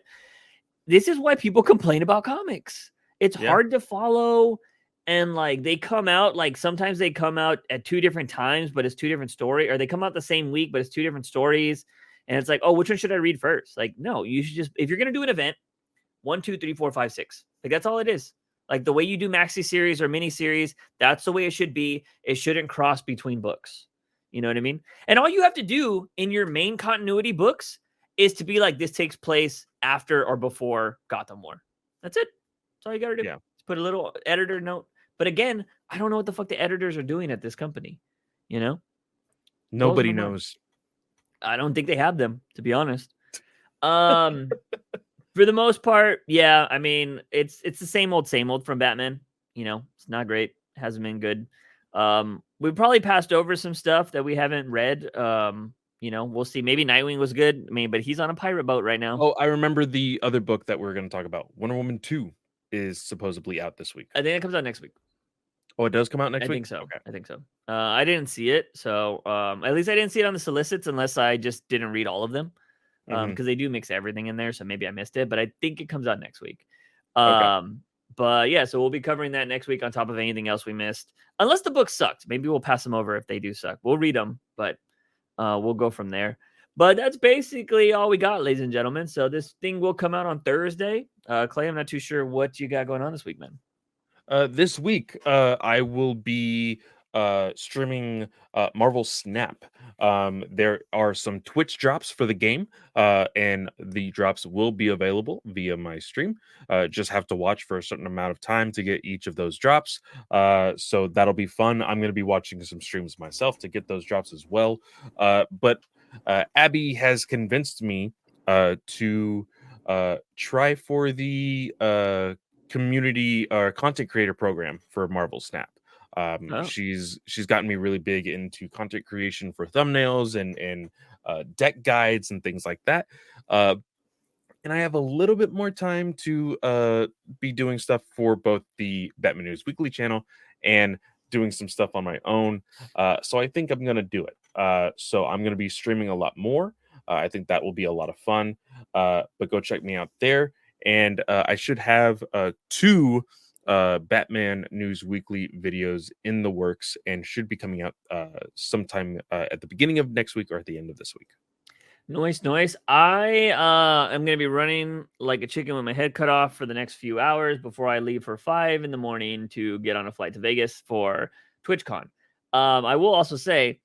A: this is why people complain about comics. It's hard to follow. And like they come out, like sometimes they come out at 2 different times, but it's 2 different stories, or they come out the same week, but it's 2 different stories. And it's like, oh, which one should I read first? Like, no, you should just, if you're going to do an event, 1, 2, 3, 4, 5, 6. Like, that's all it is. Like, the way you do maxi series or mini series, that's the way it should be. It shouldn't cross between books. You know what I mean? And all you have to do in your main continuity books is to be like, this takes place after or before Gotham War. That's it. That's all you got to do.
B: Yeah.
A: Just put a little editor note. But again, I don't know what the fuck the editors are doing at this company. You know?
B: Nobody knows.
A: I don't think they have them, to be honest. For the most part, yeah. I mean, it's the same old from Batman. You know, it's not great. Hasn't been good. We probably passed over some stuff that we haven't read. You know, we'll see. Maybe Nightwing was good. I mean, but he's on a pirate boat right now.
B: Oh, I remember the other book that we're going to talk about. Wonder Woman 2 is supposedly out this week.
A: I think it comes out next week.
B: Oh, it does come out next week?
A: I think so.
B: Okay.
A: I think so. I didn't see it. So at least I didn't see it on the solicits unless I just didn't read all of them. Because they do mix everything in there. So maybe I missed it. But I think it comes out next week. But yeah, so we'll be covering that next week on top of anything else we missed. Unless the book sucked. Maybe we'll pass them over if they do suck. We'll read them, but we'll go from there. But that's basically all we got, ladies and gentlemen. So this thing will come out on Thursday. Clay, I'm not too sure what you got going on this week, man.
B: This week, I will be streaming Marvel Snap. There are some Twitch drops for the game, and the drops will be available via my stream. Just have to watch for a certain amount of time to get each of those drops. So that'll be fun. I'm going to be watching some streams myself to get those drops as well. But Abby has convinced me to try for the community or content creator program for Marvel Snap. She's gotten me really big into content creation for thumbnails and deck guides and things like that. And I have a little bit more time to be doing stuff for both the Batman News Weekly channel and doing some stuff on my own. So I think I'm going to do it. So I'm going to be streaming a lot more. I think that will be a lot of fun. But go check me out there. And I should have 2 Batman News Weekly videos in the works and should be coming out sometime at the beginning of next week or at the end of this week.
A: Noise. I am gonna be running like a chicken with my head cut off for the next few hours before I leave for 5 in the morning to get on a flight to Vegas for TwitchCon. I will also say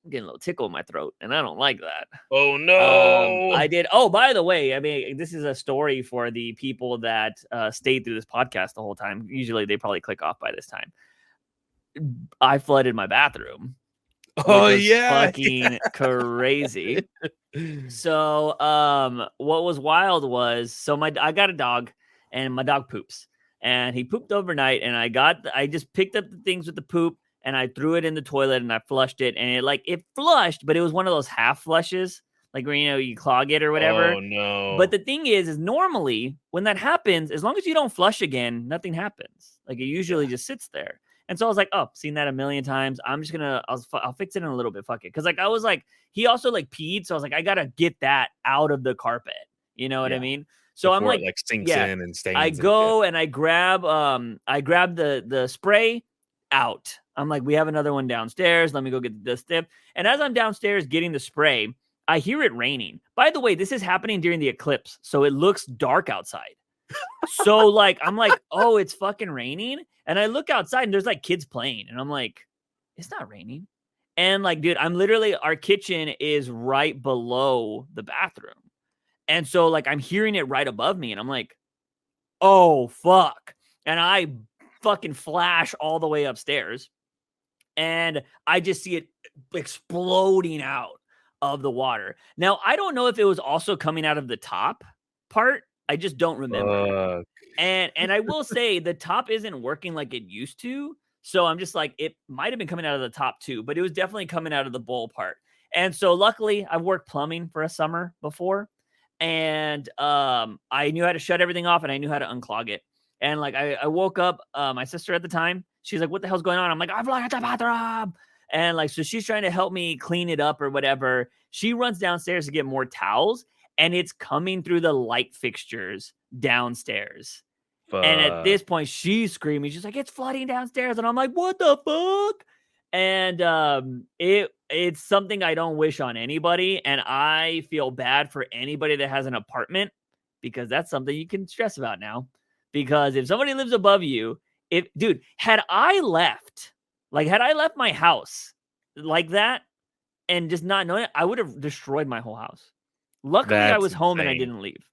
A: I'm getting a little tickle in my throat, and I don't like that.
B: Oh no!
A: I did. Oh, by the way, I mean, this is a story for the people that stayed through this podcast the whole time. Usually, they probably click off by this time. I flooded my bathroom.
B: Oh
A: Which was
B: yeah,
A: fucking crazy. So, what was wild was I got a dog, and my dog poops, and he pooped overnight, and I just picked up the things with the poop, and I threw it in the toilet, and I flushed it, and it flushed, but it was one of those half flushes, like where you clog it or whatever.
B: Oh no!
A: But the thing is normally when that happens, as long as you don't flush again, nothing happens. Like it usually just sits there. And so I was like, oh, seen that a million times. I'm just gonna, I'll fix it in a little bit. Fuck it. Cause I was like, he also peed. So I was like, I gotta get that out of the carpet. You know what I mean? So
B: Before
A: I'm like,
B: it sinks in and stains.
A: I go and I grab the spray out. I'm like, we have another one downstairs. Let me go get this tip. And as I'm downstairs getting the spray, I hear it raining. By the way, this is happening during the eclipse. So it looks dark outside. So I'm like, oh, it's fucking raining. And I look outside and there's kids playing. And I'm like, it's not raining. And dude, our kitchen is right below the bathroom. And so I'm hearing it right above me. And I'm like, oh, fuck. And I fucking flash all the way upstairs. And I just see it exploding out of the water. Now, I don't know if it was also coming out of the top part. I just don't remember. And I will say the top isn't working like it used to. So I'm just like, it might have been coming out of the top too, but it was definitely coming out of the bowl part. And so luckily I've worked plumbing for a summer before. And I knew how to shut everything off and I knew how to unclog it. And I woke up my sister at the time. She's like, what the hell's going on? I'm like, I've locked the bathroom. And so she's trying to help me clean it up or whatever. She runs downstairs to get more towels. And it's coming through the light fixtures downstairs. And at this point, she's screaming. She's like, it's flooding downstairs. And I'm like, what the fuck? And it's something I don't wish on anybody. And I feel bad for anybody that has an apartment because that's something you can stress about now. Because if somebody lives above you, dude, had I left my house like that and just not knowing it, I would have destroyed my whole house. Luckily, I was home and I didn't leave.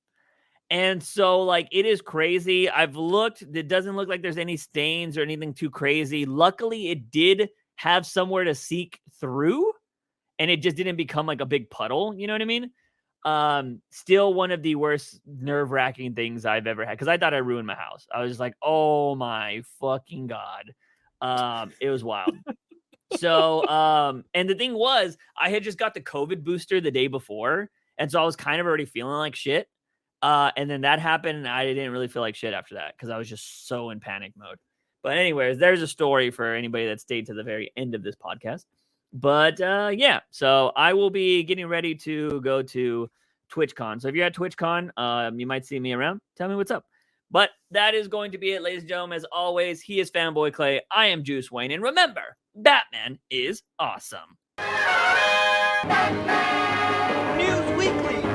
A: And so, it is crazy. I've looked. It doesn't look like there's any stains or anything too crazy. Luckily, it did have somewhere to seek through, and it just didn't become a big puddle. You know what I mean? Still one of the worst nerve-wracking things I've ever had because I thought I ruined my house. I was like, oh, my fucking God. It was wild. So, and the thing was, I had just got the COVID booster the day before. And so I was kind of already feeling like shit. And then that happened, and I didn't really feel like shit after that because I was just so in panic mode. But anyways, there's a story for anybody that stayed to the very end of this podcast. But yeah, so I will be getting ready to go to TwitchCon. So if you're at TwitchCon, you might see me around. Tell me what's up. But that is going to be it, ladies and gentlemen. As always, he is Fanboy Clay. I am Juice Wayne. And remember, Batman is awesome.
C: News Weekly.